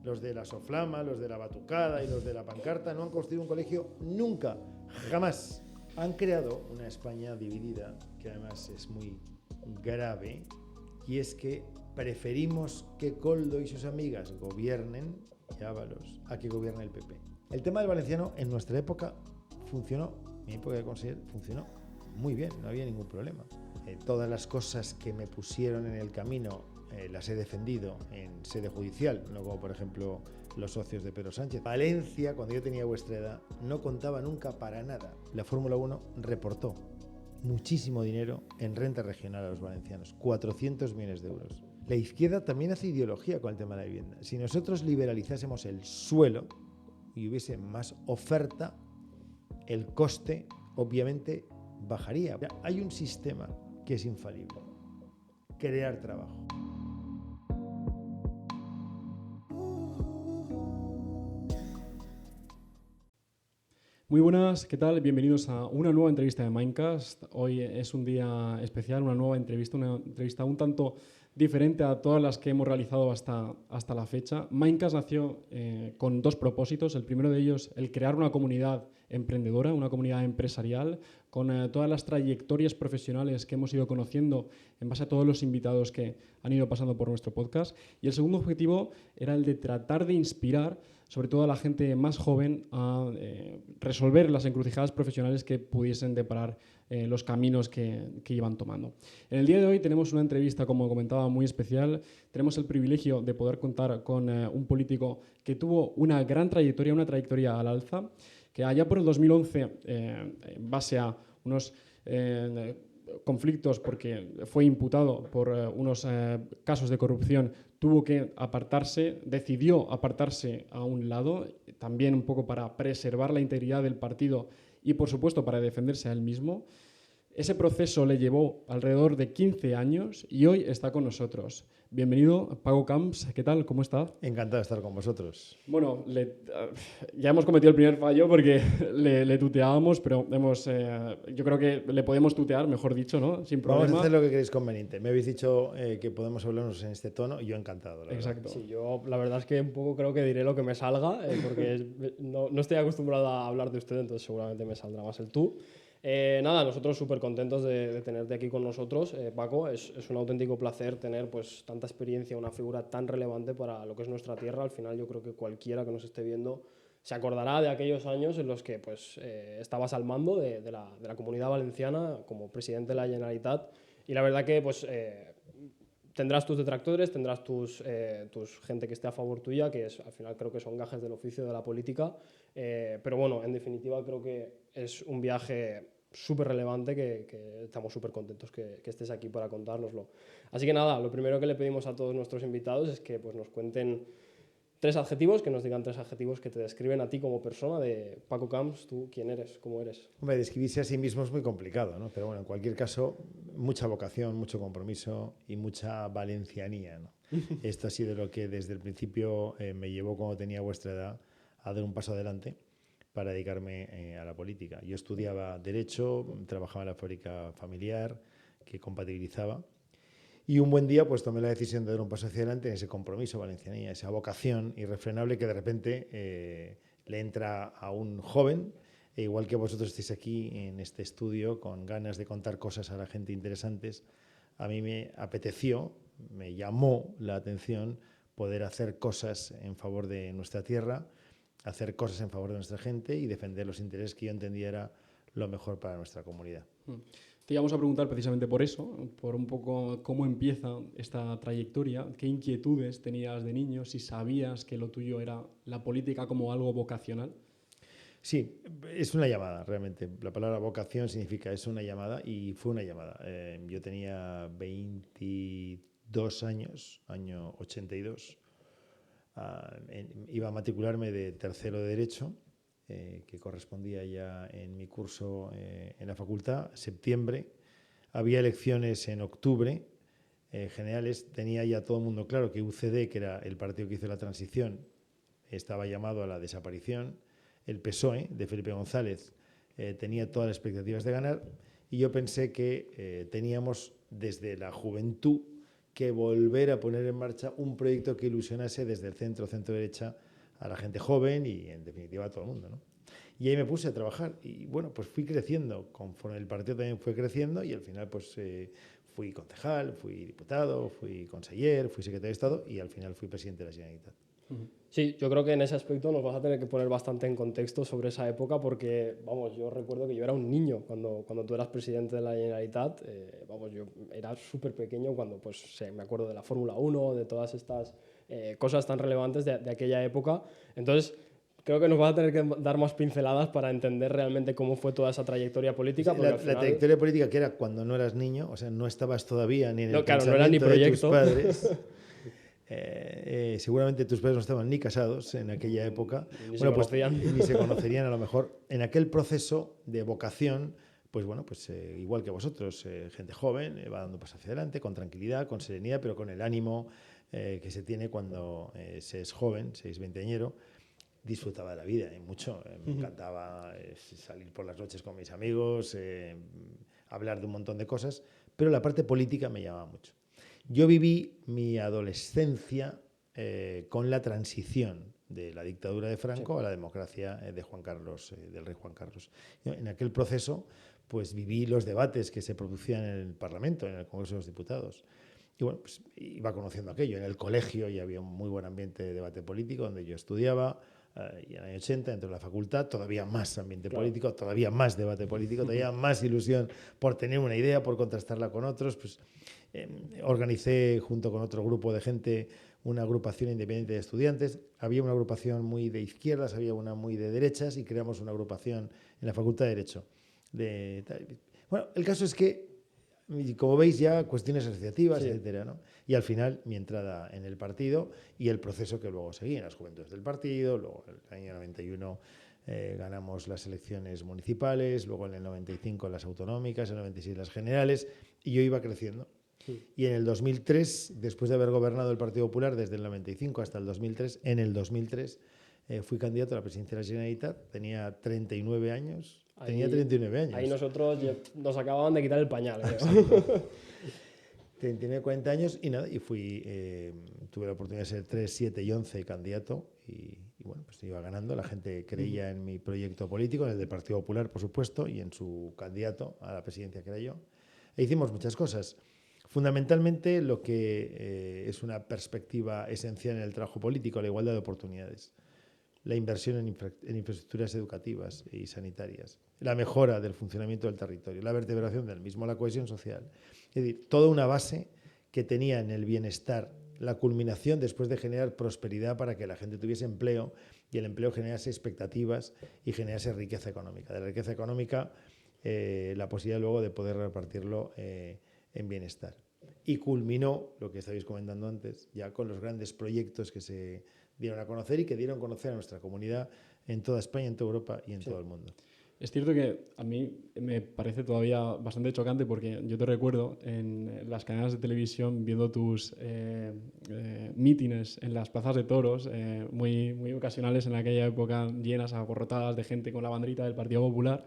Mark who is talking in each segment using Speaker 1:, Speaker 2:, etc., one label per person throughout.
Speaker 1: los de la soflama, los de la batucada y los de la pancarta no han construido un colegio nunca, jamás. Han creado una España dividida, que además es muy grave, y es que preferimos que Koldo y sus amigas gobiernen, y Ábalos, a que gobierne el PP. El tema del valenciano en nuestra época funcionó, mi época de conseller funcionó muy bien, no había ningún problema. Todas las cosas que me pusieron en el camino las he defendido en sede judicial, no como por ejemplo los socios de Pedro Sánchez. Valencia, cuando yo tenía vuestra edad, no contaba nunca para nada. La Fórmula 1 reportó muchísimo dinero en renta regional a los valencianos, 400 millones de euros. La izquierda también hace ideología con el tema de la vivienda. Si nosotros liberalizásemos el suelo y hubiese más oferta, el coste obviamente bajaría. Hay un sistema que es infalible: crear trabajo.
Speaker 2: Muy buenas, ¿qué tal? Bienvenidos a una nueva entrevista de Mindcast. Hoy es un día especial, una nueva entrevista, una entrevista un tanto diferente a todas las que hemos realizado hasta la fecha. Mindcast nació con dos propósitos. El primero de ellos, el crear una comunidad emprendedora, una comunidad empresarial, con todas las trayectorias profesionales que hemos ido conociendo en base a todos los invitados que han ido pasando por nuestro podcast. Y el segundo objetivo era el de tratar de inspirar sobre todo a la gente más joven a resolver las encrucijadas profesionales que pudiesen deparar los caminos que iban tomando. En el día de hoy tenemos una entrevista, como comentaba, muy especial. Tenemos el privilegio de poder contar con un político que tuvo una gran trayectoria, una trayectoria al alza, que allá por el 2011, en base a unos conflictos, porque fue imputado por unos casos de corrupción, tuvo que apartarse, decidió apartarse a un lado, también un poco para preservar la integridad del partido y, por supuesto, para defenderse a él mismo. Ese proceso le llevó alrededor de 15 años y hoy está con nosotros. Bienvenido, Paco Camps. ¿Qué tal? ¿Cómo está?
Speaker 1: Encantado de estar con vosotros.
Speaker 2: Bueno, ya hemos cometido el primer fallo porque le tuteábamos, pero yo creo que le podemos tutear, mejor dicho, ¿no? Sin problema.
Speaker 1: Vamos a hacer lo que queréis conveniente. Me habéis dicho que podemos hablarnos en este tono y yo encantado.
Speaker 2: Exacto.
Speaker 3: Sí, yo la verdad es que un poco creo que diré lo que me salga, porque no estoy acostumbrado a hablar de usted, entonces seguramente me saldrá más el tú. Nada, nosotros súper contentos de tenerte aquí con nosotros, Paco. Es un auténtico placer tener pues tanta experiencia, una figura tan relevante para lo que es nuestra tierra. Al final yo creo que cualquiera que nos esté viendo se acordará de aquellos años en los que pues, estabas al mando de la Comunidad Valenciana como presidente de la Generalitat, y la verdad que pues, tendrás tus detractores, tendrás tus gente que esté a favor tuya, que al final creo que son gajes del oficio de la política, pero bueno, en definitiva creo que es un viaje súper relevante que estamos súper contentos que estés aquí para contárnoslo. Así que nada, lo primero que le pedimos a todos nuestros invitados es que pues, nos cuenten tres adjetivos, que nos digan tres adjetivos que te describen a ti como persona. De Paco Camps, ¿tú quién eres? ¿Cómo eres?
Speaker 1: Hombre, describirse a sí mismo es muy complicado, ¿no? Pero bueno, en cualquier caso, mucha vocación, mucho compromiso y mucha valencianía, ¿no? Esto ha sido lo que desde el principio me llevó, cuando tenía vuestra edad, a dar un paso adelante para dedicarme a la política. Yo estudiaba Derecho, trabajaba en la fábrica familiar, que compatibilizaba. Y un buen día pues tomé la decisión de dar un paso hacia adelante en ese compromiso, valencianía, esa vocación irrefrenable que de repente le entra a un joven, igual que vosotros estáis aquí en este estudio con ganas de contar cosas a la gente interesantes. A mí me apeteció, me llamó la atención poder hacer cosas en favor de nuestra tierra, hacer cosas en favor de nuestra gente y defender los intereses que yo entendía era lo mejor para nuestra comunidad.
Speaker 2: Te íbamos a preguntar precisamente por eso, por un poco cómo empieza esta trayectoria, qué inquietudes tenías de niño, si sabías que lo tuyo era la política como algo vocacional.
Speaker 1: Sí, es una llamada realmente. La palabra vocación significa es una llamada y fue una llamada. Yo tenía 22 años, año 82. Iba a matricularme de tercero de Derecho, que correspondía ya en mi curso en la facultad, septiembre. Había elecciones en octubre, generales. Tenía ya todo el mundo claro que UCD, que era el partido que hizo la transición, estaba llamado a la desaparición. El PSOE de Felipe González tenía todas las expectativas de ganar, y yo pensé que teníamos desde la juventud que volver a poner en marcha un proyecto que ilusionase desde el centro-derecha a la gente joven y, en definitiva, a todo el mundo, ¿no? Y ahí me puse a trabajar y, bueno, pues fui creciendo conforme el partido también fue creciendo y al final, pues, fui concejal, fui diputado, fui conseller, fui secretario de Estado y al final fui presidente de la Generalitat.
Speaker 3: Sí, yo creo que en ese aspecto nos vas a tener que poner bastante en contexto sobre esa época porque, vamos, yo recuerdo que yo era un niño cuando tú eras presidente de la Generalitat. Vamos, yo era súper pequeño cuando, pues, me acuerdo de la Fórmula 1, de todas estas cosas tan relevantes de aquella época. Entonces, creo que nos vas a tener que dar más pinceladas para entender realmente cómo fue toda esa trayectoria política.
Speaker 1: Sí,
Speaker 3: Porque
Speaker 1: la trayectoria política que era cuando no eras niño, o sea, no estabas todavía ni en el
Speaker 3: claro, no era ni
Speaker 1: pensamiento
Speaker 3: proyecto.
Speaker 1: de tus padres. Seguramente tus padres no estaban ni casados en aquella época.
Speaker 3: Ni se conocían.
Speaker 1: Ni se conocerían a lo mejor. En aquel proceso de vocación, pues bueno, pues igual que vosotros, gente joven, va dando pasos hacia adelante, con tranquilidad, con serenidad, pero con el ánimo que se tiene cuando se es joven, se es veinteañero. Disfrutaba de la vida y mucho. Me encantaba salir por las noches con mis amigos, hablar de un montón de cosas, pero la parte política me llamaba mucho. Yo viví mi adolescencia con la transición de la dictadura de Franco a la democracia de Juan Carlos, del rey Juan Carlos. En aquel proceso, pues viví los debates que se producían en el Parlamento, en el Congreso de los Diputados. Y bueno, pues iba conociendo aquello. En el colegio ya había un muy buen ambiente de debate político donde yo estudiaba. Y en el año 80, dentro de la facultad, todavía más ambiente político, todavía más debate político, todavía más ilusión por tener una idea, por contrastarla con otros. Pues organicé junto con otro grupo de gente una agrupación independiente de estudiantes. Había una agrupación muy de izquierdas, había una muy de derechas y creamos una agrupación en la Facultad de Derecho. Bueno, el caso es que, como veis, ya cuestiones asociativas, sí, etcétera, ¿no? Y al final, mi entrada en el partido y el proceso que luego seguí en las juventudes del partido. Luego, en el año 91 ganamos las elecciones municipales, luego en el 95 las autonómicas, en el 96 las generales, y yo iba creciendo. Sí. Y en el 2003, después de haber gobernado el Partido Popular desde el 95 hasta el 2003, en el 2003 fui candidato a la presidencia de la Generalitat, tenía 39 años. Tenía 39 años.
Speaker 3: Ahí nosotros nos acababan de quitar el pañal.
Speaker 1: Tenía 40 años y nada, y tuve la oportunidad de ser 3, 7 y 11 candidato y bueno, pues iba ganando. La gente creía en mi proyecto político, en el del Partido Popular, por supuesto, y en su candidato a la presidencia, que era yo. E hicimos muchas cosas. Fundamentalmente lo que es una perspectiva esencial en el trabajo político, la igualdad de oportunidades, la inversión en infraestructuras educativas y sanitarias, la mejora del funcionamiento del territorio, la vertebración del mismo, la cohesión social. Es decir, toda una base que tenía en el bienestar, la culminación después de generar prosperidad para que la gente tuviese empleo y el empleo generase expectativas y generase riqueza económica. De la riqueza económica, la posibilidad luego de poder repartirlo en bienestar. Y culminó, lo que estabais comentando antes, ya con los grandes proyectos que se dieron a conocer y que dieron a conocer a nuestra comunidad en toda España, en toda Europa y en todo el mundo.
Speaker 2: Es cierto que a mí me parece todavía bastante chocante porque yo te recuerdo en las cadenas de televisión viendo tus mítines en las plazas de toros, muy, muy ocasionales en aquella época, llenas, abarrotadas de gente con la banderita del Partido Popular.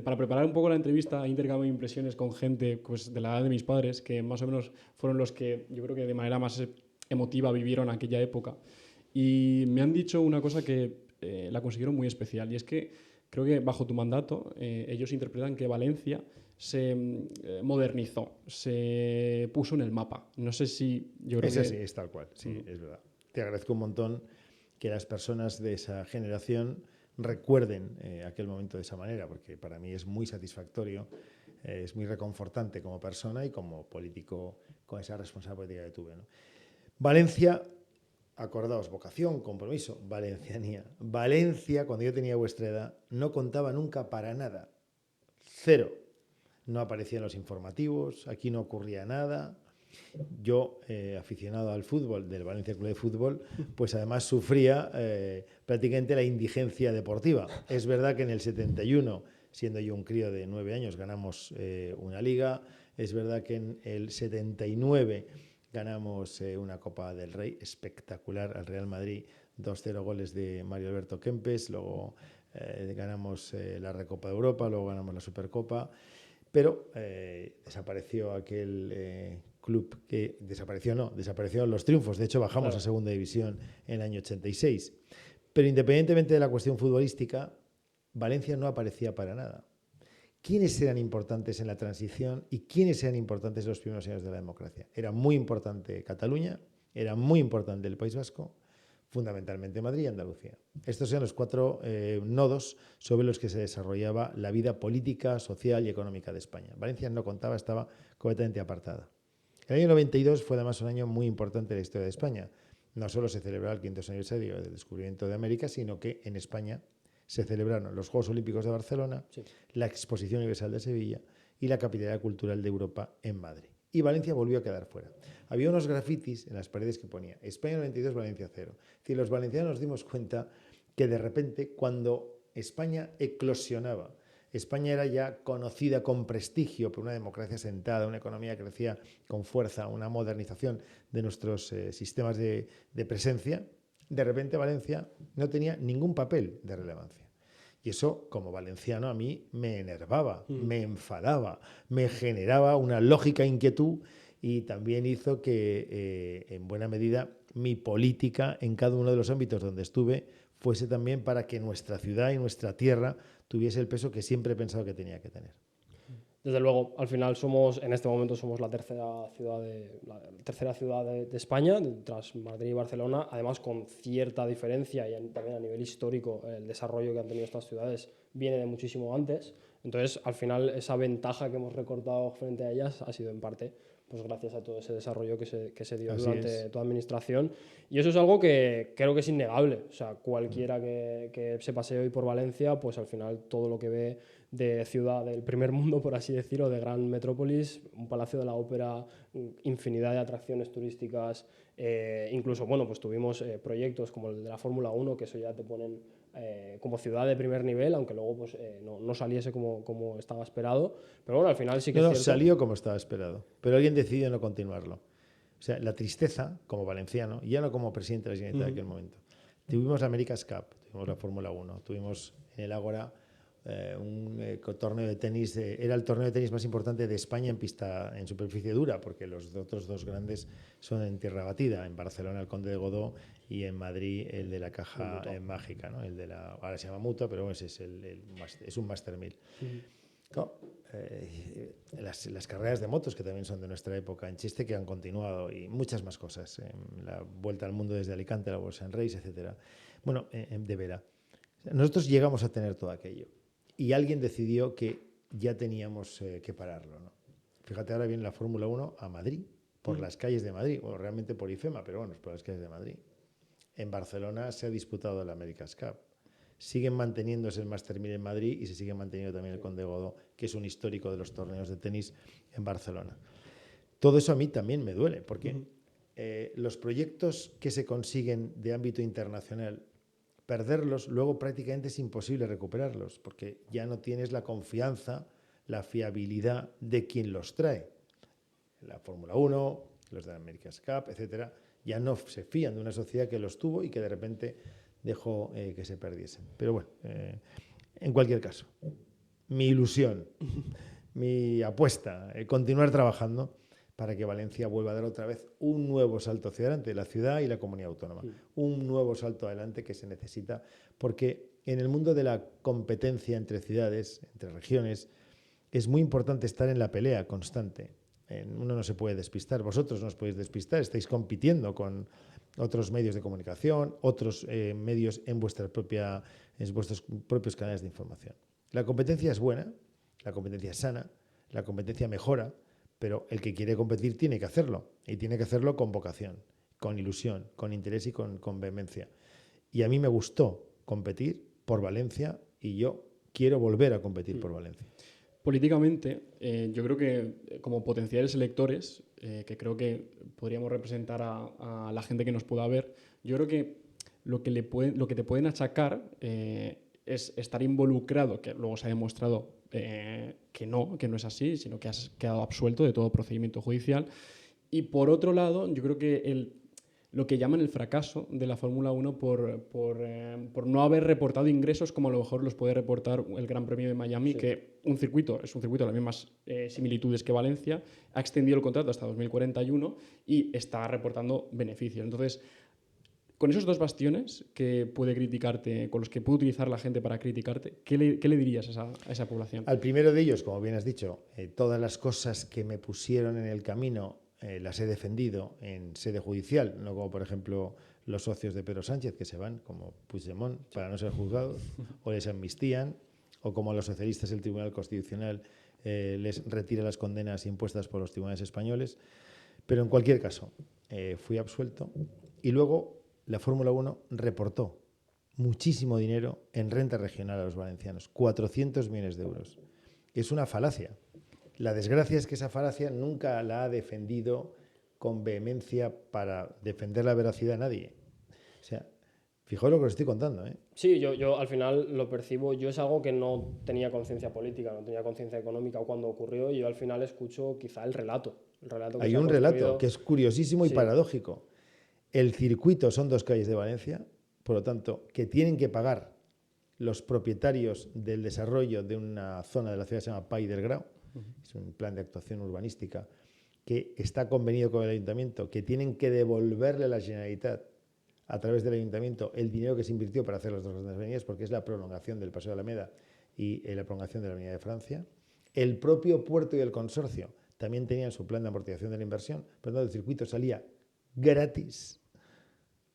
Speaker 2: Para preparar un poco la entrevista he intercambiado impresiones con gente pues, de la edad de mis padres, que más o menos fueron los que yo creo que de manera más emotiva vivieron aquella época. Y me han dicho una cosa que la consiguieron muy especial, y es que creo que bajo tu mandato ellos interpretan que Valencia se modernizó, se puso en el mapa. No sé si yo creo
Speaker 1: que... Sí, es tal cual, sí, es verdad. Te agradezco un montón que las personas de esa generación recuerden aquel momento de esa manera, porque para mí es muy satisfactorio, es muy reconfortante como persona y como político con esa responsabilidad política que tuve, ¿no? Valencia, acordaos, vocación, compromiso, valencianía. Valencia, cuando yo tenía vuestra edad, no contaba nunca para nada. Cero. No aparecían los informativos, aquí no ocurría nada. Yo, aficionado al fútbol, del Valencia Club de Fútbol, pues además sufría prácticamente la indigencia deportiva. Es verdad que en el 71, siendo yo un crío de 9 años, ganamos una liga. Es verdad que en el 79 ganamos una Copa del Rey espectacular al Real Madrid, 2-0 goles de Mario Alberto Kempes, luego ganamos la Recopa de Europa, luego ganamos la Supercopa, pero desapareció aquel club que desaparecieron los triunfos. De hecho, bajamos
Speaker 3: Claro.
Speaker 1: a segunda división en el año 86. Pero independientemente de la cuestión futbolística, Valencia no aparecía para nada. ¿Quiénes eran importantes en la transición y quiénes eran importantes en los primeros años de la democracia? Era muy importante Cataluña, era muy importante el País Vasco, fundamentalmente Madrid y Andalucía. Estos eran los 4 nodos sobre los que se desarrollaba la vida política, social y económica de España. Valencia no contaba, estaba completamente apartada. El año 92 fue además un año muy importante en la historia de España. No solo se celebraba el 500 aniversario del descubrimiento de América, sino que en España se celebraron los Juegos Olímpicos de Barcelona,
Speaker 3: Sí.
Speaker 1: la Exposición Universal de Sevilla y la Capitalidad Cultural de Europa en Madrid. Y Valencia volvió a quedar fuera. Había unos grafitis en las paredes que ponía España 92, Valencia 0. Es decir, los valencianos nos dimos cuenta que de repente, cuando España eclosionaba, España era ya conocida con prestigio por una democracia sentada, una economía que crecía con fuerza, una modernización de nuestros sistemas de presencia, de repente Valencia no tenía ningún papel de relevancia. Y eso, como valenciano, a mí me enervaba, me enfadaba, me generaba una lógica inquietud y también hizo que, en buena medida, mi política en cada uno de los ámbitos donde estuve fuese también para que nuestra ciudad y nuestra tierra tuviese el peso que siempre he pensado que tenía que tener.
Speaker 3: Desde luego, al final en este momento somos la tercera ciudad de España, tras Madrid y Barcelona, además con cierta diferencia y también a nivel histórico el desarrollo que han tenido estas ciudades viene de muchísimo antes. Entonces, al final, esa ventaja que hemos recortado frente a ellas ha sido en parte pues gracias a todo ese desarrollo que se dio
Speaker 1: Así
Speaker 3: durante
Speaker 1: es.
Speaker 3: toda administración. Y eso es algo que creo que es innegable. O sea, cualquiera que se pasee hoy por Valencia, pues al final todo lo que ve de ciudad del primer mundo, por así decirlo, de gran metrópolis, un Palacio de la Ópera, infinidad de atracciones turísticas, incluso, bueno, pues tuvimos proyectos como el de la Fórmula 1, que eso ya te ponen como ciudad de primer nivel, aunque luego pues, no saliese como estaba esperado. Pero bueno, al final sí que
Speaker 1: No,
Speaker 3: es cierto.
Speaker 1: salió como estaba esperado, pero alguien decidió no continuarlo. O sea, la tristeza, como valenciano, y ya no como presidente de la Generalitat de aquel momento. Tuvimos la America's Cup, tuvimos la Fórmula 1, tuvimos en el Ágora un torneo de tenis, era el torneo de tenis más importante de España en superficie dura, porque los otros 2 grandes son en tierra batida, en Barcelona el Conde de Godó y en Madrid el de la Caja Mágica, ¿no? El de ahora se llama Mutua, pero ese es un Master 1000. No, las carreras de motos, que también son de nuestra época, en Chiste, que han continuado, y muchas más cosas. La vuelta al mundo desde Alicante, la Bolsa en Reis, etc. Bueno, de Vera. Nosotros llegamos a tener todo aquello. Y alguien decidió que ya teníamos que pararlo, ¿no? Fíjate, ahora viene la Fórmula 1 a Madrid, por las calles de Madrid, o realmente por IFEMA, pero bueno, es por las calles de Madrid. En Barcelona se ha disputado la America's Cup. Siguen manteniéndose el Master 1000 en Madrid y se sigue manteniendo también el Conde Godó, que es un histórico de los torneos de tenis en Barcelona. Todo eso a mí también me duele, porque los proyectos que se consiguen de ámbito internacional, perderlos, luego prácticamente es imposible recuperarlos, porque ya no tienes la confianza, la fiabilidad de quien los trae. La Fórmula 1, los de la America's Cup, etcétera, ya no se fían de una sociedad que los tuvo y que de repente dejó que se perdiesen. Pero bueno, en cualquier caso, mi ilusión, mi apuesta, continuar trabajando para que Valencia vuelva a dar otra vez un nuevo salto hacia adelante, la ciudad y la comunidad autónoma. Un nuevo salto adelante que se necesita, porque en el mundo de la competencia entre ciudades, entre regiones, es muy importante estar en la pelea constante. Uno no se puede despistar, vosotros no os podéis despistar, estáis compitiendo con otros medios de comunicación, otros medios en vuestros propios canales de información. La competencia es buena, la competencia es sana, la competencia mejora, pero el que quiere competir tiene que hacerlo, y tiene que hacerlo con vocación, con ilusión, con interés y con vehemencia. Y a mí me gustó competir por Valencia y yo quiero volver a competir por Valencia.
Speaker 2: Políticamente, yo creo que como potenciales electores, que creo que podríamos representar a la gente que nos pueda ver, yo creo que lo que te pueden achacar es estar involucrado, que luego se ha demostrado que no es así, sino que has quedado absuelto de todo procedimiento judicial. Y por otro lado, yo creo que lo que llaman el fracaso de la Fórmula 1 por no haber reportado ingresos como a lo mejor los puede reportar el Gran Premio de Miami,
Speaker 3: Sí.
Speaker 2: que es un circuito de las mismas similitudes que Valencia, ha extendido el contrato hasta 2041 y está reportando beneficios. Entonces, con esos dos bastiones que puede criticarte, con los que puede utilizar la gente para criticarte, ¿qué le dirías a esa población?
Speaker 1: Al primero de ellos, como bien has dicho, todas las cosas que me pusieron en el camino las he defendido en sede judicial, no como por ejemplo los socios de Pedro Sánchez que se van, como Puigdemont, para no ser juzgados, o les amnistían, o como a los socialistas el Tribunal Constitucional les retira las condenas impuestas por los tribunales españoles. Pero en cualquier caso, fui absuelto y luego la Fórmula 1 reportó muchísimo dinero en renta regional a los valencianos, 400 millones de euros. Es una falacia. La desgracia es que esa falacia nunca la ha defendido con vehemencia para defender la veracidad de nadie. O sea, fijaos lo que os estoy contando, ¿eh?
Speaker 3: Sí, yo al final lo percibo, yo es algo que no tenía conciencia política, no tenía conciencia económica cuando ocurrió, y yo al final escucho quizá el relato que
Speaker 1: Hay
Speaker 3: se ha
Speaker 1: un relato
Speaker 3: construido.
Speaker 1: que es curiosísimo y
Speaker 3: Sí.
Speaker 1: paradójico. El circuito son 2 calles de Valencia, por lo tanto, que tienen que pagar los propietarios del desarrollo de una zona de la ciudad que se llama Pai del Grau. Es un plan de actuación urbanística que está convenido con el ayuntamiento, que tienen que devolverle a la Generalitat a través del ayuntamiento el dinero que se invirtió para hacer las 2 grandes avenidas, porque es la prolongación del Paseo de Alameda y la prolongación de la Avenida de Francia. El propio puerto y el consorcio también tenían su plan de amortización de la inversión, pero el circuito salía gratis.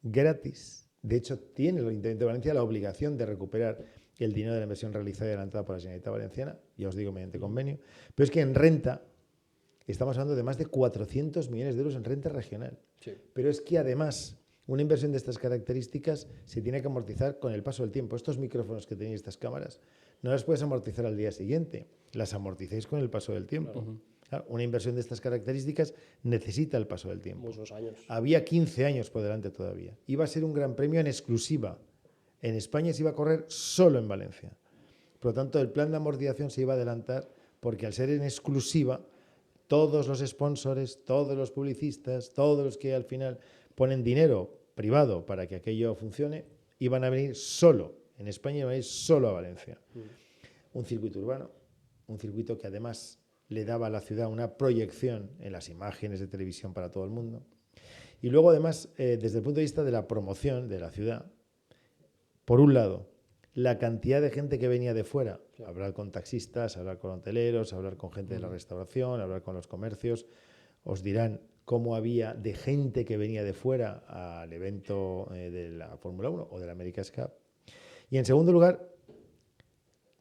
Speaker 1: Gratis. De hecho, tiene el Ayuntamiento de Valencia la obligación de recuperar el dinero de la inversión realizada y adelantada por la Generalitat Valenciana, ya os digo, mediante convenio. Pero es que en renta estamos hablando de más de 400 millones de euros en renta regional.
Speaker 3: Sí.
Speaker 1: Pero es que además una inversión de estas características se tiene que amortizar con el paso del tiempo. Estos micrófonos que tenéis, estas cámaras, no las puedes amortizar al día siguiente, las amortizáis con el paso del tiempo.
Speaker 3: Claro.
Speaker 1: Claro, una inversión de estas características necesita el paso del tiempo.
Speaker 3: Muchos años.
Speaker 1: Había 15 años por delante todavía. Iba a ser un gran premio en exclusiva. En España se iba a correr solo en Valencia. Por lo tanto, el plan de amortización se iba a adelantar porque al ser en exclusiva, todos los sponsors, todos los publicistas, todos los que al final ponen dinero privado para que aquello funcione, iban a venir solo. En España iban a venir solo a Valencia. Un circuito urbano, un circuito que además le daba a la ciudad una proyección en las imágenes de televisión para todo el mundo. Y luego, además, desde el punto de vista de la promoción de la ciudad, por un lado, la cantidad de gente que venía de fuera, hablar con taxistas, hablar con hoteleros, hablar con gente de la restauración, hablar con los comercios, os dirán cómo había de gente que venía de fuera al evento de la Fórmula 1 o de la America's Cup. Y en segundo lugar,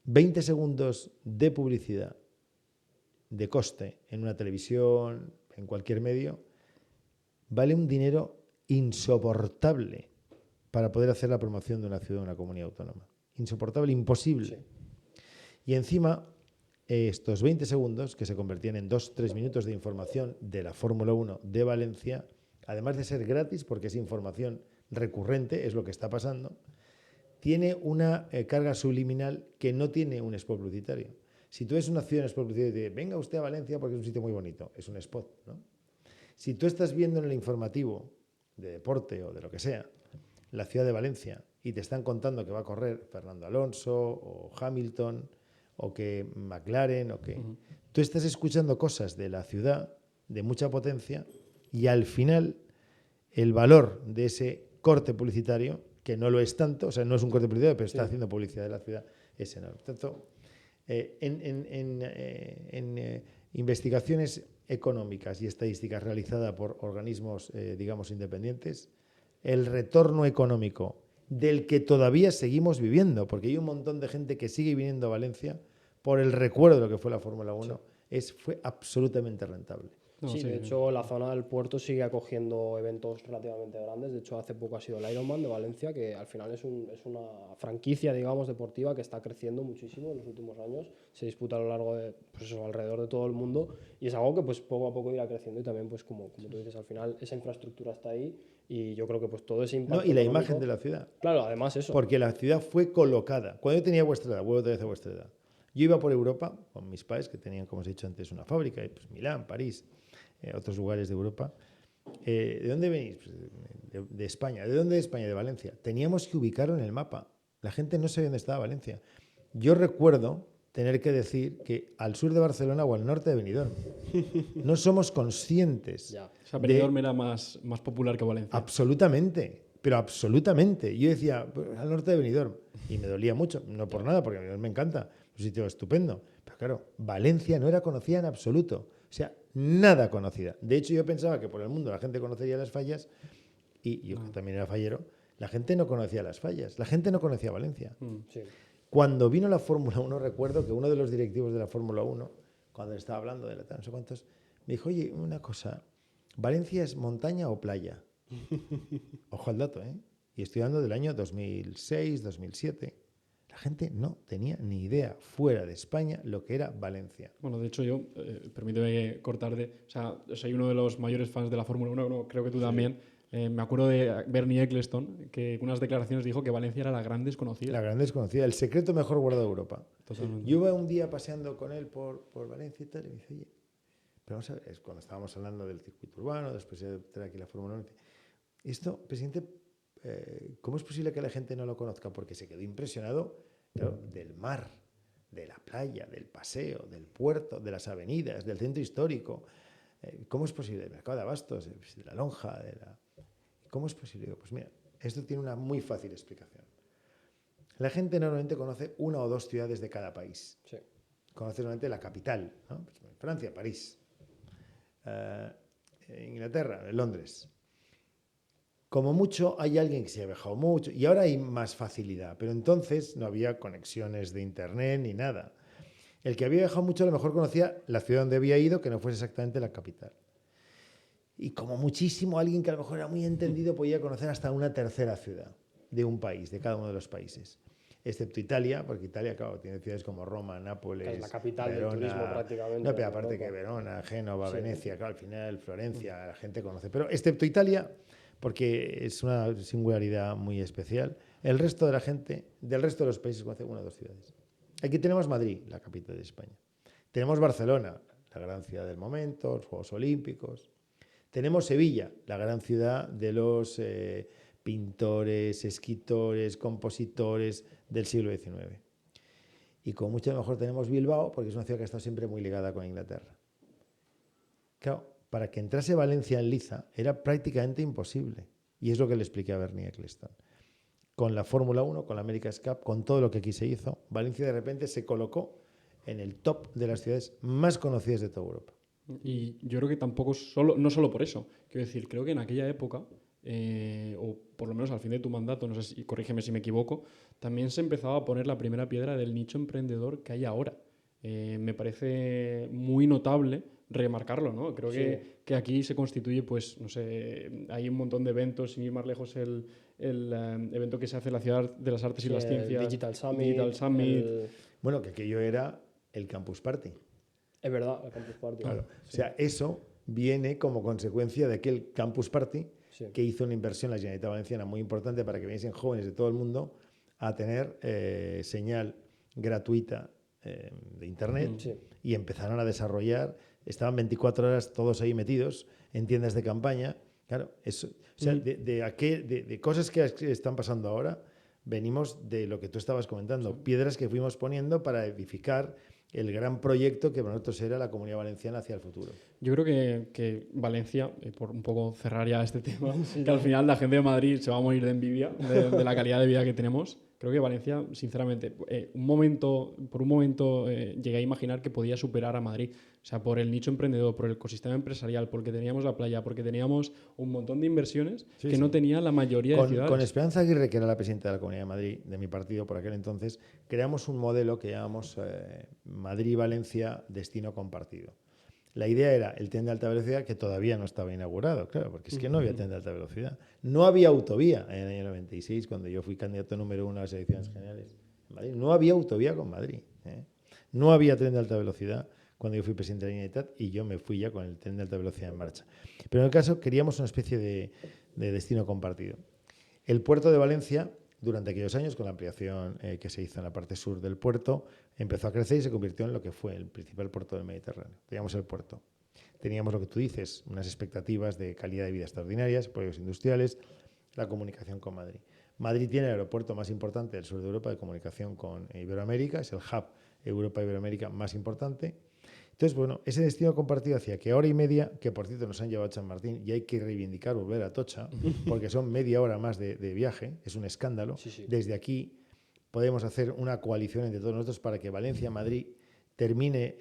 Speaker 1: 20 segundos de publicidad de coste en una televisión, en cualquier medio, vale un dinero insoportable para poder hacer la promoción de una ciudad o una comunidad autónoma. Insoportable, imposible.
Speaker 3: Sí.
Speaker 1: Y encima, estos 20 segundos, que se convertían en 2-3 minutos de información de la Fórmula 1 de Valencia, además de ser gratis, porque es información recurrente, es lo que está pasando, tiene una carga subliminal que no tiene un spot publicitario. Si tú ves una ciudad en spot publicitario y te dice, venga usted a Valencia porque es un sitio muy bonito, es un spot, ¿no? Si tú estás viendo en el informativo de deporte o de lo que sea, la ciudad de Valencia, y te están contando que va a correr Fernando Alonso o Hamilton o que McLaren o que... Tú estás escuchando cosas de la ciudad de mucha potencia y al final el valor de ese corte publicitario, que no lo es tanto, o sea, no es un corte publicitario, pero está haciendo publicidad de la ciudad, es enorme. Por tanto, en investigaciones económicas y estadísticas realizadas por organismos, digamos, independientes, el retorno económico del que todavía seguimos viviendo, porque hay un montón de gente que sigue viniendo a Valencia por el recuerdo de lo que fue la Fórmula 1, fue absolutamente rentable.
Speaker 2: No,
Speaker 3: Sí, de hecho, la zona del puerto sigue acogiendo eventos relativamente grandes. De hecho, hace poco ha sido el Ironman de Valencia, que al final es una franquicia, digamos, deportiva que está creciendo muchísimo en los últimos años. Se disputa a lo largo de, pues eso, alrededor de todo el mundo, y es algo que pues poco a poco irá creciendo, y también, pues como tú dices, al final esa infraestructura está ahí, y yo creo que pues todo ese impacto
Speaker 1: No, y la
Speaker 3: económico-
Speaker 1: imagen de la ciudad.
Speaker 3: Claro, además eso.
Speaker 1: Porque la ciudad fue colocada. Cuando yo tenía vuestra edad, vuelvo otra vez a vuestra edad, yo iba por Europa con mis padres, que tenían, como os he dicho antes, una fábrica, y pues Milán, París, otros lugares de Europa, ¿de dónde venís? Pues de España. ¿De dónde de España? De Valencia. Teníamos que ubicarlo en el mapa. La gente no sabía dónde estaba Valencia. Yo recuerdo tener que decir que al sur de Barcelona o al norte de Benidorm. No somos conscientes.
Speaker 3: Ya.
Speaker 2: O sea, Benidorm era más popular que Valencia.
Speaker 1: Absolutamente, pero absolutamente. Yo decía, pues, al norte de Benidorm. Y me dolía mucho, no por nada, porque a mí me encanta. Es un sitio estupendo. Pero claro, Valencia no era conocida en absoluto. O sea, nada conocida. De hecho, yo pensaba que por el mundo la gente conocería las fallas, y yo que también era fallero, la gente no conocía las fallas. La gente no conocía Valencia.
Speaker 3: Sí.
Speaker 1: Cuando vino la Fórmula 1, recuerdo que uno de los directivos de la Fórmula 1, cuando estaba hablando de la no sé cuántos, me dijo, oye, una cosa, ¿Valencia es montaña o playa? Ojo al dato, ¿eh? Y estoy hablando del año 2006, 2007. La gente no tenía ni idea fuera de España lo que era Valencia.
Speaker 2: Bueno, de hecho yo, permíteme cortar o sea, soy uno de los mayores fans de la Fórmula 1, no, creo que tú también. Me acuerdo de Bernie Ecclestone, que en unas declaraciones dijo que Valencia era la gran desconocida.
Speaker 1: La gran desconocida, el secreto mejor guardado de Europa.
Speaker 2: Totalmente.
Speaker 1: Yo iba un día paseando con él por Valencia y tal, y me dice, oye, pero vamos a ver, es cuando estábamos hablando del circuito urbano, después de traer aquí la Fórmula 1, esto, presidente, ¿cómo es posible que la gente no lo conozca? Porque se quedó impresionado, claro, del mar, de la playa, del paseo, del puerto, de las avenidas, del centro histórico. ¿Cómo es posible? Del mercado de abastos, de la lonja, ¿Cómo es posible? Digo, pues mira, esto tiene una muy fácil explicación. La gente normalmente conoce una o dos ciudades de cada país.
Speaker 3: Sí.
Speaker 1: Conoce normalmente la capital, ¿no? Pues Francia, París. Inglaterra, Londres. Como mucho hay alguien que se ha viajado mucho y ahora hay más facilidad, pero entonces no había conexiones de internet ni nada. El que había viajado mucho a lo mejor conocía la ciudad donde había ido, que no fuese exactamente la capital. Y como muchísimo alguien que a lo mejor era muy entendido podía conocer hasta una tercera ciudad de un país, de cada uno de los países. Excepto Italia, porque Italia, claro, tiene ciudades como Roma, Nápoles,
Speaker 3: Que es la capital
Speaker 1: Verona,
Speaker 3: del turismo prácticamente.
Speaker 1: No, pero aparte
Speaker 3: Europa.
Speaker 1: que Verona, Génova,
Speaker 3: Sí.
Speaker 1: Venecia, claro, al final Florencia, la gente conoce. Pero excepto Italia, porque es una singularidad muy especial, el resto de la gente, del resto de los países, conoce una o dos ciudades. Aquí tenemos Madrid, la capital de España. Tenemos Barcelona, la gran ciudad del momento, los Juegos Olímpicos. Tenemos Sevilla, la gran ciudad de los pintores, escritores, compositores del siglo XIX. Y como mucho mejor tenemos Bilbao, porque es una ciudad que ha estado siempre muy ligada con Inglaterra. Claro, para que entrase Valencia en liza era prácticamente imposible. Y es lo que le expliqué a Bernie Ecclestone. Con la Fórmula 1, con la America's Cup, con todo lo que aquí se hizo, Valencia de repente se colocó en el top de las ciudades más conocidas de toda Europa.
Speaker 2: Y yo creo que tampoco no solo por eso. Quiero decir, creo que en aquella época, o por lo menos al fin de tu mandato, no sé si, corrígeme si me equivoco, también se empezaba a poner la primera piedra del nicho emprendedor que hay ahora. Me parece muy notable remarcarlo, ¿no? Creo que aquí se constituye, pues, no sé, hay un montón de eventos, sin ir más lejos, el evento que se hace en la Ciudad de las Artes y las Ciencias.
Speaker 3: Digital Summit.
Speaker 1: Bueno, que aquello era el Campus Party.
Speaker 3: Es verdad, el Campus Party.
Speaker 1: Claro. O sea, eso viene como consecuencia de aquel Campus Party que hizo una inversión la Generalitat Valenciana muy importante para que viniesen jóvenes de todo el mundo a tener señal gratuita de internet y empezaron a desarrollar, estaban 24 horas todos ahí metidos en tiendas de campaña. Claro, eso, o sea, de cosas que están pasando ahora, venimos de lo que tú estabas comentando, piedras que fuimos poniendo para edificar el gran proyecto que para nosotros era la Comunidad Valenciana hacia el futuro.
Speaker 2: Yo creo que Valencia, por un poco cerrar ya este tema, que al final la gente de Madrid se va a morir de envidia de la calidad de vida que tenemos. Creo que Valencia, sinceramente, por un momento llegué a imaginar que podía superar a Madrid. O sea, por el nicho emprendedor, por el ecosistema empresarial, porque teníamos la playa, porque teníamos un montón de inversiones que no tenía la mayoría de ciudades.
Speaker 1: Con Esperanza Aguirre, que era la presidenta de la Comunidad de Madrid, de mi partido por aquel entonces, creamos un modelo que llamamos Madrid-Valencia Destino Compartido. La idea era el tren de alta velocidad, que todavía no estaba inaugurado, claro, porque es que no había tren de alta velocidad. No había autovía en el año 96, cuando yo fui candidato número 1 a las elecciones generales en Madrid. No había autovía con Madrid. No había tren de alta velocidad cuando yo fui presidente de la Generalitat y yo me fui ya con el tren de alta velocidad en marcha. Pero en el caso queríamos una especie de destino compartido. El puerto de Valencia, durante aquellos años, con la ampliación que se hizo en la parte sur del puerto, empezó a crecer y se convirtió en lo que fue el principal puerto del Mediterráneo. Teníamos el puerto. teníamos lo que tú dices, unas expectativas de calidad de vida extraordinarias, proyectos industriales, la comunicación con Madrid. Madrid tiene el aeropuerto más importante del sur de Europa de comunicación con Iberoamérica, es el hub Europa-Iberoamérica más importante. Entonces, bueno, ese destino compartido hacía que hora y media, que por cierto nos han llevado a San Martín y hay que reivindicar volver a Atocha, porque son media hora más de viaje, es un escándalo.
Speaker 3: Sí, sí.
Speaker 1: Desde aquí podemos hacer una coalición entre todos nosotros para que Valencia-Madrid termine,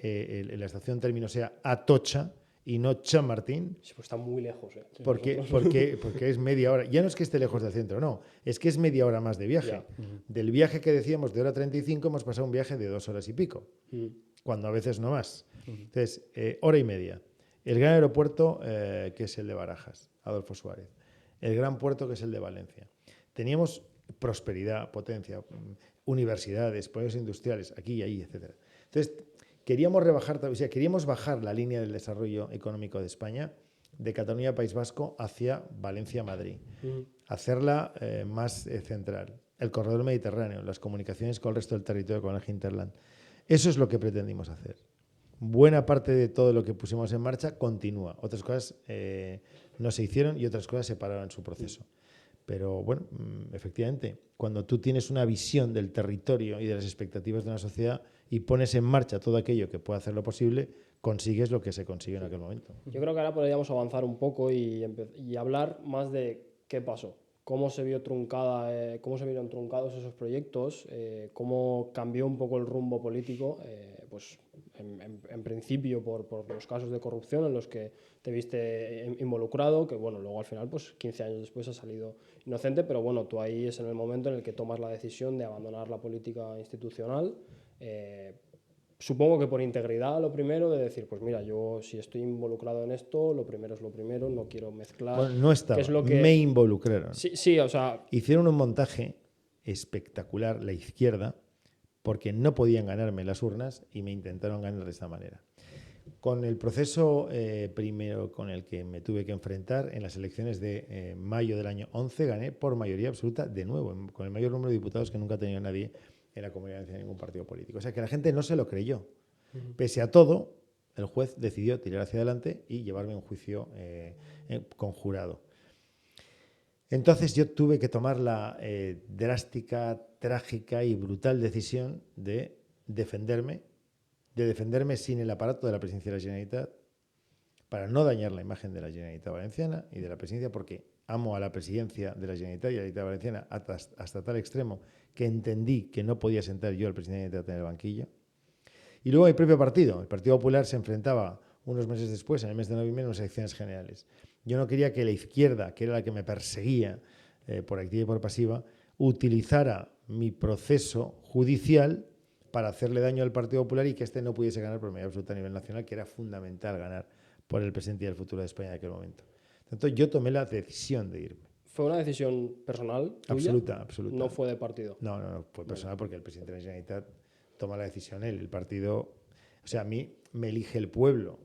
Speaker 1: la estación término sea Atocha y no Chamartín.
Speaker 3: Sí, pues está muy lejos.
Speaker 1: Porque es media hora. Ya no es que esté lejos del centro, no. Es que es media hora más de viaje. Del viaje que decíamos de hora 35 hemos pasado a un viaje de 2 horas y pico, cuando a veces no más. Entonces, hora y media. El gran aeropuerto, que es el de Barajas, Adolfo Suárez. El gran puerto, que es el de Valencia. Teníamos prosperidad, potencia, universidades, proyectos industriales, aquí y ahí, etc. Entonces, queríamos bajar la línea del desarrollo económico de España de Cataluña, País Vasco, hacia Valencia, Madrid. Hacerla más central. El corredor mediterráneo, las comunicaciones con el resto del territorio, con el hinterland. Eso es lo que pretendimos hacer. Buena parte de todo lo que pusimos en marcha continúa. Otras cosas no se hicieron y otras cosas se pararon en su proceso. Pero bueno, efectivamente, cuando tú tienes una visión del territorio y de las expectativas de una sociedad y pones en marcha todo aquello que pueda hacerlo posible, consigues lo que se consiguió en aquel momento.
Speaker 3: Yo creo que ahora podríamos avanzar un poco y hablar más de qué pasó, cómo se vieron truncados esos proyectos, cómo cambió un poco el rumbo político, pues en principio por los casos de corrupción en los que te viste involucrado, que bueno, luego al final, pues 15 años después has salido inocente, pero bueno, tú ahí es en el momento en el que tomas la decisión de abandonar la política institucional. Supongo que por integridad lo primero, de decir, pues mira, yo si estoy involucrado en esto, lo primero es lo primero, no quiero mezclar.
Speaker 1: Bueno, no estaba, me involucraron.
Speaker 3: Sí, o sea...
Speaker 1: Hicieron un montaje espectacular, la izquierda, porque no podían ganarme las urnas y me intentaron ganar de esta manera. Con el proceso primero con el que me tuve que enfrentar en las elecciones de mayo del año 11, gané por mayoría absoluta de nuevo, con el mayor número de diputados que nunca ha tenido nadie en la Comunidad de ningún partido político. O sea que la gente no se lo creyó. Pese a todo, el juez decidió tirar hacia adelante y llevarme a un juicio conjurado. Entonces yo tuve que tomar la drástica, trágica y brutal decisión de defenderme sin el aparato de la presidencia de la Generalitat, para no dañar la imagen de la Generalitat Valenciana y de la presidencia, porque amo a la presidencia de la Generalitat y a la Generalitat Valenciana hasta tal extremo que entendí que no podía sentar yo al presidente de la Generalitat en el banquillo. Y luego mi propio partido, el Partido Popular, se enfrentaba unos meses después, en el mes de noviembre, en unas elecciones generales. Yo no quería que la izquierda, que era la que me perseguía por activa y por pasiva, utilizara mi proceso judicial para hacerle daño al Partido Popular y que este no pudiese ganar por mayoría absoluta a nivel nacional, que era fundamental ganar por el presente y el futuro de España en aquel momento. Entonces yo tomé la decisión de irme.
Speaker 3: ¿Fue una decisión personal tuya?
Speaker 1: Absoluta.
Speaker 3: No fue de partido.
Speaker 1: No, fue personal porque el presidente de la Generalitat toma la decisión él. El partido, o sea, a mí me elige el pueblo.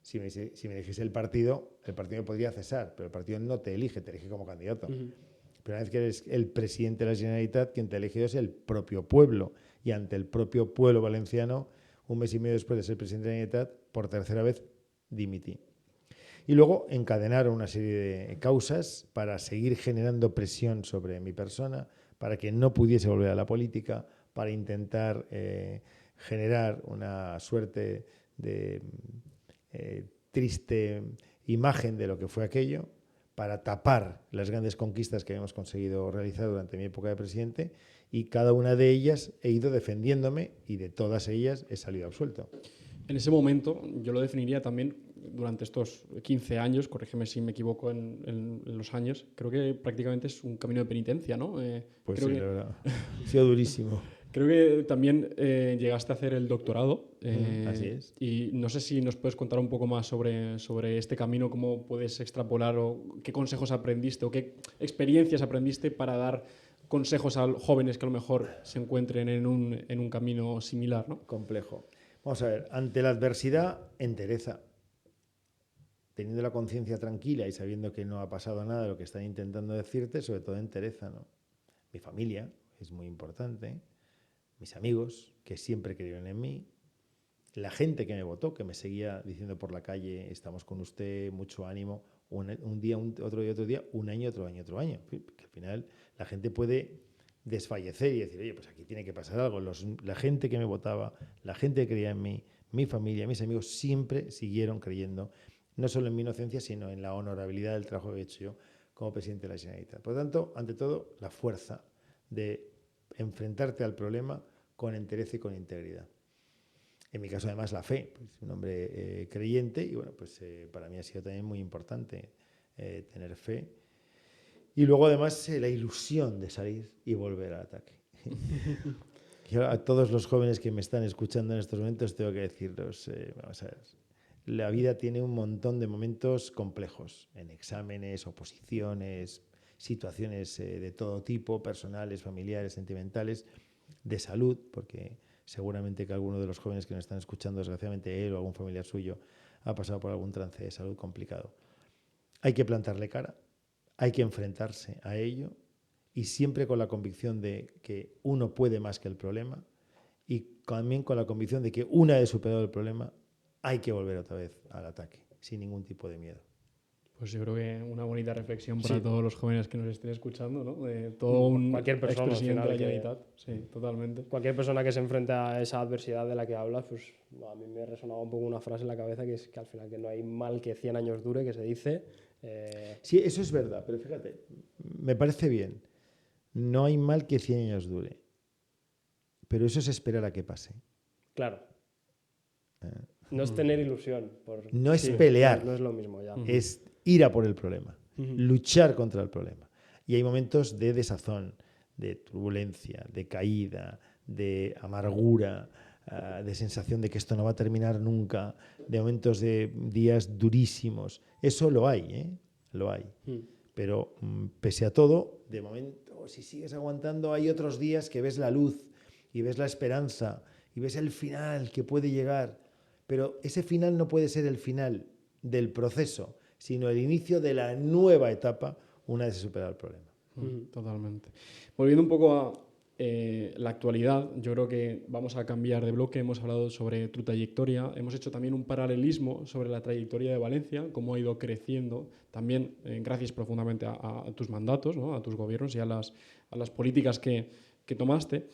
Speaker 1: Si me eligiese el partido me podría cesar, pero el partido no te elige como candidato. Pero una vez que eres el presidente de la Generalitat, quien te ha elegido es el propio pueblo. Y ante el propio pueblo valenciano, un mes y medio después de ser presidente de la Generalitat, por tercera vez dimití. Y luego encadenaron una serie de causas para seguir generando presión sobre mi persona, para que no pudiese volver a la política, para intentar generar una suerte de triste imagen de lo que fue aquello, para tapar las grandes conquistas que habíamos conseguido realizar durante mi época de presidente, y cada una de ellas he ido defendiéndome y de todas ellas he salido absuelto.
Speaker 2: En ese momento yo lo definiría también durante estos 15 años, corrígeme si me equivoco en los años, creo que prácticamente es un camino de penitencia, ¿no?
Speaker 1: Pues sí, la verdad. Ha sido durísimo.
Speaker 2: Creo que también llegaste a hacer el doctorado.
Speaker 1: Así es.
Speaker 2: Y no sé si nos puedes contar un poco más sobre este camino, cómo puedes extrapolar o qué consejos aprendiste o qué experiencias aprendiste para dar consejos a jóvenes que a lo mejor se encuentren en un camino similar, ¿no?
Speaker 1: Complejo. Vamos a ver, ante la adversidad, entereza. Teniendo la conciencia tranquila y sabiendo que no ha pasado nada de lo que están intentando decirte, sobre todo entereza, ¿no? Mi familia es muy importante, mis amigos, que siempre creyeron en mí, La gente que me votó, que me seguía diciendo por la calle, estamos con usted, mucho ánimo, un día, otro día, un año, otro año, otro año. Que al final la gente puede desfallecer y decir, oye, pues aquí tiene que pasar algo. La gente que me votaba, la gente que creía en mí, mi familia, mis amigos, siempre siguieron creyendo, no solo en mi inocencia, sino en la honorabilidad del trabajo que he hecho yo como presidente de la Generalitat. Por lo tanto, ante todo, la fuerza de enfrentarte al problema con entereza y con integridad. En mi caso, además, la fe. Pues, un hombre creyente y bueno, pues para mí ha sido también muy importante tener fe. Y luego, además, la ilusión de salir y volver al ataque. Yo a todos los jóvenes que me están escuchando en estos momentos tengo que decirles, vamos a ver, la vida tiene un montón de momentos complejos, en exámenes, oposiciones, situaciones de todo tipo, personales, familiares, sentimentales, de salud, porque seguramente que alguno de los jóvenes que nos están escuchando, desgraciadamente él o algún familiar suyo, ha pasado por algún trance de salud complicado. Hay que plantarle cara, hay que enfrentarse a ello y siempre con la convicción de que uno puede más que el problema y también con la convicción de que una vez superado el problema hay que volver otra vez al ataque, sin ningún tipo de miedo.
Speaker 2: Pues yo creo que una bonita reflexión para
Speaker 1: Sí.
Speaker 2: todos los jóvenes que nos estén escuchando, ¿no? De todo un
Speaker 3: Cualquier persona,
Speaker 2: expresidente de la
Speaker 3: al final,
Speaker 2: Generalitat. Sí, totalmente.
Speaker 3: Cualquier persona que se enfrente a esa adversidad de la que hablas, pues a mí me resonaba un poco una frase en la cabeza que es que al final que no hay mal que 100 años dure, que se dice.
Speaker 1: Sí, eso es verdad, pero fíjate, me parece bien. No hay mal que 100 años dure, pero eso es esperar a que pase.
Speaker 3: Claro. No es tener ilusión.
Speaker 1: No es pelear.
Speaker 3: No es lo mismo ya.
Speaker 1: Es ir a por el problema, luchar contra el problema. Y hay momentos de desazón, de turbulencia, de caída, de amargura, de sensación de que esto no va a terminar nunca, de momentos de días durísimos. Eso lo hay, ¿eh? Lo hay. Pero pese a todo, de momento, si sigues aguantando, hay otros días que ves la luz y ves la esperanza y ves el final que puede llegar. Pero ese final no puede ser el final del proceso, sino el inicio de la nueva etapa una vez se supera el problema.
Speaker 2: Totalmente. Volviendo un poco a la actualidad, yo creo que vamos a cambiar de bloque. Hemos hablado sobre tu trayectoria, hemos hecho también un paralelismo sobre la trayectoria de Valencia, cómo ha ido creciendo, también gracias profundamente a tus mandatos, ¿no? A tus gobiernos y a las políticas que tomaste.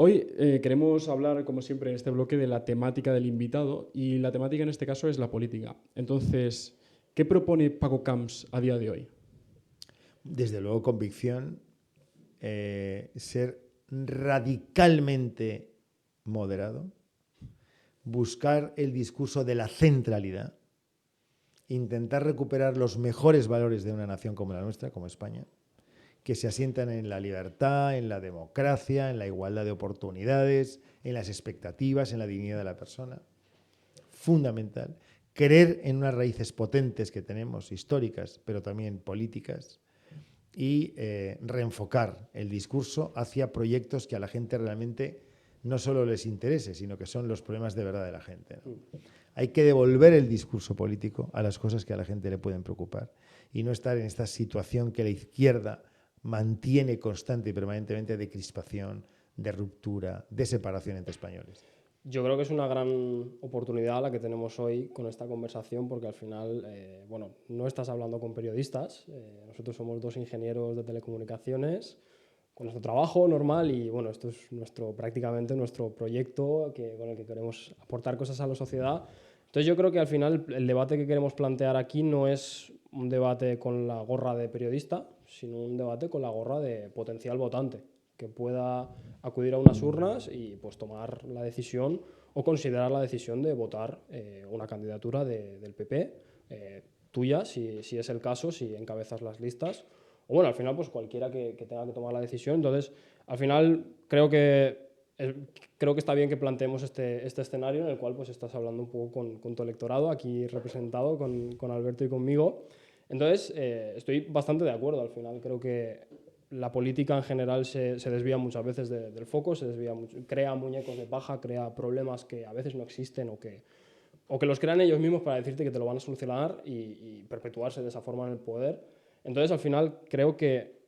Speaker 2: Hoy queremos hablar, como siempre, en este bloque de la temática del invitado y la temática en este caso es la política. Entonces, ¿qué propone Paco Camps a día de hoy?
Speaker 1: Desde luego, convicción, ser radicalmente moderado, buscar el discurso de la centralidad, intentar recuperar los mejores valores de una nación como la nuestra, como España, que se asientan en la libertad, en la democracia, en la igualdad de oportunidades, en las expectativas, en la dignidad de la persona. Fundamental. Creer en unas raíces potentes que tenemos, históricas, pero también políticas, y reenfocar el discurso hacia proyectos que a la gente realmente no solo les interese, sino que son los problemas de verdad de la gente, ¿no? Hay que devolver el discurso político a las cosas que a la gente le pueden preocupar y no estar en esta situación que la izquierda mantiene constante y permanentemente de crispación, de ruptura, de separación entre españoles.
Speaker 3: Yo creo que es una gran oportunidad la que tenemos hoy con esta conversación porque al final, bueno, no estás hablando con periodistas, nosotros somos dos ingenieros de telecomunicaciones con nuestro trabajo normal y bueno, esto es prácticamente nuestro proyecto con el que queremos aportar cosas a la sociedad. Entonces yo creo que al final el debate que queremos plantear aquí no es un debate con la gorra de periodista, sino un debate con la gorra de potencial votante, que pueda acudir a unas urnas y pues tomar la decisión o considerar la decisión de votar una candidatura del PP, tuya, si es el caso, si encabezas las listas, o bueno, al final pues cualquiera que tenga que tomar la decisión. Entonces, al final creo que está bien que planteemos este escenario en el cual pues estás hablando un poco con tu electorado, aquí representado con Alberto y conmigo. Entonces, estoy bastante de acuerdo. Al final creo que la política en general se desvía muchas veces del foco, crea muñecos de paja, crea problemas que a veces no existen o que los crean ellos mismos para decirte que te lo van a solucionar y perpetuarse de esa forma en el poder. Entonces, al final, creo que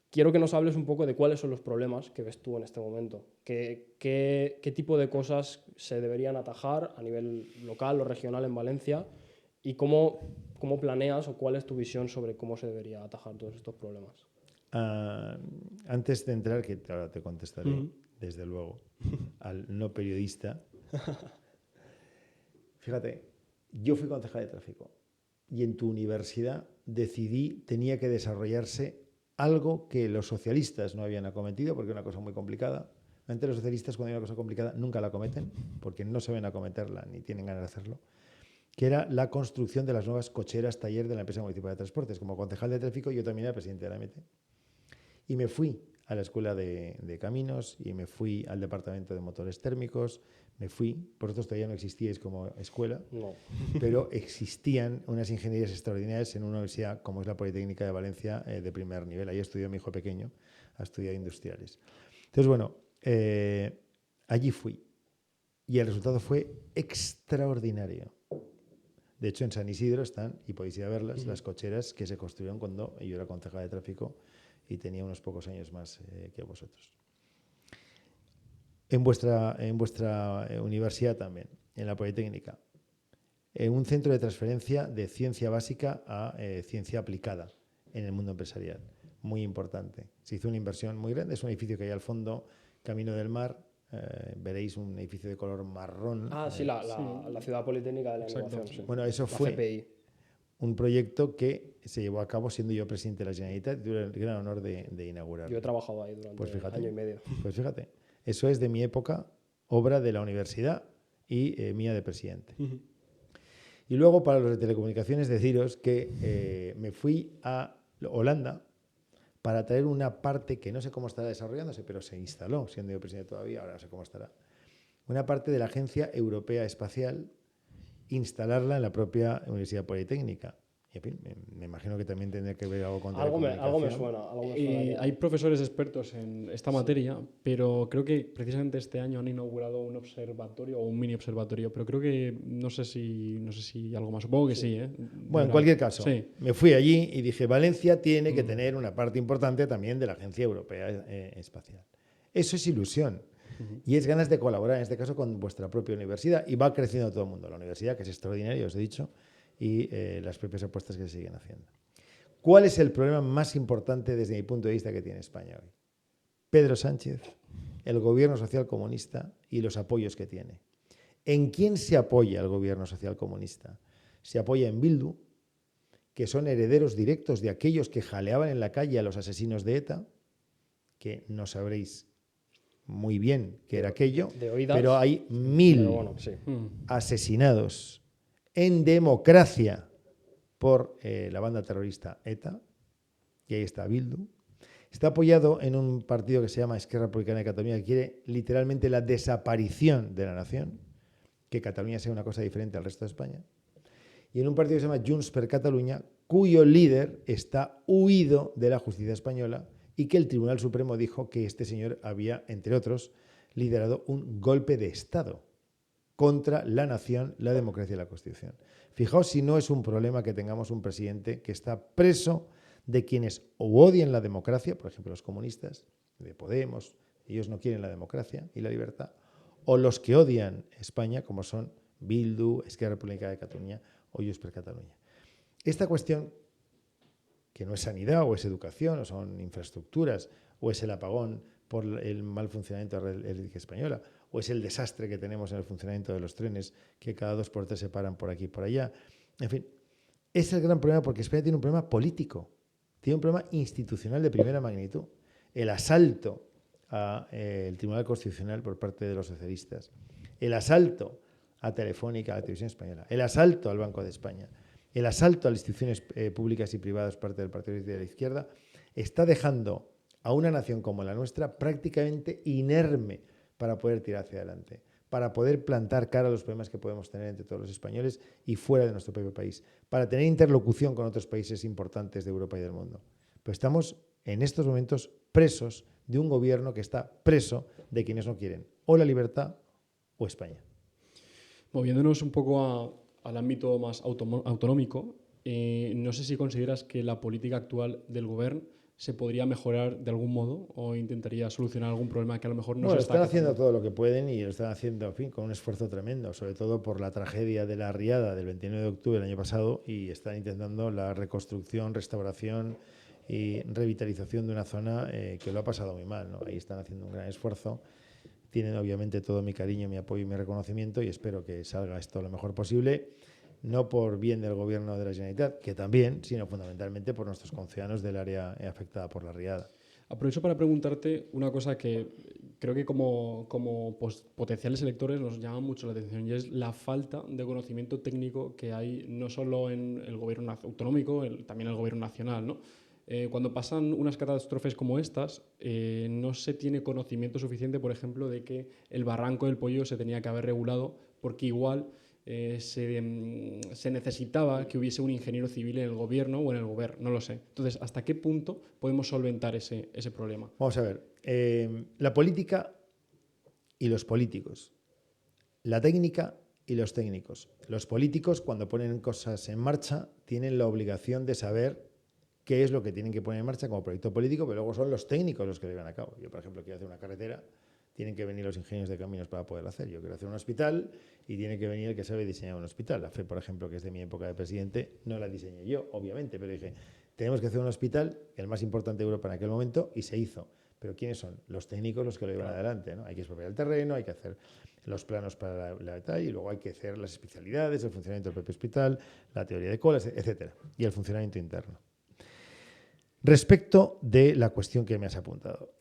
Speaker 3: quiero que nos hables un poco de cuáles son los problemas que ves tú en este momento. ¿Qué tipo de cosas se deberían atajar a nivel local o regional en Valencia? ¿Y cómo planeas o cuál es tu visión sobre cómo se debería atajar todos estos problemas?
Speaker 1: Antes de entrar, que ahora te contestaré, desde luego, al no periodista. Fíjate, yo fui concejal de tráfico y en tu universidad tenía que desarrollarse algo que los socialistas no habían acometido porque es una cosa muy complicada. Entre los socialistas, cuando hay una cosa complicada, nunca la acometen porque no saben acometerla ni tienen ganas de hacerlo, que era la construcción de las nuevas cocheras taller de la empresa municipal de transportes. Como concejal de tráfico, yo también era presidente de la MT. Y me fui a la escuela de caminos y me fui al departamento de motores térmicos, vosotros todavía no existíais como escuela,
Speaker 3: No.
Speaker 1: pero existían unas ingenierías extraordinarias en una universidad como es la Politécnica de Valencia de primer nivel. Ahí estudió mi hijo pequeño, ha estudiado industriales. Entonces, bueno, allí fui y el resultado fue extraordinario. De hecho, en San Isidro están, y podéis ir a verlas, las cocheras que se construyeron cuando yo era concejal de tráfico y tenía unos pocos años más que vosotros. En vuestra universidad también, en la Politécnica, en un centro de transferencia de ciencia básica a ciencia aplicada en el mundo empresarial. Muy importante. Se hizo una inversión muy grande, es un edificio que hay al fondo, Camino del Mar, veréis un edificio de color marrón.
Speaker 3: Sí, la Ciudad Politécnica de la Innovación. Sí.
Speaker 1: Bueno, eso fue un proyecto que se llevó a cabo siendo yo presidente de la Generalitat y tuve el gran honor de inaugurarlo.
Speaker 3: Yo he trabajado ahí durante año y medio.
Speaker 1: Pues fíjate, eso es de mi época, obra de la universidad y mía de presidente. Y luego, para los de telecomunicaciones, deciros que me fui a Holanda para traer una parte que no sé cómo estará desarrollándose, pero se instaló, siendo yo presidente todavía, ahora no sé cómo estará, una parte de la Agencia Europea Espacial, instalarla en la propia Universidad Politécnica. Y en fin, me imagino que también tendría que ver algo con
Speaker 3: algo me suena.
Speaker 2: Hay profesores expertos en esta materia, pero creo que precisamente este año han inaugurado un observatorio o un mini observatorio, pero creo que no sé si algo más. Supongo que sí.
Speaker 1: Bueno, en cualquier caso, me fui allí y dije, Valencia tiene que tener una parte importante también de la Agencia Europea Espacial. Eso es ilusión. Y es ganas de colaborar, en este caso, con vuestra propia universidad. Y va creciendo todo el mundo. La universidad, que es extraordinaria, os he dicho, y las propias apuestas que se siguen haciendo. ¿Cuál es el problema más importante desde mi punto de vista que tiene España hoy? Pedro Sánchez, el gobierno social comunista y los apoyos que tiene. ¿En quién se apoya el gobierno social comunista? Se apoya en Bildu, que son herederos directos de aquellos que jaleaban en la calle a los asesinos de ETA, que no sabréis muy bien qué era aquello, pero hay 1000 asesinados en democracia por la banda terrorista ETA, y ahí está Bildu. Está apoyado en un partido que se llama Esquerra Republicana de Cataluña, que quiere literalmente la desaparición de la nación, que Cataluña sea una cosa diferente al resto de España, y en un partido que se llama Junts per Catalunya, cuyo líder está huido de la justicia española y que el Tribunal Supremo dijo que este señor había, entre otros, liderado un golpe de Estado contra la nación, la democracia y la Constitución. Fijaos si no es un problema que tengamos un presidente que está preso de quienes o odian la democracia, por ejemplo los comunistas, de Podemos, ellos no quieren la democracia y la libertad, o los que odian España, como son Bildu, Esquerra Republicana de Cataluña o Junts per Catalunya. Esta cuestión, que no es sanidad o es educación o son infraestructuras o es el apagón por el mal funcionamiento de la eléctrica española o es el desastre que tenemos en el funcionamiento de los trenes que cada 2x3 se paran por aquí y por allá. En fin, es el gran problema porque España tiene un problema político, tiene un problema institucional de primera magnitud. El asalto al Tribunal Constitucional por parte de los socialistas, el asalto a Telefónica, a la Televisión Española, el asalto al Banco de España, el asalto a las instituciones públicas y privadas por parte del Partido de la Izquierda, está dejando a una nación como la nuestra prácticamente inerme para poder tirar hacia adelante, para poder plantar cara a los problemas que podemos tener entre todos los españoles y fuera de nuestro propio país, para tener interlocución con otros países importantes de Europa y del mundo. Pero estamos en estos momentos presos de un gobierno que está preso de quienes no quieren o la libertad o España.
Speaker 2: Moviéndonos un poco al ámbito más autonómico, no sé si consideras que la política actual del gobierno se podría mejorar de algún modo o intentaría solucionar algún problema que a lo mejor no
Speaker 1: Bueno,
Speaker 2: se está
Speaker 1: están haciendo
Speaker 2: tratando?
Speaker 1: todo lo que pueden y lo están haciendo, en fin, con un esfuerzo tremendo, sobre todo por la tragedia de la riada del 29 de octubre del año pasado, y están intentando la reconstrucción, restauración y revitalización de una zona que lo ha pasado muy mal, ¿no? Ahí están haciendo un gran esfuerzo. Tienen obviamente todo mi cariño, mi apoyo y mi reconocimiento, y espero que salga esto lo mejor posible, no por bien del gobierno de la Generalitat, que también, sino fundamentalmente por nuestros conciudadanos del área afectada por la riada.
Speaker 2: Aprovecho para preguntarte una cosa que creo que como potenciales electores nos llama mucho la atención, y es la falta de conocimiento técnico que hay no solo en el gobierno autonómico, también en el gobierno nacional, ¿no? Cuando pasan unas catástrofes como estas, no se tiene conocimiento suficiente, por ejemplo, de que el barranco del Pollo se tenía que haber regulado porque igual se necesitaba que hubiese un ingeniero civil en el gobierno o en el gobierno, no lo sé. Entonces, ¿hasta qué punto podemos solventar ese problema?
Speaker 1: Vamos a ver, la política y los políticos, la técnica y los técnicos. Los políticos, cuando ponen cosas en marcha, tienen la obligación de saber qué es lo que tienen que poner en marcha como proyecto político, pero luego son los técnicos los que lo llevan a cabo. Yo, por ejemplo, quiero hacer una carretera, tienen que venir los ingenieros de caminos para poderlo hacer. Yo quiero hacer un hospital y tiene que venir el que sabe diseñar un hospital. La FE, por ejemplo, que es de mi época de presidente, no la diseñé yo, obviamente, pero dije, tenemos que hacer un hospital, el más importante de Europa en aquel momento, y se hizo. Pero ¿quiénes son? Los técnicos los que lo llevan adelante, ¿no? Hay que expropiar el terreno, hay que hacer los planos para la detalle, y luego hay que hacer las especialidades, el funcionamiento del propio hospital, la teoría de colas, etcétera, y el funcionamiento interno. Respecto de la cuestión que me has apuntado,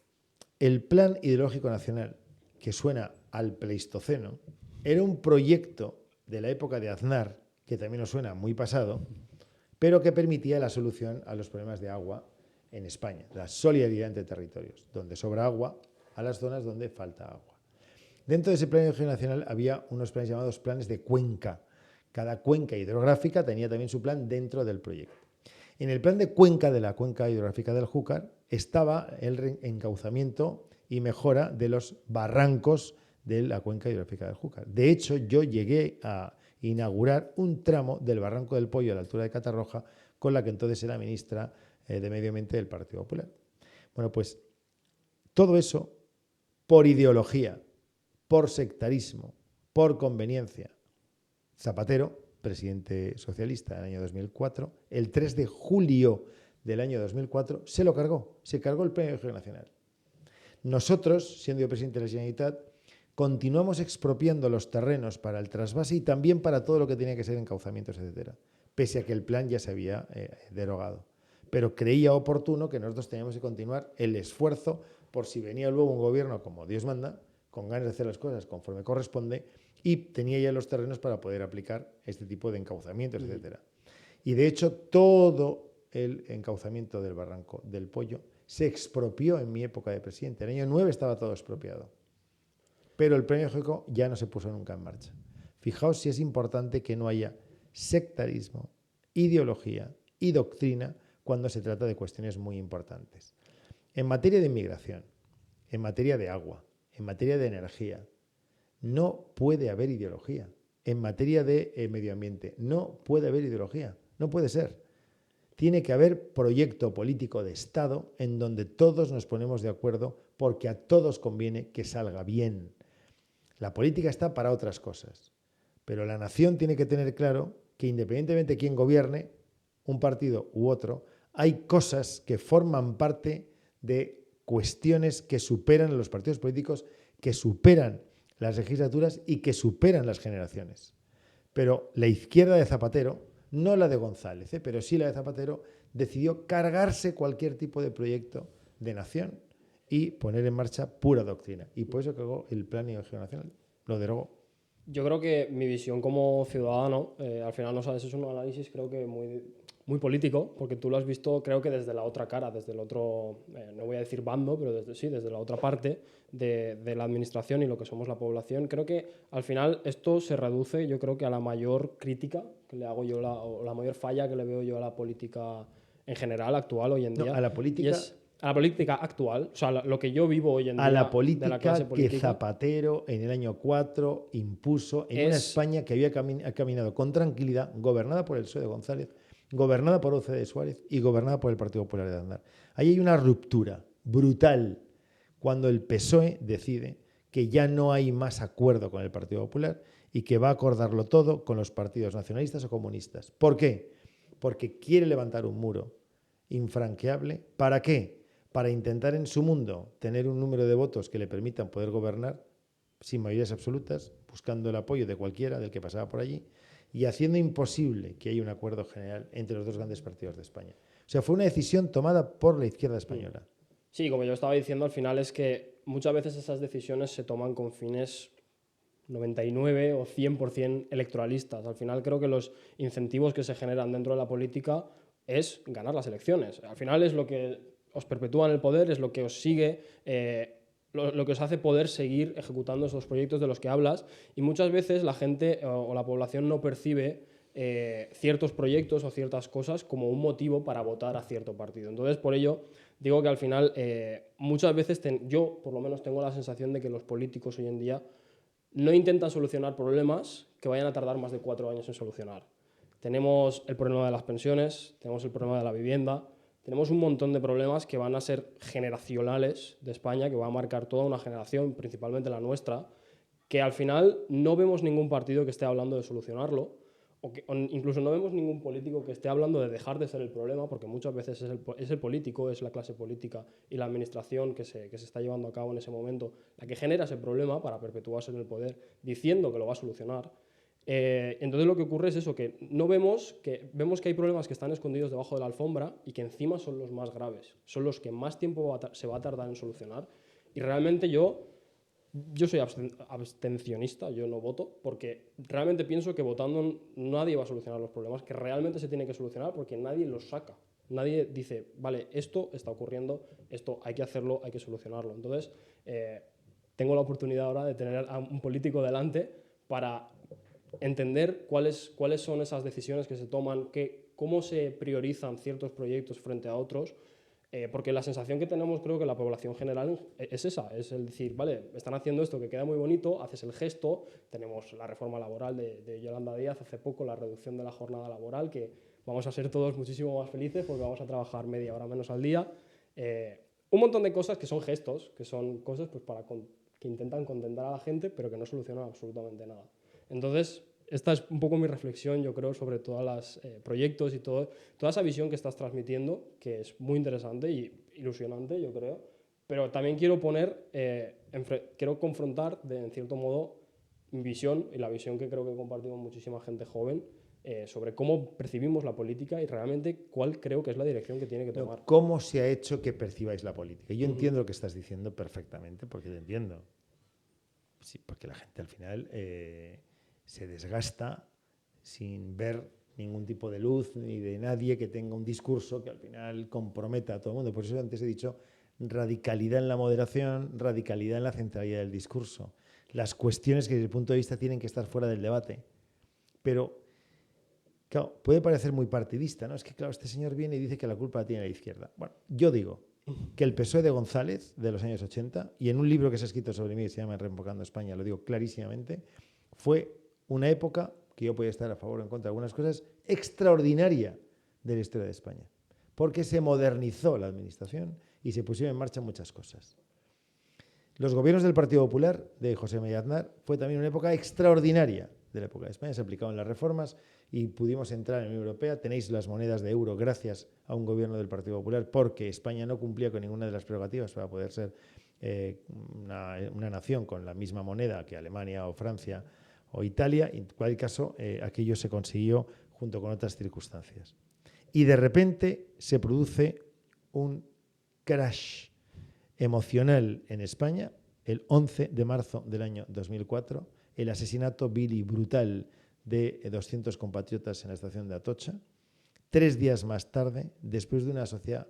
Speaker 1: el Plan Hidrológico Nacional, que suena al Pleistoceno, era un proyecto de la época de Aznar, que también nos suena muy pasado, pero que permitía la solución a los problemas de agua en España, la solidaridad entre territorios, donde sobra agua a las zonas donde falta agua. Dentro de ese Plan Hidrológico Nacional había unos planes llamados planes de cuenca. Cada cuenca hidrográfica tenía también su plan dentro del proyecto. En el plan de cuenca de la cuenca hidrográfica del Júcar estaba el encauzamiento y mejora de los barrancos de la cuenca hidrográfica del Júcar. De hecho, yo llegué a inaugurar un tramo del Barranco del Pollo a la altura de Catarroja con la que entonces era ministra de Medio Ambiente del Partido Popular. Bueno, pues todo eso por ideología, por sectarismo, por conveniencia. Zapatero, presidente socialista del año 2004, el 3 de julio del año 2004, se lo cargó, se cargó el Plan Hidrológico Nacional. Nosotros, siendo yo presidente de la Generalitat, continuamos expropiando los terrenos para el trasvase y también para todo lo que tenía que ser encauzamientos, etcétera, pese a que el plan ya se había derogado. Pero creía oportuno que nosotros teníamos que continuar el esfuerzo por si venía luego un gobierno como Dios manda, con ganas de hacer las cosas conforme corresponde, y tenía ya los terrenos para poder aplicar este tipo de encauzamientos, etcétera. Y de hecho, todo el encauzamiento del Barranco del Pollo se expropió en mi época de presidente. En el año 9 estaba todo expropiado. Pero el Plan Hidrológico ya no se puso nunca en marcha. Fijaos si es importante que no haya sectarismo, ideología y doctrina cuando se trata de cuestiones muy importantes. En materia de inmigración, en materia de agua, en materia de energía, no puede haber ideología. En materia de medio ambiente, no puede haber ideología. No puede ser. Tiene que haber proyecto político de Estado en donde todos nos ponemos de acuerdo porque a todos conviene que salga bien. La política está para otras cosas, pero la nación tiene que tener claro que independientemente de quién gobierne, un partido u otro, hay cosas que forman parte de cuestiones que superan a los partidos políticos, que superan las legislaturas y que superan las generaciones. Pero la izquierda de Zapatero, no la de González, pero sí la de Zapatero, decidió cargarse cualquier tipo de proyecto de nación y poner en marcha pura doctrina. Y por eso cagó el Plan Hidrológico Nacional, lo derogó.
Speaker 3: Yo creo que mi visión como ciudadano, al final nos has hecho un análisis creo que muy político, porque tú lo has visto creo que desde la otra cara, desde el otro, no voy a decir bando, pero desde la otra parte de la administración y lo que somos la población. Creo que al final esto se reduce, yo creo que a la mayor crítica que le hago yo, o la mayor falla que le veo yo a la política en general, actual, hoy en día.
Speaker 1: No, a la política...
Speaker 3: A la política actual, o sea, lo que yo vivo hoy en día.
Speaker 1: A la política
Speaker 3: de la clase política
Speaker 1: que Zapatero en el año 4 impuso en una España que había caminado con tranquilidad, gobernada por el PSOE de González, gobernada por UCD de Suárez y gobernada por el Partido Popular de Aznar. Ahí hay una ruptura brutal cuando el PSOE decide que ya no hay más acuerdo con el Partido Popular y que va a acordarlo todo con los partidos nacionalistas o comunistas. ¿Por qué? Porque quiere levantar un muro infranqueable. ¿Para qué? Para intentar en su mundo tener un número de votos que le permitan poder gobernar sin mayorías absolutas, buscando el apoyo de cualquiera, del que pasaba por allí, y haciendo imposible que haya un acuerdo general entre los dos grandes partidos de España. O sea, fue una decisión tomada por la izquierda española.
Speaker 3: Sí, como yo estaba diciendo, al final es que muchas veces esas decisiones se toman con fines 99 o 100% electoralistas. Al final creo que los incentivos que se generan dentro de la política es ganar las elecciones. Al final es lo que os perpetúa en el poder, es lo que os sigue, lo que os hace poder seguir ejecutando esos proyectos de los que hablas, y muchas veces la gente o la población no percibe ciertos proyectos o ciertas cosas como un motivo para votar a cierto partido. Entonces, por ello, digo que al final muchas veces yo por lo menos tengo la sensación de que los políticos hoy en día no intentan solucionar problemas que vayan a tardar más de 4 años en solucionar. Tenemos el problema de las pensiones, tenemos el problema de la vivienda, tenemos un montón de problemas que van a ser generacionales de España, que va a marcar toda una generación, principalmente la nuestra, que al final no vemos ningún partido que esté hablando de solucionarlo, o incluso no vemos ningún político que esté hablando de dejar de ser el problema, porque muchas veces es el político, es la clase política y la administración que se está llevando a cabo en ese momento la que genera ese problema para perpetuarse en el poder, diciendo que lo va a solucionar. Entonces lo que ocurre es eso, que vemos que hay problemas que están escondidos debajo de la alfombra y que encima son los más graves, son los que más tiempo se va a tardar en solucionar. Y realmente yo soy abstencionista, yo no voto, porque realmente pienso que votando nadie va a solucionar los problemas que realmente se tienen que solucionar, porque nadie los saca. Nadie dice, vale, esto está ocurriendo, esto hay que hacerlo, hay que solucionarlo. Entonces, tengo la oportunidad ahora de tener a un político delante para entender cuáles son esas decisiones que se toman, cómo se priorizan ciertos proyectos frente a otros, porque la sensación que tenemos, creo que la población general es esa, es el decir, vale, están haciendo esto que queda muy bonito, haces el gesto, tenemos la reforma laboral de Yolanda Díaz hace poco, la reducción de la jornada laboral, que vamos a ser todos muchísimo más felices porque vamos a trabajar media hora menos al día, un montón de cosas que son gestos, que son cosas pues, que intentan contentar a la gente, pero que no solucionan absolutamente nada. Entonces, esta es un poco mi reflexión, yo creo, sobre todos los proyectos y toda esa visión que estás transmitiendo, que es muy interesante y ilusionante, yo creo. Pero también quiero quiero confrontar, en cierto modo, mi visión y la visión que creo que compartimos muchísima gente joven sobre cómo percibimos la política y realmente cuál creo que es la dirección que tiene que tomar.
Speaker 1: ¿Cómo se ha hecho que percibáis la política? Yo entiendo lo que estás diciendo perfectamente, porque lo entiendo. Sí, porque la gente al final se desgasta sin ver ningún tipo de luz ni de nadie que tenga un discurso que al final comprometa a todo el mundo. Por eso antes he dicho radicalidad en la moderación, radicalidad en la centralidad del discurso. Las cuestiones que desde el punto de vista tienen que estar fuera del debate. Pero, claro, puede parecer muy partidista, ¿no? Es que, claro, este señor viene y dice que la culpa la tiene la izquierda. Bueno, yo digo que el PSOE de González, de los años 80, y en un libro que se ha escrito sobre mí, que se llama Reembocando España, lo digo clarísimamente, fue una época que yo podía estar a favor o en contra de algunas cosas, extraordinaria de la historia de España, porque se modernizó la administración y se pusieron en marcha muchas cosas. Los gobiernos del Partido Popular, de José María Aznar, fue también una época extraordinaria de la época de España. Se aplicaban las reformas y pudimos entrar en la Unión Europea. Tenéis las monedas de euro gracias a un gobierno del Partido Popular, porque España no cumplía con ninguna de las prerrogativas para poder ser una nación con la misma moneda que Alemania o Francia o Italia. En cualquier caso, aquello se consiguió junto con otras circunstancias. Y de repente se produce un crash emocional en España el 11 de marzo del año 2004, el asesinato vil y brutal de 200 compatriotas en la estación de Atocha. 3 días más tarde, después de una sociedad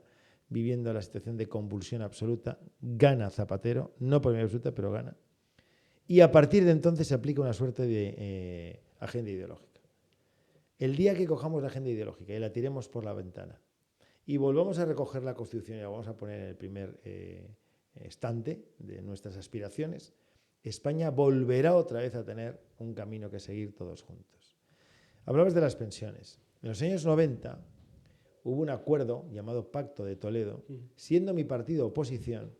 Speaker 1: viviendo la situación de convulsión absoluta, gana Zapatero, no por mayoría absoluta, pero gana. Y a partir de entonces se aplica una suerte de agenda ideológica. El día que cojamos la agenda ideológica y la tiremos por la ventana y volvamos a recoger la Constitución y la vamos a poner en el primer estante de nuestras aspiraciones, España volverá otra vez a tener un camino que seguir todos juntos. Hablabas de las pensiones. En los años 90 hubo un acuerdo llamado Pacto de Toledo, siendo mi partido oposición,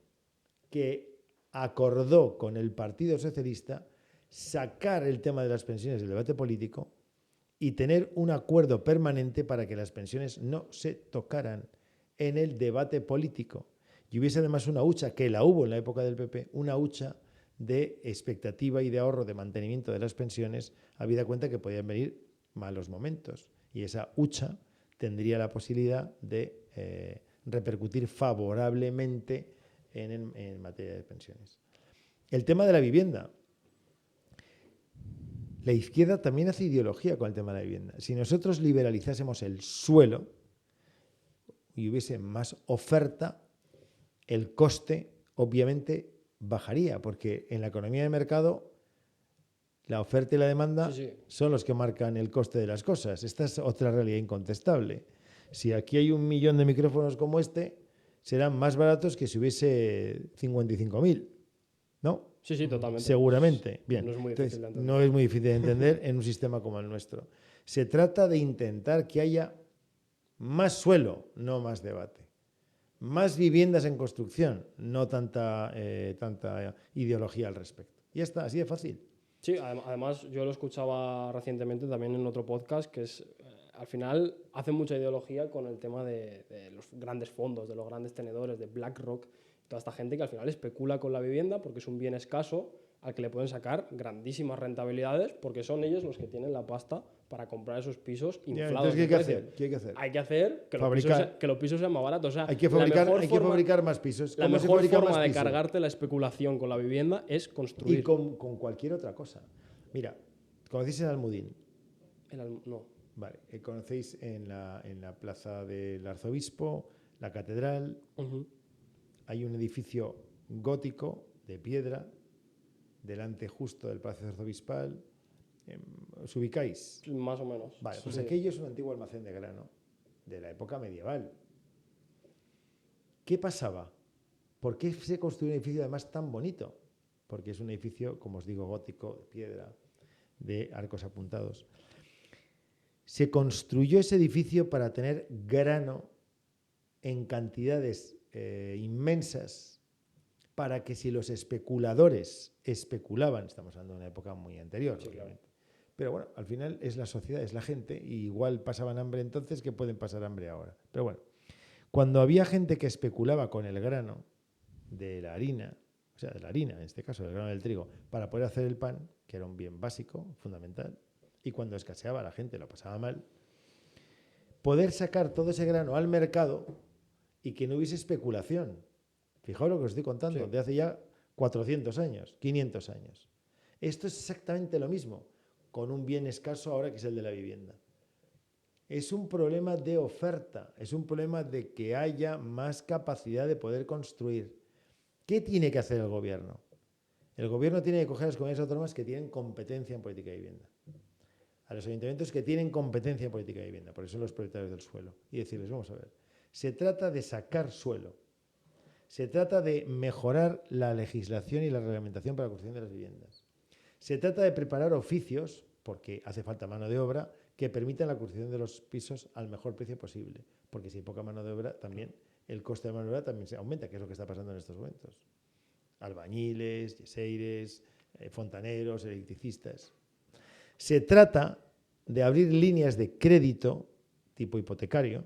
Speaker 1: que acordó con el Partido Socialista sacar el tema de las pensiones del debate político y tener un acuerdo permanente para que las pensiones no se tocaran en el debate político. Y hubiese además una hucha, que la hubo en la época del PP, una hucha de expectativa y de ahorro de mantenimiento de las pensiones, habida cuenta que podían venir malos momentos. Y esa hucha tendría la posibilidad de repercutir favorablemente en materia de pensiones. El tema de la vivienda. La izquierda también hace ideología con el tema de la vivienda. Si nosotros liberalizásemos el suelo y hubiese más oferta, el coste obviamente bajaría, porque en la economía de mercado la oferta y la demanda son los que marcan el coste de las cosas. Esta es otra realidad incontestable. Si aquí hay 1 millón de micrófonos como este, serán más baratos que si hubiese 55.000, ¿no?
Speaker 3: Sí, totalmente.
Speaker 1: Seguramente. Bien.
Speaker 3: No es muy difícil de entender.
Speaker 1: No es muy difícil de entender en un sistema como el nuestro. Se trata de intentar que haya más suelo, no más debate. Más viviendas en construcción, no tanta ideología al respecto. Y ya está, así de fácil.
Speaker 3: Sí, además yo lo escuchaba recientemente también en otro podcast, que es, al final hacen mucha ideología con el tema de los grandes fondos, de los grandes tenedores, de BlackRock, toda esta gente que al final especula con la vivienda porque es un bien escaso al que le pueden sacar grandísimas rentabilidades porque son ellos los que tienen la pasta para comprar esos pisos inflados.
Speaker 1: Entonces, ¿qué hay que hacer? ¿Qué hay que hacer?
Speaker 3: Hay que hacer que los pisos sean más baratos. O sea,
Speaker 1: hay que fabricar más pisos.
Speaker 3: La mejor forma de cargarte la especulación con la vivienda es construir.
Speaker 1: Y con cualquier otra cosa. Mira, ¿conocéis el Almudín?
Speaker 3: No.
Speaker 1: Vale, conocéis en la plaza del Arzobispo, la catedral. Hay un edificio gótico de piedra delante justo del Palacio Arzobispal. ¿Os ubicáis?
Speaker 3: Más o menos.
Speaker 1: Vale, pues aquello es un antiguo almacén de grano de la época medieval. ¿Qué pasaba? ¿Por qué se construyó un edificio además tan bonito? Porque es un edificio, como os digo, gótico, de piedra, de arcos apuntados. Se construyó ese edificio para tener grano en cantidades inmensas, para que si los especuladores especulaban, estamos hablando de una época muy anterior, sí, obviamente, claro. Pero bueno, al final es la sociedad, es la gente, y igual pasaban hambre entonces que pueden pasar hambre ahora. Pero bueno, cuando había gente que especulaba con el grano de la harina, o sea, de la harina, en este caso, del grano del trigo, para poder hacer el pan, que era un bien básico, fundamental, y cuando escaseaba la gente lo pasaba mal, poder sacar todo ese grano al mercado y que no hubiese especulación. Fijaos lo que os estoy contando, sí, de hace ya 400 años, 500 años. Esto es exactamente lo mismo, con un bien escaso ahora que es el de la vivienda. Es un problema de oferta, es un problema de que haya más capacidad de poder construir. ¿Qué tiene que hacer el gobierno? El gobierno tiene que coger a las comunidades autónomas que tienen competencia en política de vivienda, a los ayuntamientos que tienen competencia en política de vivienda, por eso los propietarios del suelo, y decirles, vamos a ver, se trata de sacar suelo, se trata de mejorar la legislación y la reglamentación para la construcción de las viviendas, se trata de preparar oficios, porque hace falta mano de obra, que permitan la construcción de los pisos al mejor precio posible, porque si hay poca mano de obra, también el coste de mano de obra también se aumenta, que es lo que está pasando en estos momentos. Albañiles, yeseires, fontaneros, electricistas. Se trata de abrir líneas de crédito tipo hipotecario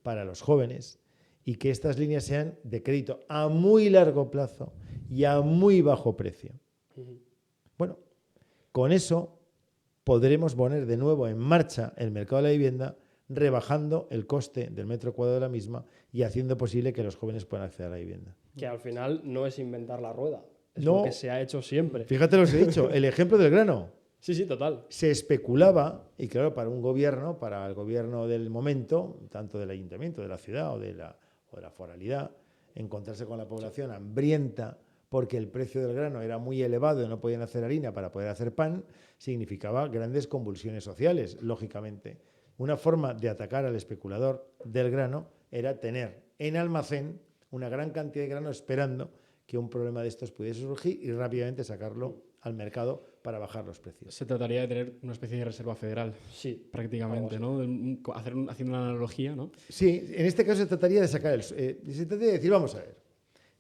Speaker 1: para los jóvenes y que estas líneas sean de crédito a muy largo plazo y a muy bajo precio. Bueno, con eso podremos poner de nuevo en marcha el mercado de la vivienda, rebajando el coste del metro cuadrado de la misma y haciendo posible que los jóvenes puedan acceder a la vivienda.
Speaker 3: Que al final no es inventar la rueda, es
Speaker 1: no,
Speaker 3: lo que se ha hecho siempre.
Speaker 1: Fíjate lo que os he dicho, el ejemplo del grano.
Speaker 3: Sí, total.
Speaker 1: Se especulaba, y claro, para un gobierno, para el gobierno del momento, tanto del ayuntamiento, de la ciudad o de la foralidad, encontrarse con la población hambrienta porque el precio del grano era muy elevado y no podían hacer harina para poder hacer pan, significaba grandes convulsiones sociales, lógicamente. Una forma de atacar al especulador del grano era tener en almacén una gran cantidad de grano esperando que un problema de estos pudiese surgir y rápidamente sacarlo al mercado para bajar los precios.
Speaker 2: Se trataría de tener una especie de reserva federal,
Speaker 3: Sí,
Speaker 2: prácticamente, ¿no? Haciendo una analogía, ¿no?
Speaker 1: Sí, en este caso se trataría de sacar se trataría de decir, vamos a ver,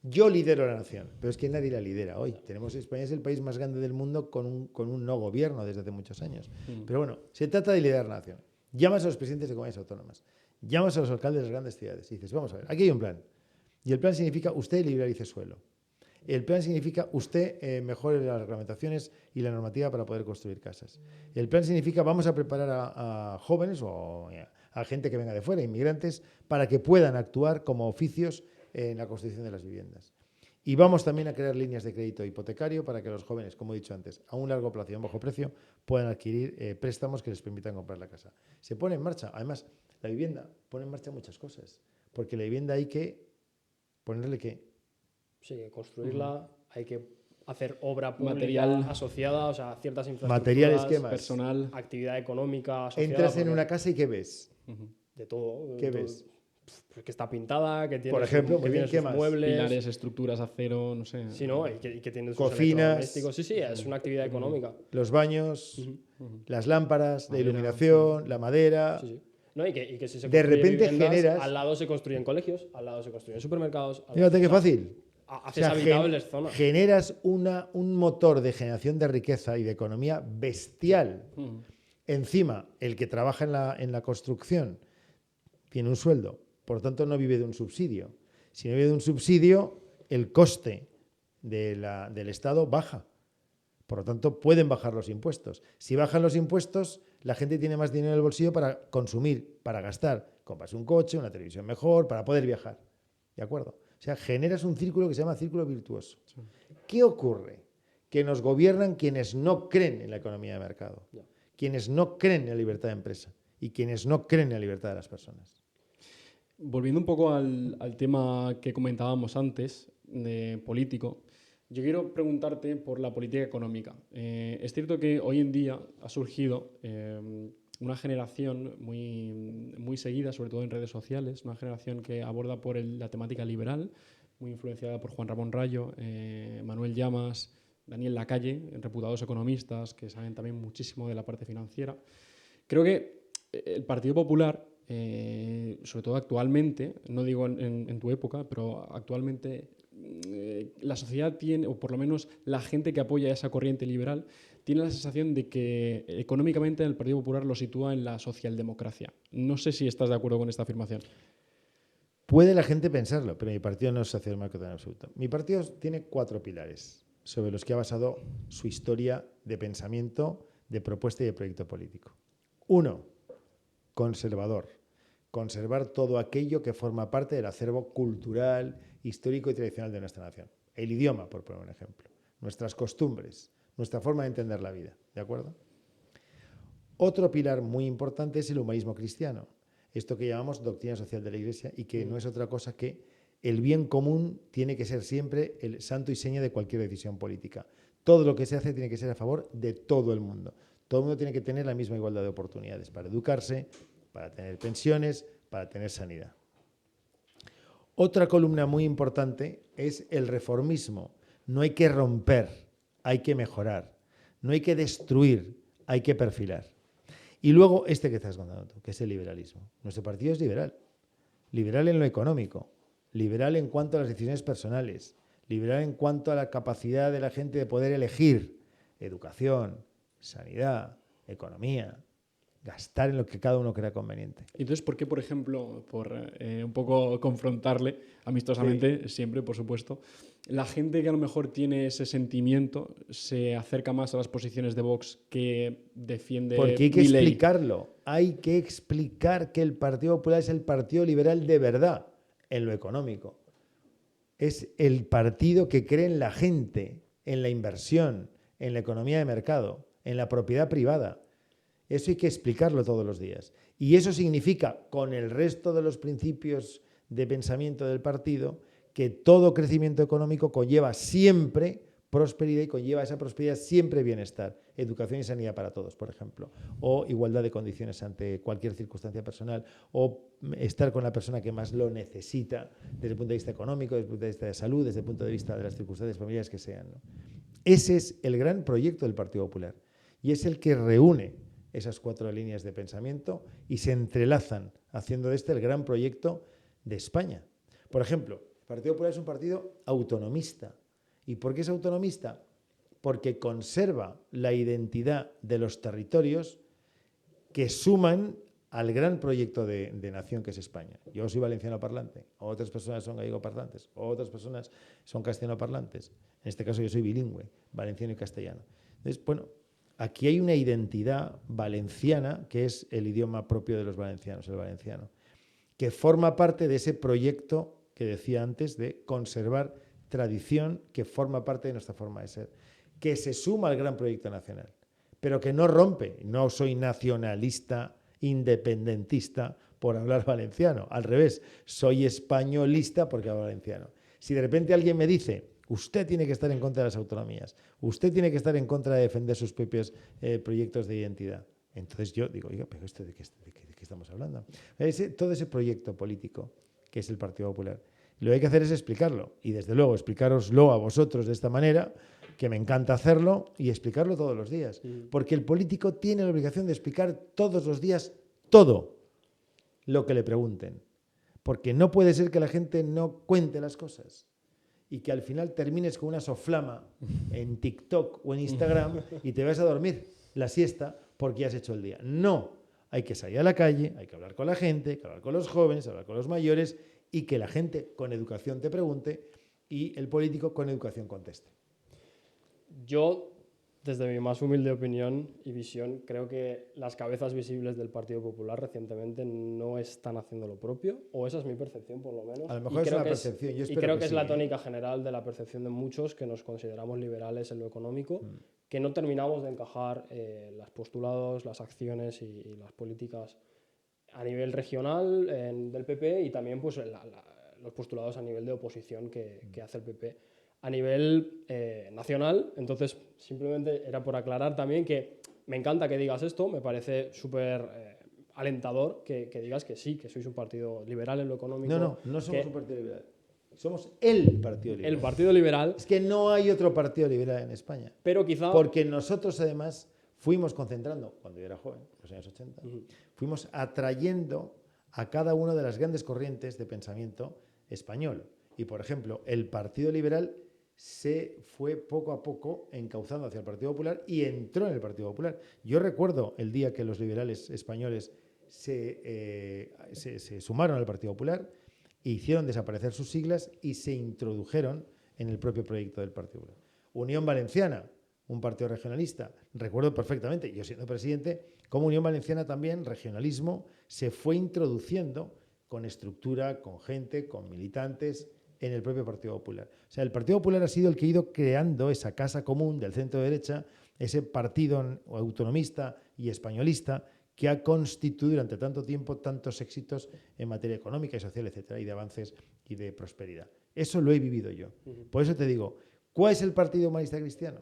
Speaker 1: yo lidero la nación, pero es que nadie la lidera hoy. España es el país más grande del mundo con un no gobierno desde hace muchos años. Pero bueno, se trata de liderar la nación. Llamas a los presidentes de comunidades autónomas, llamas a los alcaldes de las grandes ciudades y dices, vamos a ver, aquí hay un plan. Y el plan significa usted liberalice suelo. El plan significa usted mejore las reglamentaciones y la normativa para poder construir casas. El plan significa vamos a preparar a jóvenes o a gente que venga de fuera, inmigrantes, para que puedan actuar como oficios en la construcción de las viviendas. Y vamos también a crear líneas de crédito hipotecario para que los jóvenes, como he dicho antes, a un largo plazo y a un bajo precio, puedan adquirir préstamos que les permitan comprar la casa. Se pone en marcha, además, la vivienda pone en marcha muchas cosas, porque la vivienda hay que ponerle que...
Speaker 3: Sí, hay que construirla, hay que hacer obra pública
Speaker 2: Material
Speaker 3: asociada, o sea, ciertas infraestructuras,
Speaker 1: materiales, ¿qué más?
Speaker 2: Personal.
Speaker 3: actividad económica asociada.
Speaker 1: Entras en una casa y ¿qué ves?
Speaker 3: De todo.
Speaker 1: ¿Qué
Speaker 3: de todo.
Speaker 1: ves?
Speaker 3: Pues que está pintada, que tiene,
Speaker 1: Por ejemplo,
Speaker 3: que
Speaker 1: muy bien,
Speaker 3: tiene
Speaker 1: ¿qué
Speaker 3: sus
Speaker 1: más?
Speaker 3: muebles.
Speaker 2: Pilares, estructuras, acero, no sé.
Speaker 3: Sí, ¿no? Y que tiene sus
Speaker 1: Cocinas.
Speaker 3: electrodomésticos. Sí, es una actividad económica.
Speaker 1: Los baños, las lámparas de
Speaker 2: Madera,
Speaker 1: iluminación, la madera...
Speaker 3: Sí, sí. No, y que si se
Speaker 1: De
Speaker 3: construyen
Speaker 1: repente
Speaker 3: viviendas,
Speaker 1: generas-
Speaker 3: al lado se construyen colegios, al lado se construyen supermercados.
Speaker 1: Fíjate qué fácil.
Speaker 3: Haces habitables zonas.
Speaker 1: Generas un motor de generación de riqueza y de economía bestial. Encima, el que trabaja en la construcción tiene un sueldo, por lo tanto no vive de un subsidio. Si no vive de un subsidio, el coste del Estado baja. Por lo tanto, pueden bajar los impuestos. Si bajan los impuestos, la gente tiene más dinero en el bolsillo para consumir, para gastar. Compras un coche, una televisión mejor, para poder viajar. ¿De acuerdo? O sea, generas un círculo que se llama círculo virtuoso. Sí. ¿Qué ocurre? Que nos gobiernan quienes no creen en la economía de mercado, quienes no creen en la libertad de empresa y quienes no creen en la libertad de las personas.
Speaker 2: Volviendo un poco al tema que comentábamos antes, de político, yo quiero preguntarte por la política económica. Es cierto que hoy en día ha surgido una generación muy seguida, sobre todo en redes sociales, una generación que aborda por la temática liberal, muy influenciada por Juan Ramón Rayo, Manuel Llamas, Daniel Lacalle, reputados economistas que saben también muchísimo de la parte financiera. Creo que el Partido Popular, sobre todo actualmente, no digo en tu época, pero actualmente la sociedad tiene, o por lo menos la gente que apoya esa corriente liberal, tiene la sensación de que económicamente el Partido Popular lo sitúa en la socialdemocracia. No sé si estás de acuerdo con esta afirmación.
Speaker 1: Puede la gente pensarlo, pero mi partido no es socialdemócrata en absoluto. Mi partido tiene 4 pilares sobre los que ha basado su historia de pensamiento, de propuesta y de proyecto político. 1, conservador. Conservar todo aquello que forma parte del acervo cultural, histórico y tradicional de nuestra nación. El idioma, por poner un ejemplo. Nuestras costumbres, nuestra forma de entender la vida. ¿De acuerdo? Otro pilar muy importante es el humanismo cristiano. Esto que llamamos doctrina social de la Iglesia y que no es otra cosa que el bien común tiene que ser siempre el santo y seña de cualquier decisión política. Todo lo que se hace tiene que ser a favor de todo el mundo. Todo el mundo tiene que tener la misma igualdad de oportunidades para educarse, para tener pensiones, para tener sanidad. Otra columna muy importante es el reformismo. No hay que romper, hay que mejorar. No hay que destruir, hay que perfilar. Y luego este que estás contando tú, que es el liberalismo. Nuestro partido es liberal. Liberal en lo económico, liberal en cuanto a las decisiones personales, liberal en cuanto a la capacidad de la gente de poder elegir educación, sanidad, economía, gastar en lo que cada uno crea conveniente.
Speaker 2: Entonces, ¿por qué, por ejemplo, por un poco confrontarle amistosamente, siempre, por supuesto, la gente que a lo mejor tiene ese sentimiento se acerca más a las posiciones de Vox que defiende
Speaker 1: Porque hay que
Speaker 2: Milei?
Speaker 1: explicarlo. Hay que explicar que el Partido Popular es el partido liberal de verdad en lo económico. Es el partido que cree en la gente, en la inversión, en la economía de mercado, en la propiedad privada. Eso hay que explicarlo todos los días. Y eso significa, con el resto de los principios de pensamiento del partido, que todo crecimiento económico conlleva siempre prosperidad y conlleva a esa prosperidad siempre bienestar, educación y sanidad para todos, por ejemplo, o igualdad de condiciones ante cualquier circunstancia personal, o estar con la persona que más lo necesita desde el punto de vista económico, desde el punto de vista de salud, desde el punto de vista de las circunstancias familiares que sean, ¿no? Ese es el gran proyecto del Partido Popular y es el que reúne esas 4 líneas de pensamiento y se entrelazan, haciendo de este el gran proyecto de España. Por ejemplo, el Partido Popular es un partido autonomista. ¿Y por qué es autonomista? Porque conserva la identidad de los territorios que suman al gran proyecto de nación que es España. Yo soy valenciano parlante, otras personas son gallego parlantes, otras personas son castellano parlantes. En este caso yo soy bilingüe, valenciano y castellano. Entonces, bueno, aquí hay una identidad valenciana que es el idioma propio de los valencianos, el valenciano, que forma parte de ese proyecto que decía antes de conservar tradición, que forma parte de nuestra forma de ser, que se suma al gran proyecto nacional, pero que no rompe. No soy nacionalista, independentista por hablar valenciano. Al revés, soy españolista porque hablo valenciano. Si de repente alguien me dice, usted tiene que estar en contra de las autonomías, usted tiene que estar en contra de defender sus propios proyectos de identidad, entonces yo digo, oiga, pero ¿de qué estamos hablando? Todo ese proyecto político que es el Partido Popular, lo que hay que hacer es explicarlo. Y desde luego, explicároslo a vosotros de esta manera, que me encanta hacerlo, y explicarlo todos los días. Porque el político tiene la obligación de explicar todos los días todo lo que le pregunten. Porque no puede ser que la gente no cuente las cosas y que al final termines con una soflama en TikTok o en Instagram y te vas a dormir la siesta porque has hecho el día. No, hay que salir a la calle, hay que hablar con la gente, hay que hablar con los jóvenes, hablar con los mayores y que la gente con educación te pregunte y el político con educación conteste.
Speaker 3: Yo, desde mi más humilde opinión y visión, creo que las cabezas visibles del Partido Popular recientemente no están haciendo lo propio, o esa es mi percepción por lo menos.
Speaker 1: A lo mejor es una percepción, yo espero
Speaker 3: y creo
Speaker 1: que
Speaker 3: que es
Speaker 1: sí,
Speaker 3: la tónica general de la percepción de muchos que nos consideramos liberales en lo económico, que no terminamos de encajar los postulados, las acciones y las políticas a nivel regional del PP y también pues, los postulados a nivel de oposición que hace el PP a nivel nacional. Entonces, simplemente era por aclarar también que me encanta que digas esto, me parece súper alentador que digas que sí, que sois un partido liberal en lo económico.
Speaker 1: No somos un partido liberal. Somos el Partido Liberal.
Speaker 3: El Partido Liberal.
Speaker 1: Es que no hay otro partido liberal en España.
Speaker 3: Pero quizá...
Speaker 1: Porque nosotros, además, fuimos concentrando, cuando yo era joven, en los años 80, fuimos atrayendo a cada una de las grandes corrientes de pensamiento español. Y, por ejemplo, el Partido Liberal se fue poco a poco encauzando hacia el Partido Popular y entró en el Partido Popular. Yo recuerdo el día que los liberales españoles se sumaron al Partido Popular e hicieron desaparecer sus siglas y se introdujeron en el propio proyecto del Partido Popular. Unión Valenciana, un partido regionalista. Recuerdo perfectamente, yo siendo presidente, cómo Unión Valenciana también, regionalismo, se fue introduciendo con estructura, con gente, con militantes en el propio Partido Popular. O sea, el Partido Popular ha sido el que ha ido creando esa casa común del centro-derecha, ese partido autonomista y españolista que ha constituido durante tanto tiempo tantos éxitos en materia económica y social, etcétera, y de avances y de prosperidad. Eso lo he vivido yo. Por eso te digo, ¿cuál es el Partido Humanista Cristiano?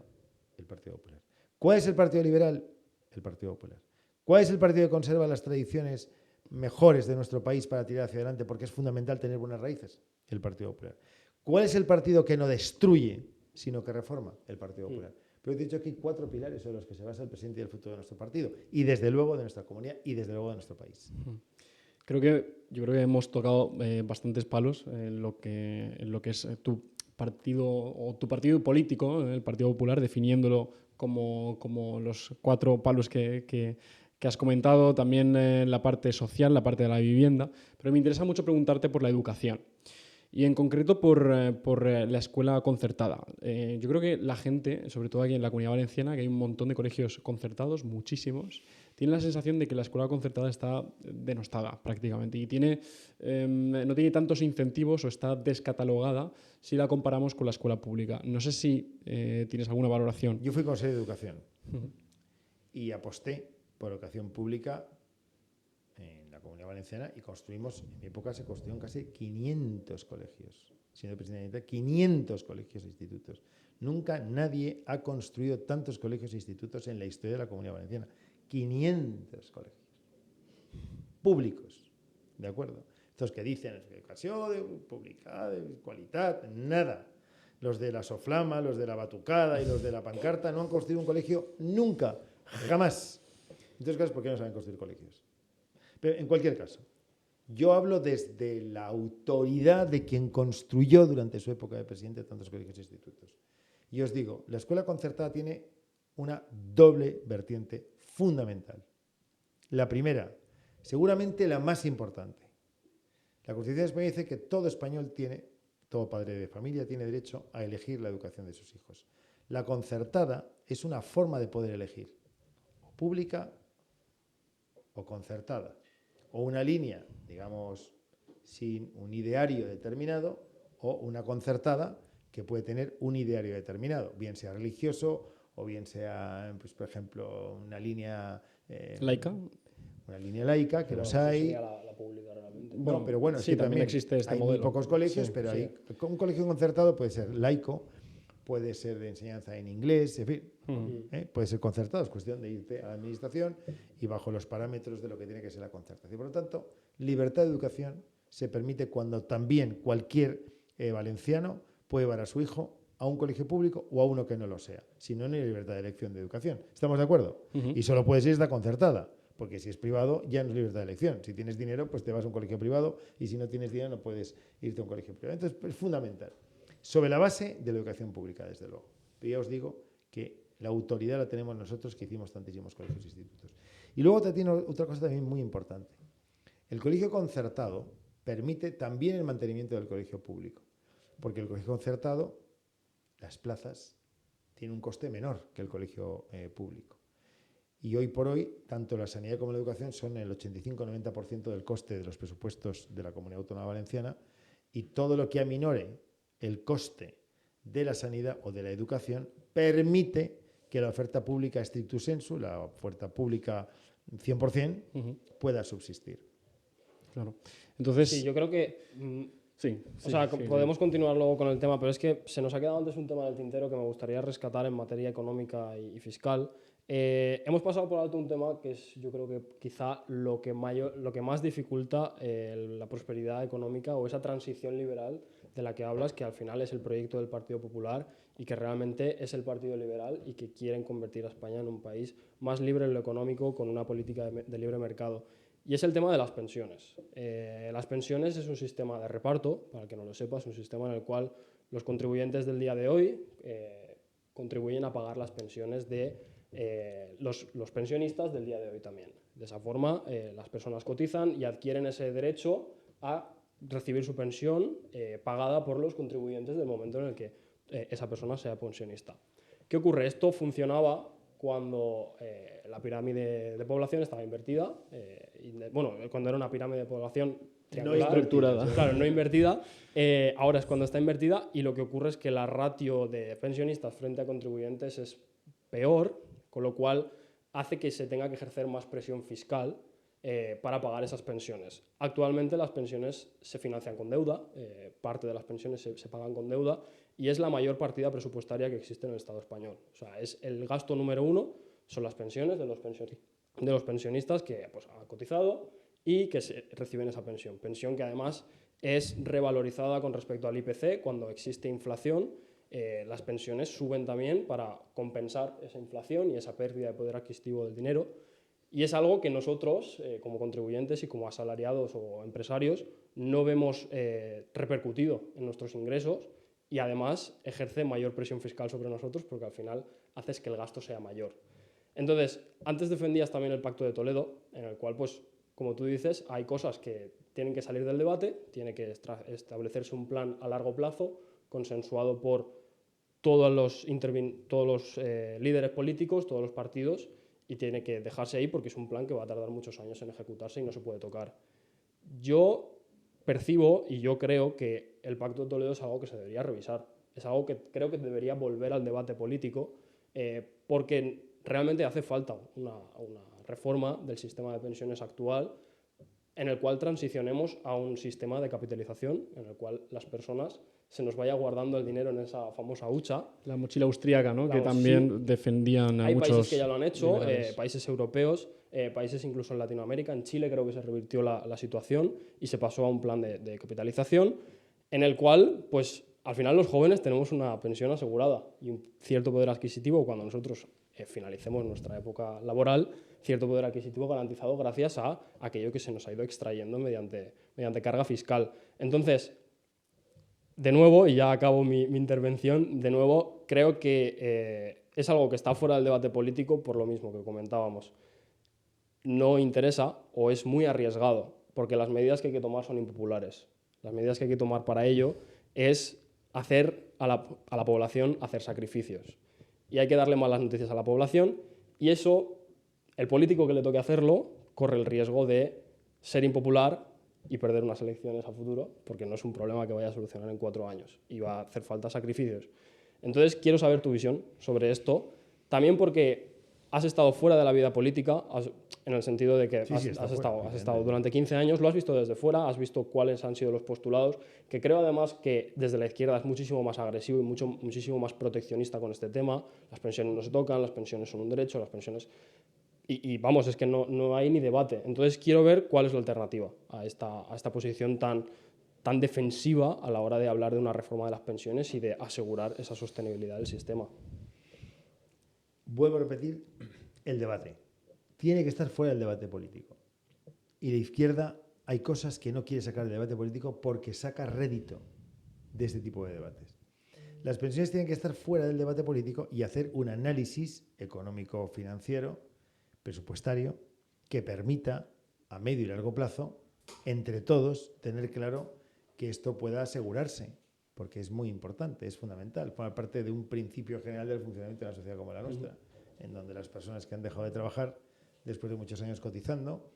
Speaker 1: El Partido Popular. ¿Cuál es el Partido Liberal? El Partido Popular. ¿Cuál es el partido que conserva las tradiciones mejores de nuestro país para tirar hacia adelante? Porque es fundamental tener buenas raíces. El Partido Popular. ¿Cuál es el partido que no destruye, sino que reforma? El Partido Popular. Pero he dicho que hay 4 pilares sobre los que se basa el presente y el futuro de nuestro partido. Y desde luego de nuestra comunidad y desde luego de nuestro país.
Speaker 2: Yo creo que hemos tocado bastantes palos en lo que es tu partido o tu partido político, el Partido Popular, definiéndolo como los 4 palos que has comentado, también la parte social, la parte de la vivienda, pero me interesa mucho preguntarte por la educación y en concreto por la escuela concertada. Yo creo que la gente, sobre todo aquí en la Comunidad Valenciana, que hay un montón de colegios concertados, muchísimos, tiene la sensación de que la escuela concertada está denostada prácticamente y no tiene tantos incentivos o está descatalogada si la comparamos con la escuela pública. No sé si tienes alguna valoración.
Speaker 1: Yo fui consejero de educación y aposté por educación pública en la Comunidad Valenciana y construimos, en mi época se construyeron casi 500 colegios siendo presidente, 500 colegios e institutos. Nunca nadie ha construido tantos colegios e institutos en la historia de la Comunidad Valenciana. 500 colegios públicos, ¿de acuerdo? Estos que dicen educación pública, de calidad, nada. Los de la soflama, los de la batucada y los de la pancarta no han construido un colegio nunca, jamás. Entonces, ¿por qué no saben construir colegios? Pero en cualquier caso, yo hablo desde la autoridad de quien construyó durante su época de presidente tantos colegios e institutos. Y os digo, la escuela concertada tiene una doble vertiente fundamental. La primera, seguramente la más importante. La Constitución española dice que todo español todo padre de familia tiene derecho a elegir la educación de sus hijos. La concertada es una forma de poder elegir, o pública o concertada, o una línea, digamos, sin un ideario determinado, o una concertada que puede tener un ideario determinado, bien sea religioso o bien sea, pues, por ejemplo, una línea
Speaker 2: ¿Laica?
Speaker 1: Una línea laica, que
Speaker 3: Pero
Speaker 1: los
Speaker 3: eso
Speaker 1: hay.
Speaker 3: sería la pública realmente.
Speaker 1: Bueno, pero bueno,
Speaker 2: sí,
Speaker 1: es que
Speaker 2: también existe este
Speaker 1: hay
Speaker 2: modelo.
Speaker 1: muy pocos colegios,
Speaker 2: Sí,
Speaker 1: pero
Speaker 2: sí.
Speaker 1: un colegio concertado puede ser laico, puede ser de enseñanza en inglés, en fin, puede ser concertado, es cuestión de irte a la administración y bajo los parámetros de lo que tiene que ser la concertación. Por lo tanto, libertad de educación se permite cuando también cualquier valenciano puede llevar a su hijo a un colegio público o a uno que no lo sea. Si no, no hay libertad de elección de educación. ¿Estamos de acuerdo? Y solo puede ser esta concertada. Porque si es privado, ya no es libertad de elección. Si tienes dinero, pues te vas a un colegio privado y si no tienes dinero, no puedes irte a un colegio privado. Entonces, es fundamental. Sobre la base de la educación pública, desde luego. Pero ya os digo que la autoridad la tenemos nosotros, que hicimos tantísimos colegios e institutos. Y luego tiene otra cosa también muy importante. El colegio concertado permite también el mantenimiento del colegio público. Porque el colegio concertado, las plazas, tiene un coste menor que el colegio público. Y hoy por hoy, tanto la sanidad como la educación son el 85-90% del coste de los presupuestos de la Comunidad Autónoma Valenciana, y todo lo que aminore el coste de la sanidad o de la educación permite que la oferta pública stricto sensu, la oferta pública 100%, pueda subsistir.
Speaker 2: Claro. Entonces,
Speaker 3: Sí, yo creo que
Speaker 2: sí,
Speaker 3: o sea,
Speaker 2: sí,
Speaker 3: podemos continuar luego con el tema, pero es que se nos ha quedado antes un tema del tintero que me gustaría rescatar en materia económica y fiscal. Hemos pasado por alto un tema que es, yo creo que quizá lo que más dificulta la prosperidad económica o esa transición liberal de la que hablas, que al final es el proyecto del Partido Popular y que realmente es el Partido Liberal y que quieren convertir a España en un país más libre en lo económico con una política de libre mercado. Y es el tema de las pensiones. Las pensiones es un sistema de reparto, para el que no lo sepa, es un sistema en el cual los contribuyentes del día de hoy contribuyen a pagar las pensiones de los pensionistas del día de hoy también. De esa forma, las personas cotizan y adquieren ese derecho a recibir su pensión pagada por los contribuyentes del momento en el que esa persona sea pensionista. ¿Qué ocurre? Esto funcionaba cuando la pirámide de población estaba invertida, cuando era una pirámide de población triangular,
Speaker 2: no estructurada.
Speaker 3: Claro, no invertida. Ahora es cuando está invertida y lo que ocurre es que la ratio de pensionistas frente a contribuyentes es peor, con lo cual hace que se tenga que ejercer más presión fiscal para pagar esas pensiones. Actualmente las pensiones se financian con deuda, parte de las pensiones se pagan con deuda y es la mayor partida presupuestaria que existe en el Estado español. O sea, es el gasto número uno, son las pensiones de los pensionistas que pues, han cotizado y que reciben esa pensión. Pensión que además es revalorizada con respecto al IPC cuando existe inflación. Las pensiones suben también para compensar esa inflación y esa pérdida de poder adquisitivo del dinero. Y es algo que nosotros, como contribuyentes y como asalariados o empresarios, no vemos repercutido en nuestros ingresos y además ejerce mayor presión fiscal sobre nosotros porque al final haces que el gasto sea mayor. Entonces, antes defendías también el Pacto de Toledo, en el cual, pues, como tú dices, hay cosas que tienen que salir del debate, tiene que establecerse un plan a largo plazo, consensuado por todos los líderes políticos, todos los partidos, y tiene que dejarse ahí porque es un plan que va a tardar muchos años en ejecutarse y no se puede tocar. Yo percibo y yo creo que el Pacto de Toledo es algo que se debería revisar, es algo que creo que debería volver al debate político porque realmente hace falta una reforma del sistema de pensiones actual en el cual transicionemos a un sistema de capitalización en el cual las personas se nos vaya guardando el dinero en esa famosa hucha.
Speaker 2: La mochila austríaca, ¿no? Que
Speaker 3: Sí.
Speaker 2: también defendían a
Speaker 3: Hay
Speaker 2: muchos
Speaker 3: países que ya lo han hecho,
Speaker 2: liberales.
Speaker 3: países europeos, países incluso en Latinoamérica. En Chile creo que se revirtió la situación y se pasó a un plan de capitalización en el cual, pues, al final los jóvenes tenemos una pensión asegurada y un cierto poder adquisitivo cuando nosotros finalicemos nuestra época laboral, cierto poder adquisitivo garantizado gracias a aquello que se nos ha ido extrayendo mediante carga fiscal. Entonces, de nuevo, y ya acabo mi intervención, de nuevo, creo que es algo que está fuera del debate político por lo mismo que comentábamos. No interesa o es muy arriesgado, porque las medidas que hay que tomar son impopulares. Las medidas que hay que tomar para ello es hacer a la población hacer sacrificios. Y hay que darle malas noticias a la población y eso, el político que le toque hacerlo, corre el riesgo de ser impopular y perder unas elecciones a futuro, porque no es un problema que vaya a solucionar en 4 años y va a hacer falta sacrificios. Entonces, quiero saber tu visión sobre esto, también porque has estado fuera de la vida política, en el sentido de que has estado durante 15 años, lo has visto desde fuera, has visto cuáles han sido los postulados, que creo además que desde la izquierda es muchísimo más agresivo y muchísimo más proteccionista con este tema. Las pensiones no se tocan, las pensiones son un derecho, las pensiones... Y vamos, es que no hay ni debate. Entonces quiero ver cuál es la alternativa a esta posición tan defensiva a la hora de hablar de una reforma de las pensiones y de asegurar esa sostenibilidad del sistema.
Speaker 1: Vuelvo a repetir, el debate. Tiene que estar fuera del debate político. Y la izquierda hay cosas que no quiere sacar del debate político porque saca rédito de este tipo de debates. Las pensiones tienen que estar fuera del debate político y hacer un análisis económico-financiero, presupuestario, que permita a medio y largo plazo, entre todos, tener claro que esto pueda asegurarse, porque es muy importante, es fundamental, forma parte de un principio general del funcionamiento de una sociedad como la nuestra, en donde las personas que han dejado de trabajar después de muchos años cotizando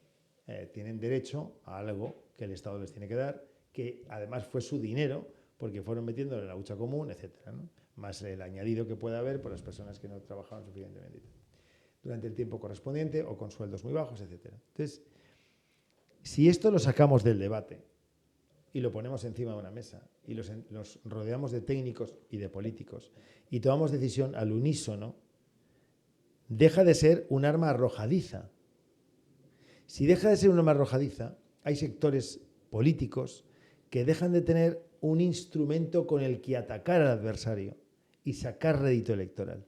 Speaker 1: tienen derecho a algo que el Estado les tiene que dar, que además fue su dinero, porque fueron metiéndolo en la hucha común, etcétera, ¿no? Más el añadido que pueda haber por las personas que no trabajaban suficientemente durante el tiempo correspondiente o con sueldos muy bajos, etcétera. Entonces, si esto lo sacamos del debate y lo ponemos encima de una mesa y los rodeamos de técnicos y de políticos y tomamos decisión al unísono, deja de ser un arma arrojadiza. Si deja de ser un arma arrojadiza, hay sectores políticos que dejan de tener un instrumento con el que atacar al adversario y sacar rédito electoral.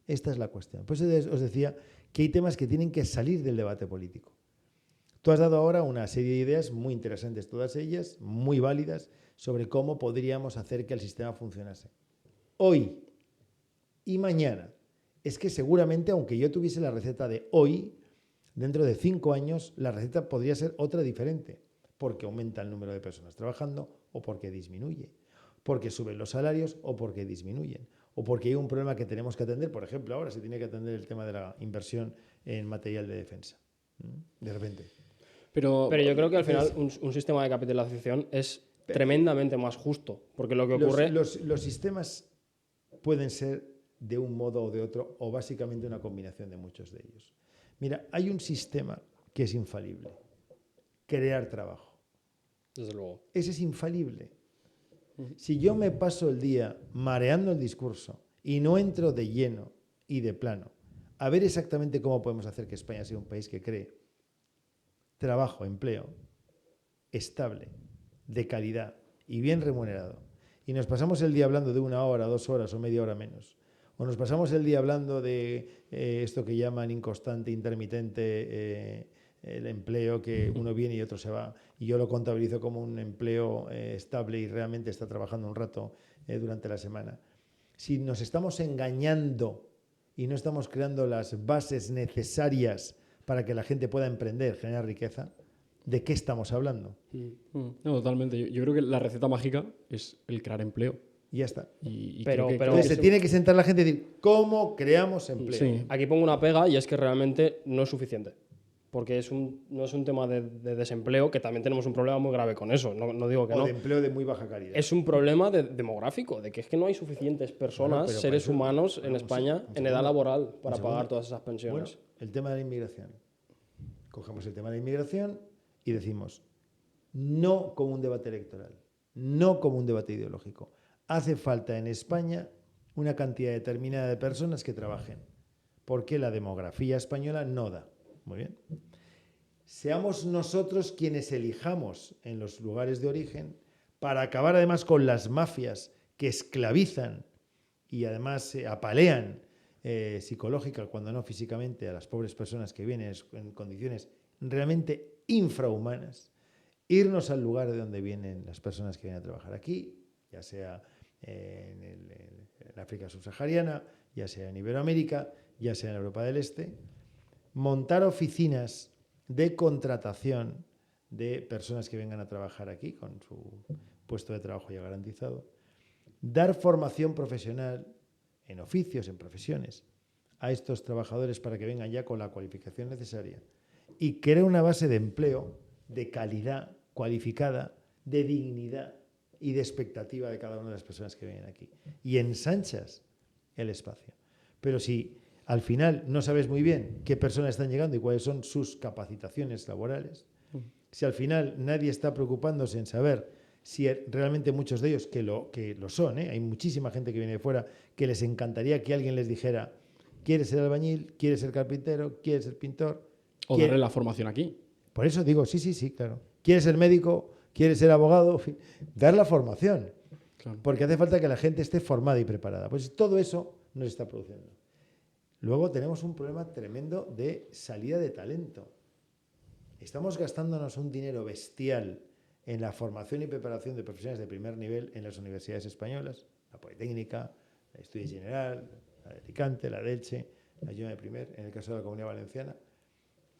Speaker 1: Esta es la cuestión. Por eso os decía que hay temas que tienen que salir del debate político. Tú has dado ahora una serie de ideas muy interesantes, todas ellas muy válidas, sobre cómo podríamos hacer que el sistema funcionase. Hoy y mañana. Es que seguramente, aunque yo tuviese la receta de hoy, dentro de 5 años la receta podría ser otra diferente, porque aumenta el número de personas trabajando o porque disminuye, porque suben los salarios o porque disminuyen, o porque hay un problema que tenemos que atender. Por ejemplo, ahora se tiene que atender el tema de la inversión en material de defensa. De repente.
Speaker 3: Pero yo creo que al final un sistema de capitalización es tremendamente más justo, porque lo que ocurre...
Speaker 1: Los sistemas pueden ser de un modo o de otro, o básicamente una combinación de muchos de ellos. Mira, hay un sistema que es infalible: crear trabajo.
Speaker 3: Desde luego.
Speaker 1: Ese es infalible. Si yo me paso el día mareando el discurso y no entro de lleno y de plano a ver exactamente cómo podemos hacer que España sea un país que cree trabajo, empleo estable, de calidad y bien remunerado, y nos pasamos el día hablando de 1 hora, 2 horas o media hora menos, o nos pasamos el día hablando de esto que llaman inconstante, intermitente, el empleo, que uno viene y otro se va, y yo lo contabilizo como un empleo estable y realmente está trabajando un rato durante la semana. Si nos estamos engañando y no estamos creando las bases necesarias para que la gente pueda emprender, generar riqueza, ¿de qué estamos hablando?
Speaker 2: No, totalmente. Yo creo que la receta mágica es el crear empleo.
Speaker 1: Y ya está.
Speaker 3: Pero
Speaker 1: entonces se tiene que sentar la gente y decir, ¿cómo creamos empleo?
Speaker 2: Sí.
Speaker 3: Aquí pongo una pega y es que realmente no es suficiente. Porque no es un tema de desempleo, que también tenemos un problema muy grave con eso, no digo que
Speaker 1: o
Speaker 3: no.
Speaker 1: de empleo de muy baja calidad.
Speaker 3: Es un problema demográfico, de que es que no hay suficientes personas, seres humanos en España en edad laboral para pagar todas esas pensiones.
Speaker 1: Bueno, el tema de la inmigración. Cogemos el tema de la inmigración y decimos, no como un debate electoral, no como un debate ideológico. hace falta en España una cantidad determinada de personas que trabajen, porque la demografía española no da. Muy bien. Seamos nosotros quienes elijamos en los lugares de origen para acabar además con las mafias que esclavizan y además apalean psicológica, cuando no físicamente, a las pobres personas que vienen en condiciones realmente infrahumanas. Irnos al lugar de donde vienen las personas que vienen a trabajar aquí, ya sea en África subsahariana, ya sea en Iberoamérica, ya sea en Europa del Este, montar oficinas de contratación de personas que vengan a trabajar aquí con su puesto de trabajo ya garantizado, dar formación profesional en oficios, en profesiones, a estos trabajadores para que vengan ya con la cualificación necesaria y crear una base de empleo de calidad, cualificada, de dignidad y de expectativa de cada una de las personas que vienen aquí. Y ensanchas el espacio. Pero si al final no sabes muy bien qué personas están llegando y cuáles son sus capacitaciones laborales, si al final nadie está preocupándose en saber si realmente muchos de ellos, que lo son, hay muchísima gente que viene de fuera, que les encantaría que alguien les dijera, ¿quieres ser albañil? ¿Quieres ser carpintero? ¿Quieres ser pintor?
Speaker 2: O darle la formación aquí.
Speaker 1: Por eso digo, sí, claro. ¿Quieres ser médico? ¿Quieres ser abogado? Dar la formación. Claro. Porque hace falta que la gente esté formada y preparada. Pues todo eso no se está produciendo. Luego tenemos un problema tremendo de salida de talento. Estamos gastándonos un dinero bestial en la formación y preparación de profesionales de primer nivel en las universidades españolas, la Politécnica, la Estudios General, la de Alicante, la de Elche, la Lleida de Primer, en el caso de la Comunidad Valenciana.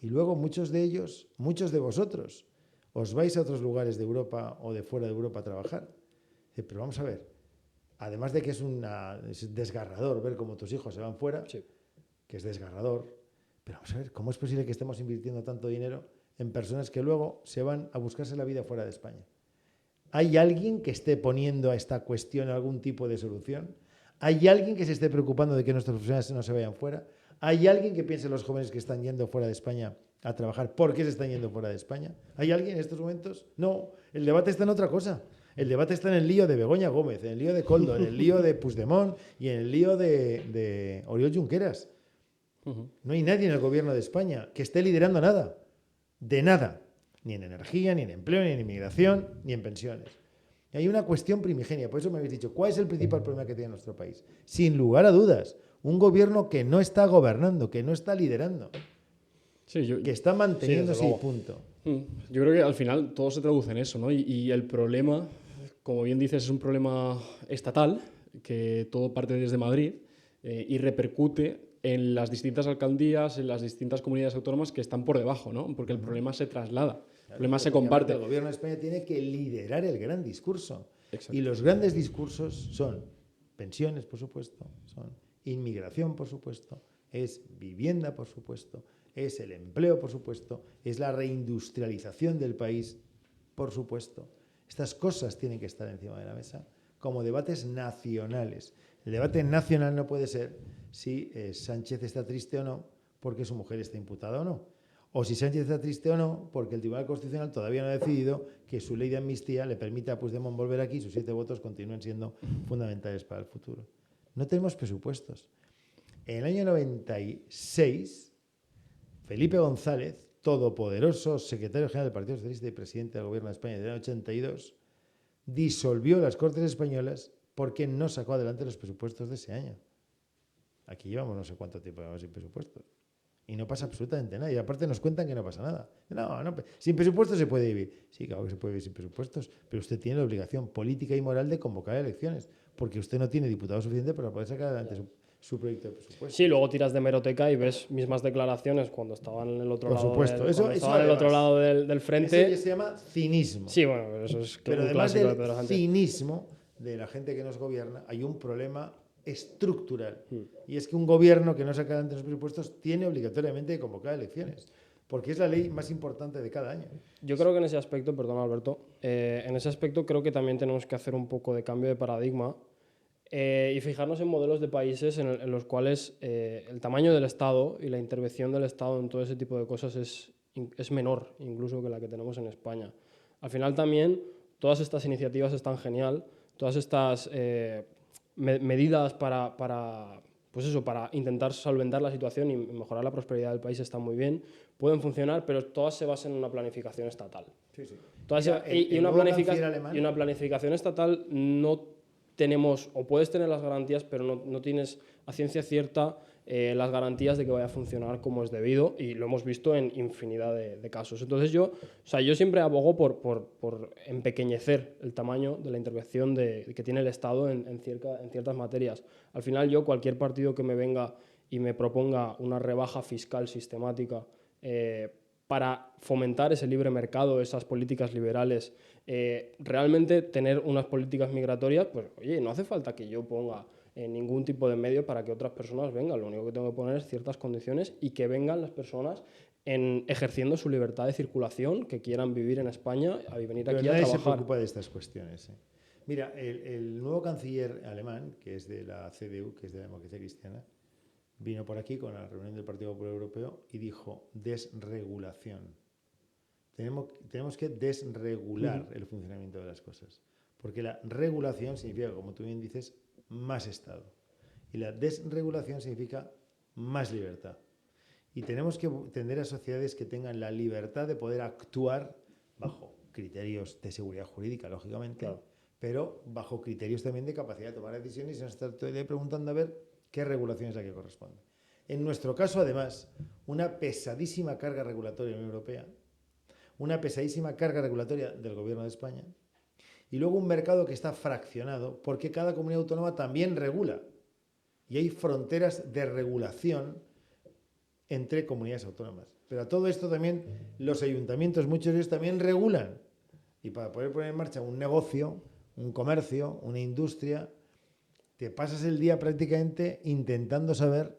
Speaker 1: Y luego muchos de ellos, muchos de vosotros, os vais a otros lugares de Europa o de fuera de Europa a trabajar. Pero vamos a ver, además de que es desgarrador ver cómo tus hijos se van fuera, sí, que es desgarrador, pero vamos a ver, ¿cómo es posible que estemos invirtiendo tanto dinero en personas que luego se van a buscarse la vida fuera de España? ¿Hay alguien que esté poniendo a esta cuestión algún tipo de solución? ¿Hay alguien que se esté preocupando de que nuestros profesionales no se vayan fuera? ¿Hay alguien que piense en los jóvenes que están yendo fuera de España a trabajar? ¿Por qué se están yendo fuera de España? ¿Hay alguien en estos momentos? No, el debate está en otra cosa. El debate está en el lío de Begoña Gómez, en el lío de Koldo, en el lío de Puigdemont y en el lío de Oriol Junqueras. No hay nadie en el gobierno de España que esté liderando nada, de nada, ni en energía, ni en empleo, ni en inmigración, ni en pensiones. Y hay una cuestión primigenia, por eso me habéis dicho, ¿cuál es el principal problema que tiene nuestro país? Sin lugar a dudas, un gobierno que no está gobernando, que no está liderando, sí, que está manteniéndose y punto.
Speaker 2: Yo creo que al final todo se traduce en eso, ¿no? Y el problema, como bien dices, es un problema estatal, que todo parte desde Madrid y repercute en las distintas alcaldías, en las distintas comunidades autónomas que están por debajo, ¿no? Porque el problema se traslada, el problema se comparte.
Speaker 1: El gobierno de España tiene que liderar el gran discurso.
Speaker 2: Exacto.
Speaker 1: Y los grandes discursos son pensiones, por supuesto, son inmigración, por supuesto, es vivienda, por supuesto, es el empleo, por supuesto, es la reindustrialización del país, por supuesto. Estas cosas tienen que estar encima de la mesa como debates nacionales. El debate nacional no puede ser si Sánchez está triste o no porque su mujer está imputada o no. O si Sánchez está triste o no porque el Tribunal Constitucional todavía no ha decidido que su ley de amnistía le permita a Puigdemont volver aquí y sus 7 votos continúen siendo fundamentales para el futuro. No tenemos presupuestos. En el año 96, Felipe González, todopoderoso secretario general del Partido Socialista y presidente del Gobierno de España desde el año 82, disolvió las Cortes Españolas porque no sacó adelante los presupuestos de ese año. Aquí llevamos no sé cuánto tiempo sin presupuestos. Y no pasa absolutamente nada. Y aparte nos cuentan que no pasa nada. No, sin presupuestos se puede vivir. Sí, claro que se puede vivir sin presupuestos, pero usted tiene la obligación política y moral de convocar elecciones, porque usted no tiene diputados suficientes para poder sacar adelante su proyecto de presupuesto.
Speaker 3: Sí, luego tiras de hemeroteca y ves mismas declaraciones cuando estaban en el otro
Speaker 1: Por
Speaker 3: lado.
Speaker 1: Supuesto.
Speaker 3: Eso en el otro lado del frente.
Speaker 1: Eso se llama cinismo.
Speaker 3: Sí, bueno, eso es
Speaker 1: pero
Speaker 3: un
Speaker 1: además
Speaker 3: clásico
Speaker 1: del
Speaker 3: de la gente.
Speaker 1: cinismo de la gente que nos gobierna, hay un problema estructural. Y es que un gobierno que no saca adelante los presupuestos tiene obligatoriamente que convocar elecciones, porque es la ley más importante de cada año.
Speaker 3: Yo creo que en ese aspecto, perdón Alberto, en ese aspecto creo que también tenemos que hacer un poco de cambio de paradigma y fijarnos en modelos de países en los cuales el tamaño del Estado y la intervención del Estado en todo ese tipo de cosas es menor incluso que la que tenemos en España. Al final también todas estas iniciativas están genial, todas estas medidas pues eso, para intentar solventar la situación y mejorar la prosperidad del país están muy bien, pueden funcionar, pero todas se basan en una planificación estatal.
Speaker 1: Sí, sí.
Speaker 3: Y una planificación estatal no tenemos, o puedes tener las garantías, pero no tienes a ciencia cierta las garantías de que vaya a funcionar como es debido, y lo hemos visto en infinidad de casos. Entonces yo siempre abogo por empequeñecer el tamaño de la intervención que tiene el Estado en ciertas materias. Al final cualquier partido que me venga y me proponga una rebaja fiscal sistemática para fomentar ese libre mercado, esas políticas liberales, realmente tener unas políticas migratorias, pues oye, no hace falta que yo ponga ningún tipo de medio para que otras personas vengan. Lo único que tengo que poner es ciertas condiciones y que vengan las personas ejerciendo su libertad de circulación, que quieran vivir en España y venir aquí a trabajar.
Speaker 1: Nadie se preocupa de estas cuestiones. Mira, el nuevo canciller alemán, que es de la CDU, que es de la Democracia Cristiana, vino por aquí con la reunión del Partido Popular Europeo y dijo desregulación. Tenemos que desregular el funcionamiento de las cosas, porque la regulación significa, como tú bien dices, más Estado, y la desregulación significa más libertad. Y tenemos que tender a sociedades que tengan la libertad de poder actuar bajo criterios de seguridad jurídica, lógicamente, claro, pero bajo criterios también de capacidad de tomar decisiones y no estar todo el día preguntando a ver qué regulación es la que corresponde. En nuestro caso, además, una pesadísima carga regulatoria de la Unión Europea, una pesadísima carga regulatoria del Gobierno de España, y luego un mercado que está fraccionado porque cada comunidad autónoma también regula. Y hay fronteras de regulación entre comunidades autónomas. Pero a todo esto también los ayuntamientos, muchos de ellos también regulan. Y para poder poner en marcha un negocio, un comercio, una industria, te pasas el día prácticamente intentando saber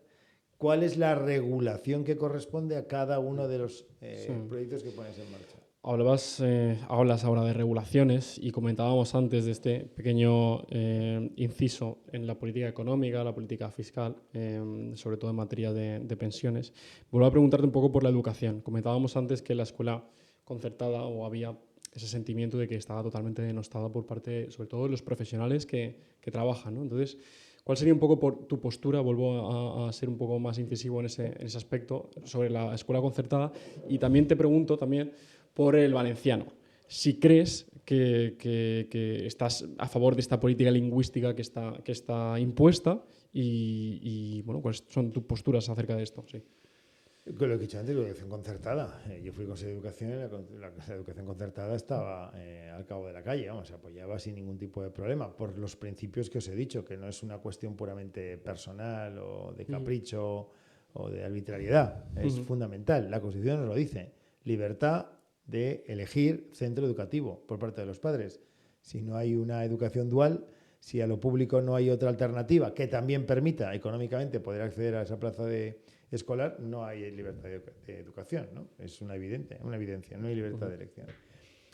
Speaker 1: cuál es la regulación que corresponde a cada uno de los proyectos que pones en marcha.
Speaker 2: Hablas ahora de regulaciones y comentábamos antes de este pequeño inciso en la política económica, la política fiscal, sobre todo en materia de pensiones. Vuelvo a preguntarte un poco por la educación. Comentábamos antes que la escuela concertada, o había ese sentimiento de que estaba totalmente denostada por parte, sobre todo, de los profesionales que trabajan, ¿no? Entonces, ¿cuál sería un poco por tu postura? Vuelvo a ser un poco más incisivo en ese aspecto sobre la escuela concertada. Y también te pregunto por el valenciano. Si crees que estás a favor de esta política lingüística que está impuesta y bueno, ¿cuáles son tus posturas acerca de esto? Sí.
Speaker 1: Con lo que he dicho antes, la educación concertada. Yo fui consejero de educación y la educación concertada estaba al cabo de la calle, se apoyaba sin ningún tipo de problema, por los principios que os he dicho, que no es una cuestión puramente personal o de capricho o de arbitrariedad. Es fundamental. La Constitución nos lo dice. Libertad de elegir centro educativo por parte de los padres. Si no hay una educación dual, si a lo público no hay otra alternativa que también permita económicamente poder acceder a esa plaza escolar, no hay libertad de educación, ¿no? Es una evidencia, no hay libertad de elección.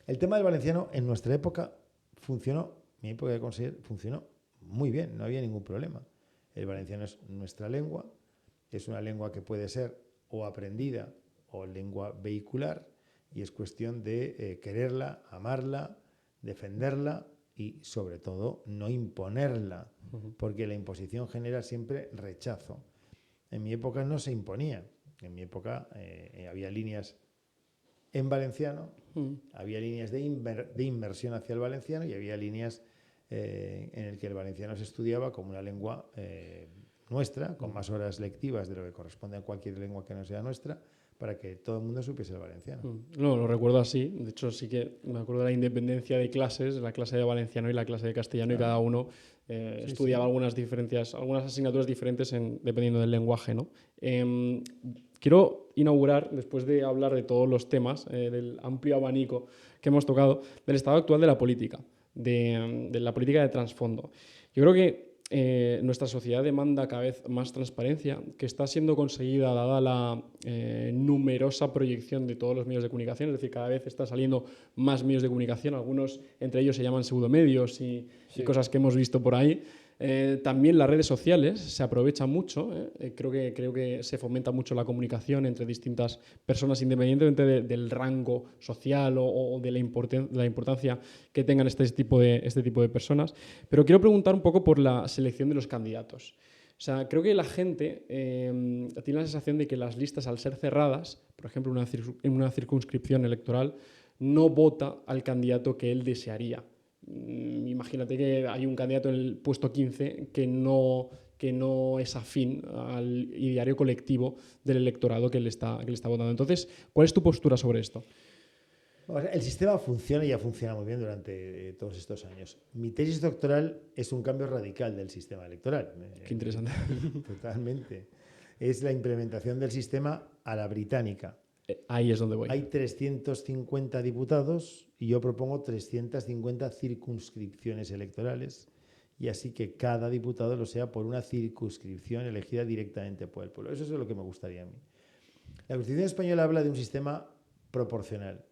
Speaker 1: El tema del valenciano en nuestra época funcionó, mi época de conseller, funcionó muy bien, no había ningún problema. El valenciano es nuestra lengua, es una lengua que puede ser o aprendida o lengua vehicular, y es cuestión de quererla, amarla, defenderla y, sobre todo, no imponerla, porque la imposición genera siempre rechazo. En mi época no se imponía. En mi época había líneas en valenciano, había líneas de inmersión hacia el valenciano y había líneas en el que el valenciano se estudiaba como una lengua nuestra, con más horas lectivas de lo que corresponde a cualquier lengua que no sea nuestra, para que todo el mundo supiese el valenciano.
Speaker 2: No, lo recuerdo así. De hecho, sí que me acuerdo de la independencia de clases, la clase de valenciano y la clase de castellano, y cada uno estudiaba algunas asignaturas diferentes dependiendo del lenguaje, ¿no? Quiero inaugurar, después de hablar de todos los temas, del amplio abanico que hemos tocado, del estado actual de la política, de la política de trasfondo. Yo creo que nuestra sociedad demanda cada vez más transparencia, que está siendo conseguida dada la numerosa proyección de todos los medios de comunicación, es decir, cada vez están saliendo más medios de comunicación, algunos entre ellos se llaman pseudomedios y cosas que hemos visto por ahí. También las redes sociales se aprovechan mucho. Creo que se fomenta mucho la comunicación entre distintas personas, independientemente del rango social o de la importancia que tengan este tipo de personas. Pero quiero preguntar un poco por la selección de los candidatos. O sea, creo que la gente tiene la sensación de que las listas, al ser cerradas, por ejemplo, en una circunscripción electoral, no vota al candidato que él desearía. Imagínate que hay un candidato en el puesto 15 que no es afín al ideario colectivo del electorado que le está votando. Entonces, ¿cuál es tu postura sobre esto?
Speaker 1: El sistema funciona y ha funcionado muy bien durante todos estos años. Mi tesis doctoral es un cambio radical del sistema electoral.
Speaker 2: Qué interesante.
Speaker 1: Totalmente. Es la implementación del sistema a la británica.
Speaker 2: Ahí es donde voy.
Speaker 1: Hay 350 diputados y yo propongo 350 circunscripciones electorales, y así que cada diputado lo sea por una circunscripción elegida directamente por el pueblo. Eso es lo que me gustaría a mí. La Constitución española habla de un sistema proporcional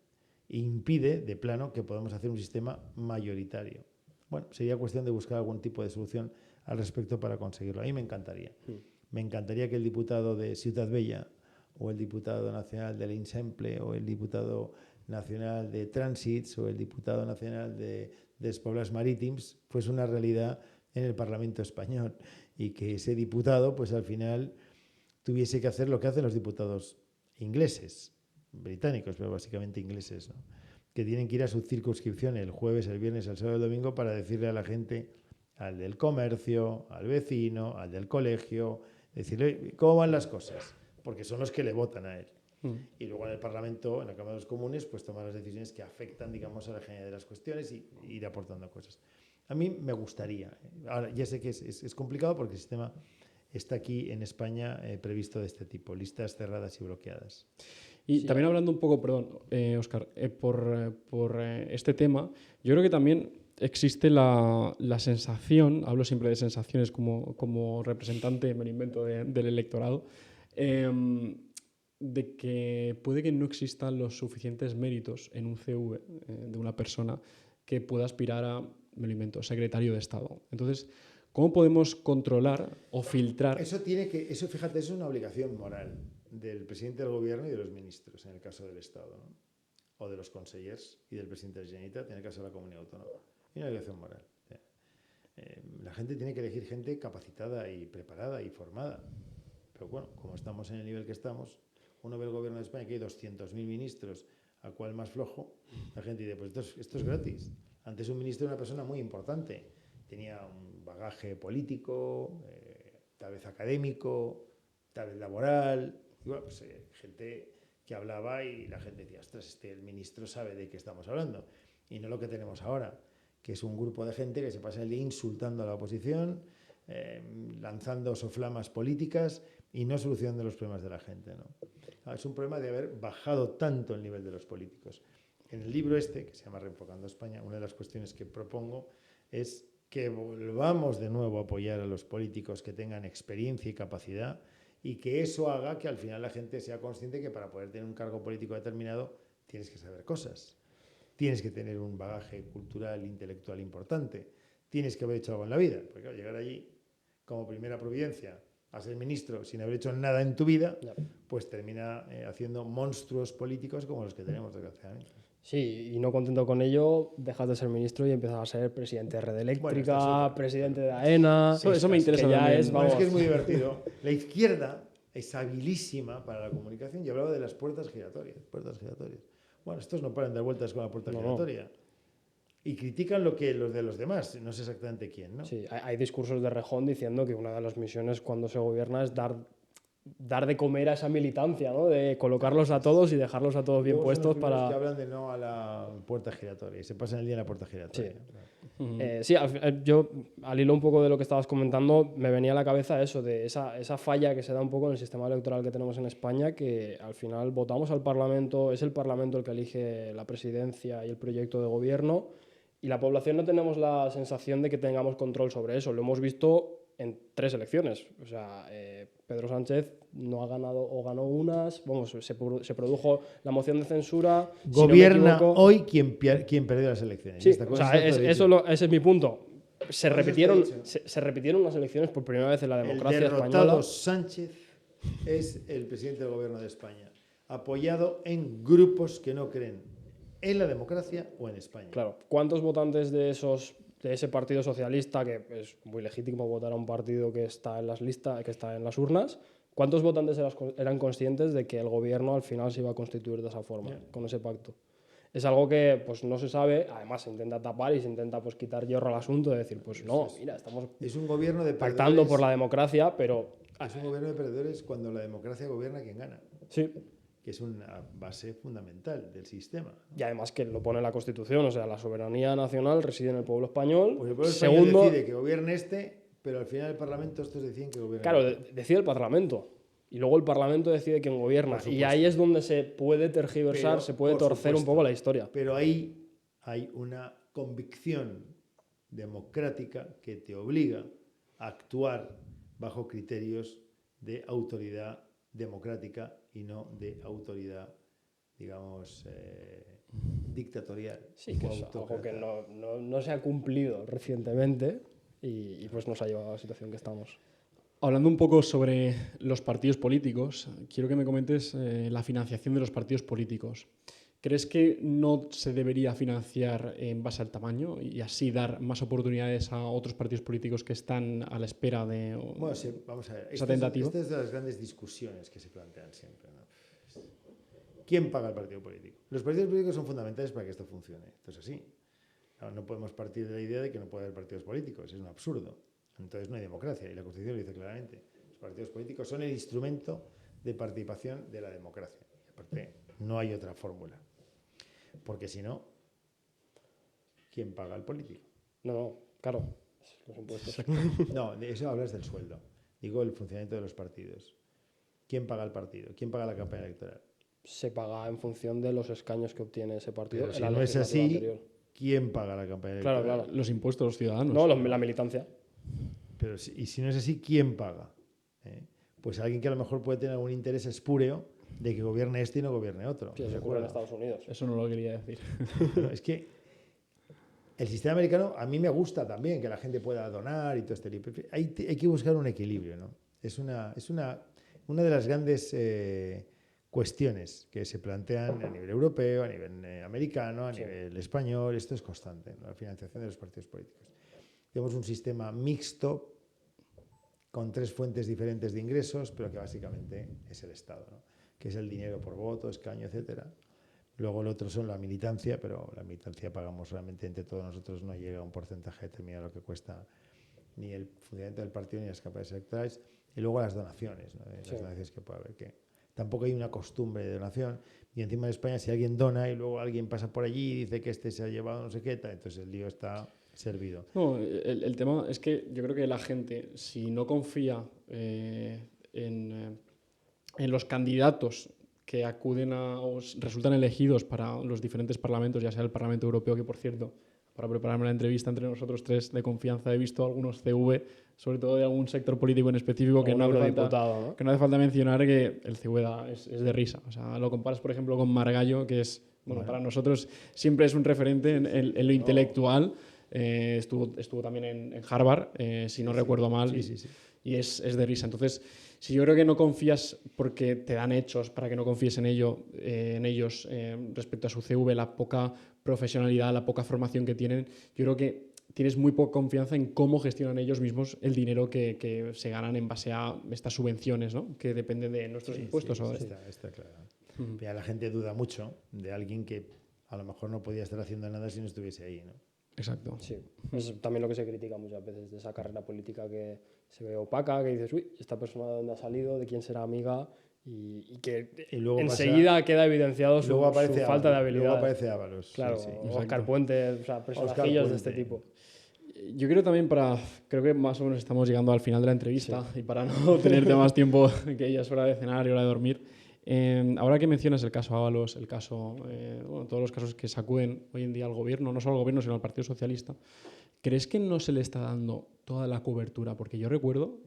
Speaker 1: e impide de plano que podamos hacer un sistema mayoritario. Bueno, sería cuestión de buscar algún tipo de solución al respecto para conseguirlo. A mí me encantaría. Me encantaría que el diputado de Ciutat Bella o el diputado nacional de l'Eixample o el diputado nacional de Trànsits o el diputado nacional de Pobles Marítims fuese una realidad en el Parlamento español, y que ese diputado pues al final tuviese que hacer lo que hacen los diputados ingleses, británicos, pero básicamente ingleses, ¿no? Que tienen que ir a su circunscripción el jueves, el viernes, el sábado y el domingo para decirle a la gente, al del comercio, al vecino, al del colegio, decirle cómo van las cosas, porque son los que le votan a él. Y luego en el Parlamento, en la Cámara de los Comunes, pues tomar las decisiones que afectan, digamos, a la generalidad de las cuestiones y ir aportando cosas. A mí me gustaría. Ahora, ya sé que es complicado porque el sistema está aquí en España previsto de este tipo, listas cerradas y bloqueadas.
Speaker 2: Y también hablando un poco, perdón, Óscar, por este tema, yo creo que también existe la sensación, hablo siempre de sensaciones como representante, me lo invento, del electorado, de que puede que no existan los suficientes méritos en un CV de una persona que pueda aspirar a, me lo invento, secretario de Estado. Entonces, ¿cómo podemos controlar o filtrar?
Speaker 1: Eso, fíjate, es una obligación moral del presidente del gobierno y de los ministros, en el caso del Estado, ¿no? O de los consellers y del presidente de la Generalitat, en el caso de la comunidad autónoma. Y una obligación moral. La gente tiene que elegir gente capacitada y preparada y formada. Pero bueno, como estamos en el nivel que estamos, uno ve el gobierno de España que hay 200.000 ministros, a cual más flojo, la gente dice, pues esto es gratis. Antes un ministro era una persona muy importante, tenía un bagaje político, tal vez académico, tal vez laboral, y bueno, pues, gente que hablaba y la gente decía, ostras, el ministro sabe de qué estamos hablando. Y no lo que tenemos ahora, que es un grupo de gente que se pasa el día insultando a la oposición, lanzando soflamas políticas y no solucionando los problemas de la gente, ¿no? Es un problema de haber bajado tanto el nivel de los políticos. En el libro este, que se llama Reenfocando España, una de las cuestiones que propongo es que volvamos de nuevo a apoyar a los políticos que tengan experiencia y capacidad, y que eso haga que al final la gente sea consciente que para poder tener un cargo político determinado tienes que saber cosas, tienes que tener un bagaje cultural, intelectual importante, tienes que haber hecho algo en la vida, porque claro, llegar allí como primera providencia a ser ministro sin haber hecho nada en tu vida, pues termina haciendo monstruos políticos como los que tenemos, desgraciadamente.
Speaker 3: Sí, y no contento con ello, dejas de ser ministro y empiezas a ser presidente de Red Eléctrica, presidente de AENA.
Speaker 2: Eso me interesa
Speaker 3: que ya
Speaker 2: también.
Speaker 3: es,
Speaker 1: Bueno, es que es muy divertido. La izquierda es habilísima para la comunicación y hablaba de las puertas giratorias. Bueno, estos no paran de dar vueltas con la puerta giratoria. Y critican lo que los de los demás, no sé exactamente quién, ¿no?
Speaker 3: Sí, hay discursos de Rejón diciendo que una de las misiones cuando se gobierna es dar de comer a esa militancia, ¿no? De colocarlos a todos y dejarlos a todos bien
Speaker 1: Luego
Speaker 3: puestos
Speaker 1: son los
Speaker 3: para...
Speaker 1: que hablan de no a la puerta giratoria y se pasan el día en la puerta giratoria.
Speaker 3: Sí, yo al hilo un poco de lo que estabas comentando me venía a la cabeza eso, de esa falla que se da un poco en el sistema electoral que tenemos en España, que al final votamos al Parlamento, es el Parlamento el que elige la presidencia y el proyecto de gobierno, y la población no tenemos la sensación de que tengamos control sobre eso. Lo hemos visto en 3 elecciones. O sea, Pedro Sánchez no ha ganado o ganó unas, vamos, se produjo la moción de censura.
Speaker 1: Gobierna si no hoy quien perdió las elecciones.
Speaker 3: Sí, o sea, ese es mi punto. se repitieron las elecciones por primera vez en la democracia
Speaker 1: el derrotado
Speaker 3: española.
Speaker 1: Sánchez es el presidente del gobierno de España, apoyado en grupos que no creen en la democracia o en España.
Speaker 3: Claro, ¿cuántos votantes de ese partido socialista, que es muy legítimo votar a un partido que está en las listas, que está en las urnas, cuántos votantes eran conscientes de que el gobierno al final se iba a constituir de esa forma, con ese pacto? Es algo que pues no se sabe, además se intenta tapar y se intenta pues quitar hierro al asunto de decir, pues no, mira, estamos
Speaker 1: Es un gobierno de
Speaker 3: pactando
Speaker 1: perdedores.
Speaker 3: por la democracia, pero
Speaker 1: Es un gobierno de perdedores cuando la democracia gobierna quien gana,
Speaker 3: sí.
Speaker 1: que es una base fundamental del sistema.
Speaker 3: Y además que lo pone en la Constitución, o sea, la soberanía nacional reside en el pueblo español.
Speaker 1: Pues el pueblo español decide que gobierne pero al final el Parlamento estos deciden que gobierne.
Speaker 3: Claro, decide el Parlamento. Y luego el Parlamento decide quién gobierna. Y ahí es donde se puede tergiversar, se puede torcer un poco la historia.
Speaker 1: Pero ahí hay una convicción democrática que te obliga a actuar bajo criterios de autoridad democrática y no de autoridad, digamos, dictatorial.
Speaker 3: Sí, que es algo que no se ha cumplido recientemente y pues nos ha llevado a la situación que estamos.
Speaker 2: Hablando un poco sobre los partidos políticos, quiero que me comentes la financiación de los partidos políticos. ¿Crees que no se debería financiar en base al tamaño y así dar más oportunidades a otros partidos políticos que están a la espera de
Speaker 1: bueno, sí, vamos a ver.
Speaker 2: esa tentativa?
Speaker 1: Esta es de las grandes discusiones que se plantean siempre, ¿no? ¿Quién paga el partido político? Los partidos políticos son fundamentales para que esto funcione. Esto es así. No podemos partir de la idea de que no puede haber partidos políticos. Es un absurdo. Entonces no hay democracia y la Constitución lo dice claramente. Los partidos políticos son el instrumento de participación de la democracia. Y aparte, no hay otra fórmula. Porque si no, ¿quién paga al político?
Speaker 3: No, claro, los impuestos.
Speaker 1: No, de eso hablas del sueldo. Digo el funcionamiento de los partidos. ¿Quién paga el partido? ¿Quién paga la campaña electoral?
Speaker 3: Se paga en función de los escaños que obtiene ese partido.
Speaker 1: Pero si no es así, ¿quién paga la campaña electoral?
Speaker 3: Claro, claro.
Speaker 2: Los impuestos de los ciudadanos.
Speaker 3: No, la militancia.
Speaker 1: Pero y si no es así, ¿quién paga? Pues alguien que a lo mejor puede tener algún interés espúreo de que gobierne este y no gobierne otro.
Speaker 3: Sí, eso ocurre en Estados Unidos.
Speaker 2: Eso no lo quería decir.
Speaker 1: Pero es que el sistema americano a mí me gusta también que la gente pueda donar y todo este tipo. Hay que buscar un equilibrio, ¿no? Es una de las grandes cuestiones que se plantean a nivel europeo, a nivel americano, a nivel español. Esto es constante, ¿no? La financiación de los partidos políticos. Tenemos un sistema mixto con 3 fuentes diferentes de ingresos, pero que básicamente es el Estado, ¿no? Que es el dinero por voto, escaño, etcétera. Luego el otro son la militancia, pero la militancia pagamos realmente entre todos nosotros, no llega a un porcentaje determinado de lo que cuesta ni el funcionamiento del partido ni las campañas electorales. Y luego las donaciones, ¿no? Las donaciones que puede haber, que tampoco hay una costumbre de donación. Y encima en España, si alguien dona y luego alguien pasa por allí y dice que este se ha llevado no sé qué, entonces el lío está servido.
Speaker 2: No, el tema es que yo creo que la gente, si no confía en los candidatos que acuden o resultan elegidos para los diferentes parlamentos, ya sea el Parlamento Europeo, que por cierto, para prepararme la entrevista entre nosotros tres de confianza he visto algunos CV, sobre todo de algún sector político en específico, que no hace falta mencionar que el CV es de risa. O sea, lo comparas, por ejemplo, con Margallo, que es, bueno, para nosotros siempre es un referente en lo intelectual. Estuvo también en Harvard, si no recuerdo mal, y es de risa. Entonces, si yo creo que no confías porque te dan hechos para que no confíes en ellos respecto a su CV, la poca profesionalidad, la poca formación que tienen, yo creo que tienes muy poca confianza en cómo gestionan ellos mismos el dinero que se ganan en base a estas subvenciones, ¿no? Que dependen de nuestros impuestos.
Speaker 1: Está claro. Ya la gente duda mucho de alguien que a lo mejor no podía estar haciendo nada si no estuviese ahí, ¿no?
Speaker 2: Exacto.
Speaker 3: Sí, es también lo que se critica muchas veces de esa carrera política que se ve opaca, que dices, uy, esta persona de dónde ha salido, de quién será amiga, y que
Speaker 1: luego
Speaker 3: enseguida queda evidenciado su falta de habilidad.
Speaker 1: Luego aparece Ábalos.
Speaker 3: Claro, Óscar Puente, o sea, personajillos de este tipo.
Speaker 2: Yo creo también creo que más o menos estamos llegando al final de la entrevista y para no tenerte más tiempo, que ya es hora de cenar y hora de dormir. Ahora que mencionas el caso Ábalos, todos los casos que sacuden hoy en día al gobierno, no solo al gobierno, sino al Partido Socialista, ¿crees que no se le está dando toda la cobertura? Porque yo recuerdo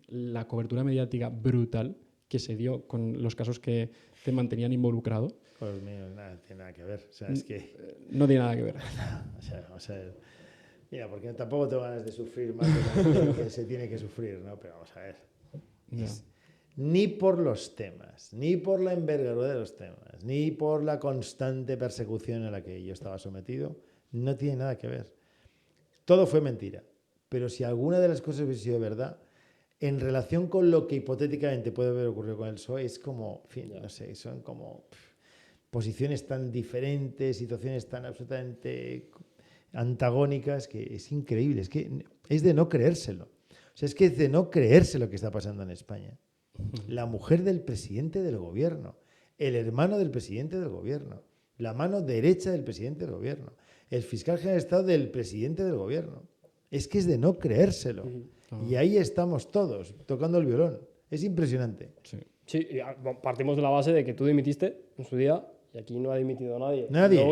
Speaker 2: la cobertura mediática brutal que se dio con los casos que te mantenían involucrado.
Speaker 1: Pues mío, nada, tiene nada que ver. O sea, es que...
Speaker 2: No tiene nada que ver.
Speaker 1: O sea, Mira, porque tampoco tengo ganas de sufrir más de lo que se tiene que sufrir, ¿no? Pero vamos a ver.
Speaker 2: Ya.
Speaker 1: Ni por los temas, ni por la envergadura de los temas, ni por la constante persecución a la que yo estaba sometido, no tiene nada que ver. Todo fue mentira. Pero si alguna de las cosas hubiese sido verdad, en relación con lo que hipotéticamente puede haber ocurrido con el PSOE, es como, en fin, no sé, son como posiciones tan diferentes, situaciones tan absolutamente antagónicas, que es increíble, es que es de no creérselo. O sea, es que es de no creerse lo que está pasando en España. La mujer del presidente del gobierno, el hermano del presidente del gobierno, la mano derecha del presidente del gobierno, el fiscal general de Estado del presidente del gobierno. Es que es de no creérselo. Y ahí estamos todos, tocando el violón. Es impresionante.
Speaker 2: Sí.
Speaker 3: Sí, y partimos de la base de que tú dimitiste en su día y aquí no ha dimitido nadie.
Speaker 1: Nadie.
Speaker 3: Lo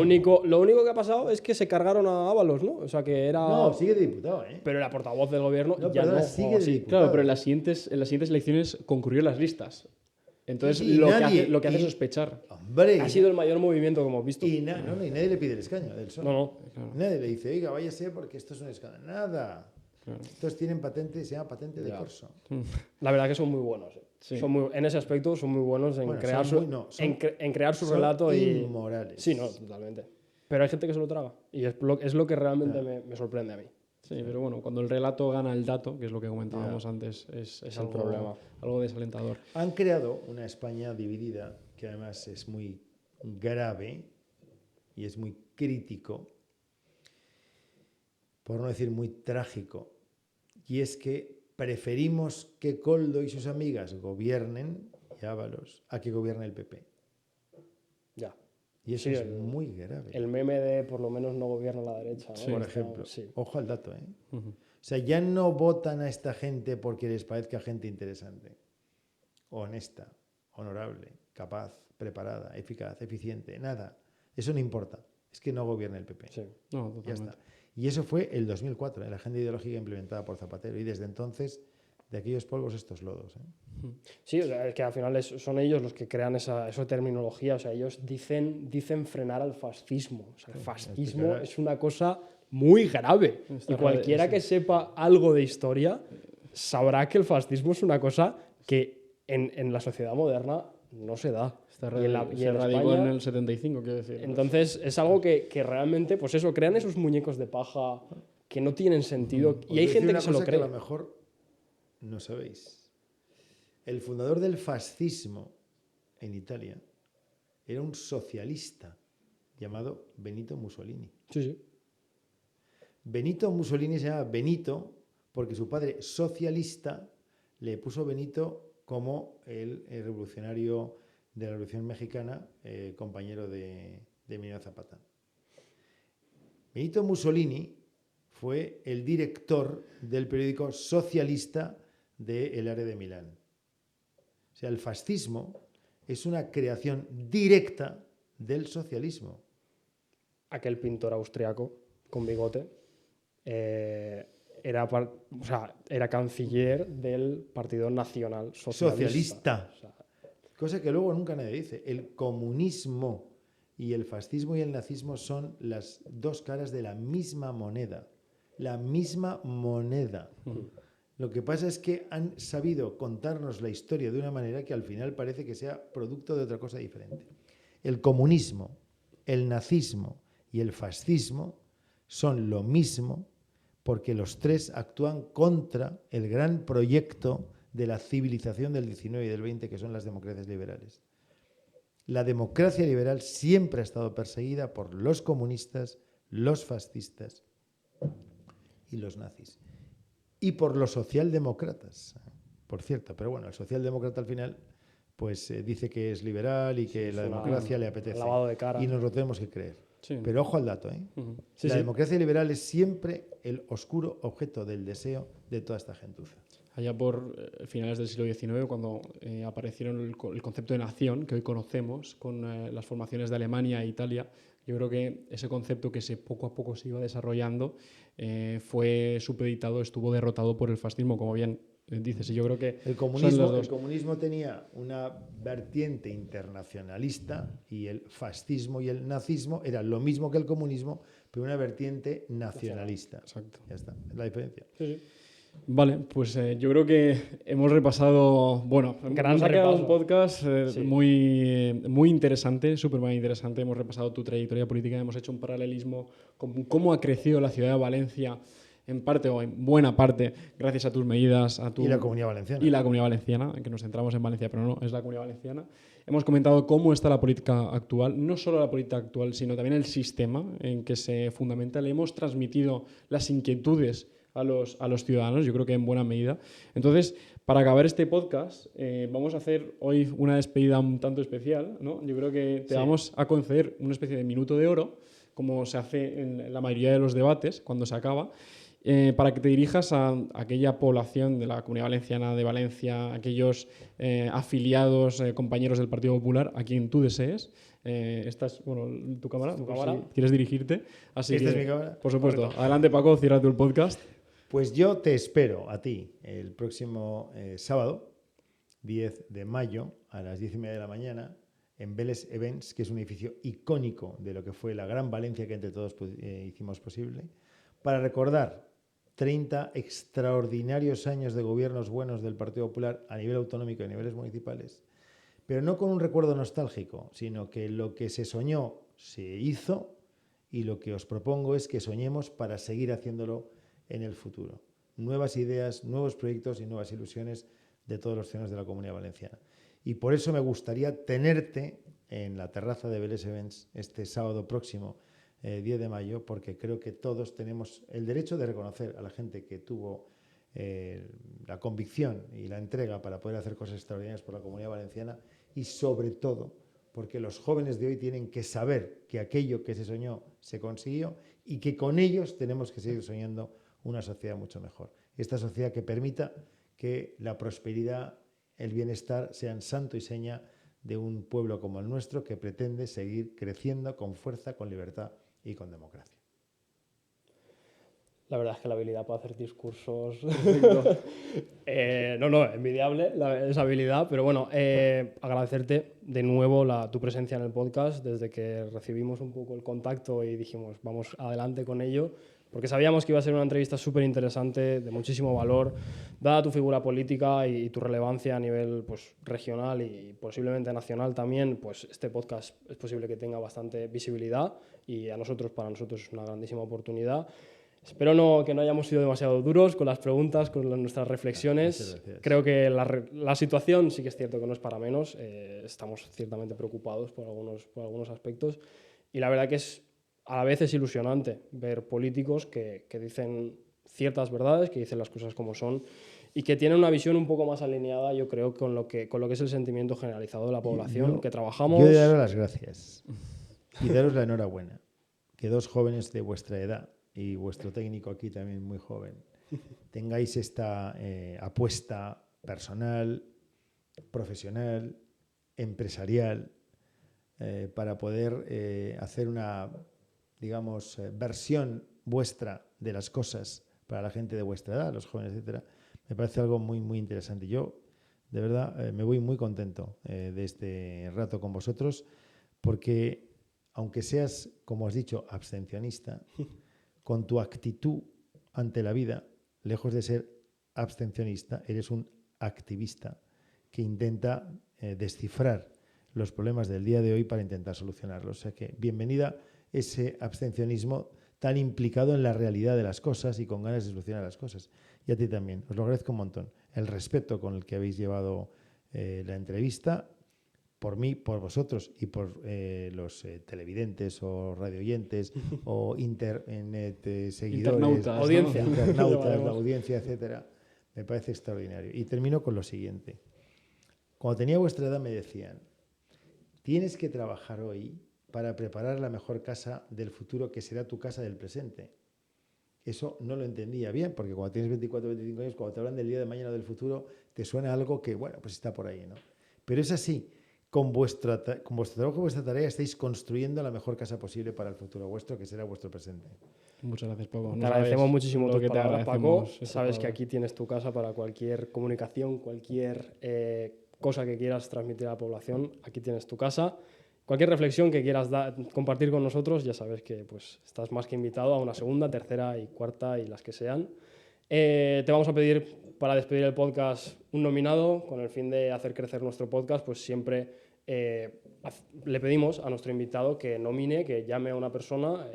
Speaker 3: único que ha pasado es que se cargaron a Ábalos, ¿no? O sea, que era...
Speaker 1: No, sigue de diputado, ¿eh?
Speaker 3: Pero era portavoz del gobierno
Speaker 1: No,
Speaker 3: y ya
Speaker 1: perdona,
Speaker 3: no.
Speaker 1: sigue de
Speaker 3: Sí.
Speaker 1: diputado.
Speaker 2: Claro, pero en las siguientes elecciones concurrió las listas. Entonces,
Speaker 1: Y
Speaker 2: lo
Speaker 1: nadie-
Speaker 2: que hace
Speaker 1: y-
Speaker 2: sospechar.
Speaker 1: Hombre,
Speaker 3: Ha sido el mayor movimiento que hemos visto.
Speaker 1: y nadie le pide el escaño del PSOE.
Speaker 3: No.
Speaker 1: Nadie le dice, oiga, váyase porque esto es un escándalo. Nada.
Speaker 2: Claro.
Speaker 1: Estos tienen patente, se llama patente de
Speaker 3: Ya.
Speaker 1: corso.
Speaker 3: La verdad que son muy buenos.
Speaker 2: Sí.
Speaker 3: En ese aspecto son muy buenos en,
Speaker 1: Bueno,
Speaker 3: crear,
Speaker 1: son muy- no, son-
Speaker 3: en crear su
Speaker 1: son
Speaker 3: relato y...
Speaker 1: inmorales.
Speaker 3: Sí, no, totalmente. Pero hay gente que se lo traga. Y es lo que realmente me sorprende a mí.
Speaker 2: Sí, pero bueno, cuando el relato gana el dato, que es lo que comentábamos
Speaker 1: Ya.
Speaker 2: antes, es
Speaker 3: el
Speaker 2: algo,
Speaker 3: problema.
Speaker 2: algo desalentador.
Speaker 1: Han creado una España dividida que además es muy grave y es muy crítico, por no decir muy trágico. Y es que preferimos que Koldo y sus amigas gobiernen, y Ábalos, a que gobierne el PP.
Speaker 3: Ya.
Speaker 1: Y eso
Speaker 3: Sí,
Speaker 1: es muy grave.
Speaker 3: El meme de por lo menos no gobierna la derecha, ¿no?
Speaker 1: Por
Speaker 3: Está-
Speaker 1: ejemplo,
Speaker 3: Sí.
Speaker 1: ojo al dato, ¿eh?
Speaker 2: Ujú.
Speaker 1: O sea, ya no votan a esta gente porque les parezca gente interesante, honesta, honorable, capaz, preparada, eficaz, eficiente, nada. Eso no importa. Es que no gobierna el PP.
Speaker 3: Sí.
Speaker 2: No,
Speaker 1: Ya
Speaker 2: totalmente.
Speaker 1: está. Y eso fue el 2004, la agenda ideológica implementada por Zapatero. Y desde entonces, de aquellos polvos, estos lodos. ¿eh?
Speaker 3: Sí, o sea, es que al final son ellos los que crean esa terminología. O sea, ellos dicen frenar al fascismo. O sea, el fascismo
Speaker 1: claro.
Speaker 3: es una cosa muy grave.
Speaker 2: Está
Speaker 3: Y cualquiera
Speaker 2: sí.
Speaker 3: que sepa algo de historia sabrá que el fascismo es una cosa que en la sociedad moderna no se da. Y
Speaker 2: Se
Speaker 3: en
Speaker 2: radicó
Speaker 3: España-
Speaker 2: en el 75, quiero decir.
Speaker 3: Entonces es algo que realmente, pues eso, crean esos muñecos de paja que no tienen sentido.
Speaker 1: Os
Speaker 3: Y hay
Speaker 1: voy a decir
Speaker 3: gente
Speaker 1: una
Speaker 3: que se lo
Speaker 1: cosa
Speaker 3: cree.
Speaker 1: a lo mejor no sabéis. El fundador del fascismo en Italia era un socialista llamado Benito Mussolini.
Speaker 3: Sí, sí.
Speaker 1: Benito Mussolini se llama Benito porque su padre socialista le puso Benito como el revolucionario de la Revolución Mexicana, compañero de Emiliano Zapata. Benito Mussolini fue el director del periódico socialista del área de Milán. O sea, el fascismo es una creación directa del socialismo.
Speaker 3: Aquel pintor austriaco con bigote era canciller del Partido Nacional Socialista.
Speaker 1: Socialista. Cosa que luego nunca nadie dice. El comunismo y el fascismo y el nazismo son las dos caras de la misma moneda. La misma moneda. Lo que pasa es que han sabido contarnos la historia de una manera que al final parece que sea producto de otra cosa diferente. El comunismo, el nazismo y el fascismo son lo mismo porque los tres actúan contra el gran proyecto de la civilización del 19 y del 20, que son las democracias liberales. La democracia liberal siempre ha estado perseguida por los comunistas, los fascistas y los nazis. Y por los socialdemócratas, por cierto. Pero bueno, el socialdemócrata al final pues dice que es liberal y que la democracia le apetece.
Speaker 3: lavado de cara.
Speaker 1: Y nos lo tenemos que creer.
Speaker 2: Sí.
Speaker 1: Pero ojo al dato, ¿eh?
Speaker 2: Ujú.
Speaker 3: Sí,
Speaker 1: la
Speaker 3: sí.
Speaker 1: democracia liberal es siempre el oscuro objeto del deseo de toda esta gentuza.
Speaker 2: Allá por finales del siglo XIX, cuando aparecieron el concepto de nación que hoy conocemos con las formaciones de Alemania e Italia, yo creo que ese concepto que poco a poco se iba desarrollando fue supeditado, estuvo derrotado por el fascismo, como bien dices. Y yo creo que
Speaker 1: El
Speaker 2: son los
Speaker 1: comunismo,
Speaker 2: dos.
Speaker 1: el comunismo tenía una vertiente internacionalista y el fascismo y el nazismo eran lo mismo que el comunismo, pero una vertiente nacionalista.
Speaker 2: Exacto.
Speaker 1: Ya está, es la diferencia.
Speaker 3: Sí, sí.
Speaker 2: Vale, pues yo creo que hemos repasado, bueno,
Speaker 3: Gran
Speaker 2: nos ha quedado un
Speaker 3: repaso.
Speaker 2: podcast
Speaker 3: Sí.
Speaker 2: muy interesante, súper muy interesante. Hemos repasado tu trayectoria política, hemos hecho un paralelismo con cómo ha crecido la ciudad de Valencia, en parte o en buena parte, gracias a tus medidas, a tu...
Speaker 1: Y la Comunidad Valenciana.
Speaker 2: Y la Comunidad Valenciana, que nos centramos en Valencia, pero no, es la Comunidad Valenciana. Hemos comentado cómo está la política actual, no solo la política actual, sino también el sistema en que se fundamenta. Le hemos transmitido las inquietudes a los ciudadanos, yo creo que en buena medida. Entonces, para acabar este podcast, vamos a hacer hoy una despedida un tanto especial, ¿no? Yo creo que te vamos a conceder una especie de minuto de oro, como se hace en la mayoría de los debates cuando se acaba, para que te dirijas a aquella población de la Comunidad Valenciana de Valencia, aquellos afiliados, compañeros del Partido Popular, a quien tú desees. Esta es, bueno, tu cámara,
Speaker 3: Tu
Speaker 2: por
Speaker 3: cámara.
Speaker 2: si quieres dirigirte. Así
Speaker 1: ¿Esta
Speaker 2: que,
Speaker 1: es mi cámara?
Speaker 2: por supuesto.
Speaker 3: Correcto.
Speaker 2: Adelante, Paco, cierra tú el podcast.
Speaker 1: Pues yo te espero a ti el próximo sábado, 10 de mayo, a las 10:30 de la mañana, en Vélez Events, que es un edificio icónico de lo que fue la gran Valencia que entre todos hicimos posible, para recordar 30 extraordinarios años de gobiernos buenos del Partido Popular a nivel autonómico y a niveles municipales, pero no con un recuerdo nostálgico, sino que lo que se soñó se hizo, y lo que os propongo es que soñemos para seguir haciéndolo en el futuro. Nuevas ideas, nuevos proyectos y nuevas ilusiones de todos los ciudadanos de la Comunidad Valenciana. Y por eso me gustaría tenerte en la terraza de Vélez Events este sábado próximo, 10 de mayo, porque creo que todos tenemos el derecho de reconocer a la gente que tuvo la convicción y la entrega para poder hacer cosas extraordinarias por la Comunidad Valenciana, y sobre todo porque los jóvenes de hoy tienen que saber que aquello que se soñó se consiguió y que con ellos tenemos que seguir soñando una sociedad mucho mejor. Esta sociedad que permita que la prosperidad, el bienestar sean santo y seña de un pueblo como el nuestro, que pretende seguir creciendo con fuerza, con libertad y con democracia.
Speaker 3: La verdad es que la habilidad para hacer discursos... envidiable esa habilidad, pero bueno, agradecerte de nuevo tu presencia en el podcast desde que recibimos un poco el contacto y dijimos vamos adelante con ello, porque sabíamos que iba a ser una entrevista súper interesante, de muchísimo valor, dada tu figura política y tu relevancia a nivel pues, regional y posiblemente nacional también, pues este podcast es posible que tenga bastante visibilidad y para nosotros es una grandísima oportunidad. Espero que no hayamos sido demasiado duros con las preguntas, con nuestras reflexiones. Creo que la situación sí que es cierto que no es para menos. Estamos ciertamente preocupados por algunos aspectos. Y la verdad que a la vez es ilusionante ver políticos que dicen ciertas verdades, que dicen las cosas como son y que tienen una visión un poco más alineada, yo creo, con lo que es el sentimiento generalizado de la población, que trabajamos...
Speaker 1: Yo daros las gracias y daros la enhorabuena, que dos jóvenes de vuestra edad, y vuestro técnico aquí también muy joven, tengáis esta apuesta personal, profesional, empresarial, para poder hacer una, digamos, versión vuestra de las cosas para la gente de vuestra edad, los jóvenes, etcétera. Me parece algo muy, muy interesante. Yo, de verdad, me voy muy contento de este rato con vosotros, porque aunque seas, como has dicho, abstencionista, con tu actitud ante la vida, lejos de ser abstencionista, eres un activista que intenta descifrar los problemas del día de hoy para intentar solucionarlos. O sea que bienvenida ese abstencionismo tan implicado en la realidad de las cosas y con ganas de solucionar las cosas. Y a ti también, os lo agradezco un montón. El respeto con el que habéis llevado la entrevista, por mí, por vosotros y por los televidentes o radioyentes o internet seguidores,
Speaker 2: Internautas,
Speaker 3: audiencia.
Speaker 1: internautas, la audiencia, etcétera, me parece extraordinario. Y termino con lo siguiente. Cuando tenía vuestra edad me decían, tienes que trabajar hoy para preparar la mejor casa del futuro, que será tu casa del presente. Eso no lo entendía bien, porque cuando tienes 24 o 25 años, cuando te hablan del día de mañana o del futuro, te suena algo que, bueno, pues está por ahí, ¿no? Pero es así. Con vuestro trabajo y vuestra tarea estáis construyendo la mejor casa posible para el futuro vuestro, que será vuestro presente.
Speaker 2: Muchas gracias, Paco.
Speaker 3: Te agradecemos muchísimo
Speaker 2: lo
Speaker 3: tus
Speaker 2: que te
Speaker 3: palabras, Paco.
Speaker 2: agradecemos.
Speaker 3: Sabes que aquí tienes tu casa para cualquier comunicación, cualquier cosa que quieras transmitir a la población. Aquí tienes tu casa. Cualquier reflexión que quieras compartir con nosotros, ya sabes que pues, estás más que invitado a una segunda, tercera y cuarta y las que sean. Te vamos a pedir, para despedir el podcast, un nominado, con el fin de hacer crecer nuestro podcast, pues siempre le pedimos a nuestro invitado que nomine, que llame a una persona,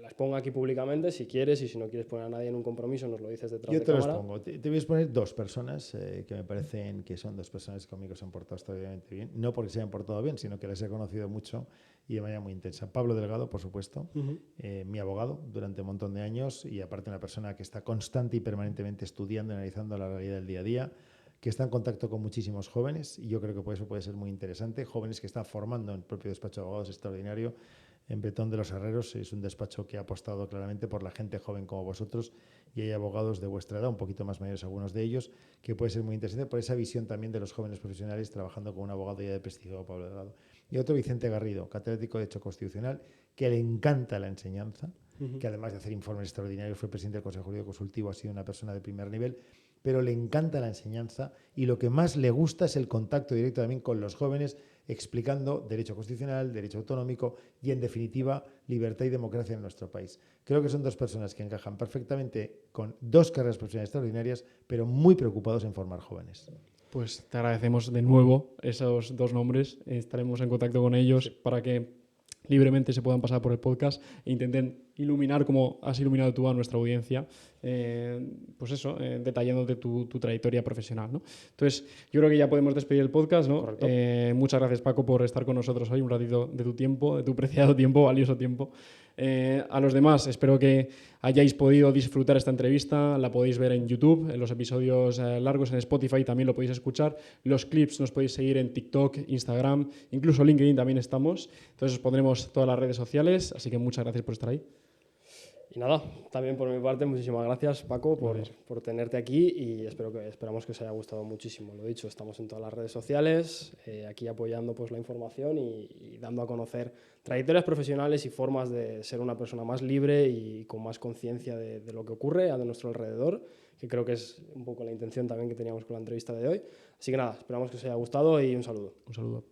Speaker 3: las ponga aquí públicamente si quieres, y si no quieres poner a nadie en un compromiso, nos lo dices detrás de cámara.
Speaker 1: Yo te los pongo. Te voy a poner dos personas que me parecen que son dos personas que conmigo se han portado extraordinariamente bien. No porque se hayan portado bien, sino que les he conocido mucho y de manera muy intensa. Pablo Delgado, por supuesto, mi abogado durante un montón de años, y aparte una persona que está constante y permanentemente estudiando y analizando la realidad del día a día, que está en contacto con muchísimos jóvenes, y yo creo que por eso puede ser muy interesante. Jóvenes que están formando en el propio despacho de abogados extraordinario. En Bretón de los Herreros es un despacho que ha apostado claramente por la gente joven como vosotros, y hay abogados de vuestra edad, un poquito más mayores algunos de ellos, que puede ser muy interesante por esa visión también de los jóvenes profesionales trabajando con un abogado ya de prestigio, Pablo Delgado. Y otro, Vicente Garrido, catedrático de Derecho Constitucional, que le encanta la enseñanza, que además de hacer informes extraordinarios fue presidente del Consejo Jurídico Consultivo, ha sido una persona de primer nivel, pero le encanta la enseñanza, y lo que más le gusta es el contacto directo también con los jóvenes, explicando derecho constitucional, derecho autonómico y, en definitiva, libertad y democracia en nuestro país. Creo que son dos personas que encajan perfectamente con dos carreras profesionales extraordinarias, pero muy preocupados en formar jóvenes.
Speaker 2: Pues te agradecemos de nuevo esos dos nombres. Estaremos en contacto con ellos para que libremente se puedan pasar por el podcast e intenten iluminar, como has iluminado tú, a nuestra audiencia, pues eso, detallándote tu trayectoria profesional, ¿no? Entonces, yo creo que ya podemos despedir el podcast, ¿no? Muchas gracias, Paco, por estar con nosotros hoy, un ratito de tu tiempo, de tu preciado tiempo, valioso tiempo. A los demás, espero que hayáis podido disfrutar esta entrevista. La podéis ver en YouTube, en los episodios largos en Spotify también lo podéis escuchar. Los clips nos podéis seguir en TikTok, Instagram, incluso LinkedIn también estamos. Entonces os pondremos todas las redes sociales, así que muchas gracias por estar ahí.
Speaker 3: Y nada, también por mi parte, muchísimas gracias, Paco, por tenerte aquí, y esperamos que os haya gustado muchísimo. Lo dicho, estamos en todas las redes sociales, aquí apoyando pues, la información y dando a conocer trayectorias profesionales y formas de ser una persona más libre y con más conciencia de lo que ocurre a nuestro alrededor, que creo que es un poco la intención también que teníamos con la entrevista de hoy. Así que nada, esperamos que os haya gustado y un saludo.
Speaker 2: Un saludo.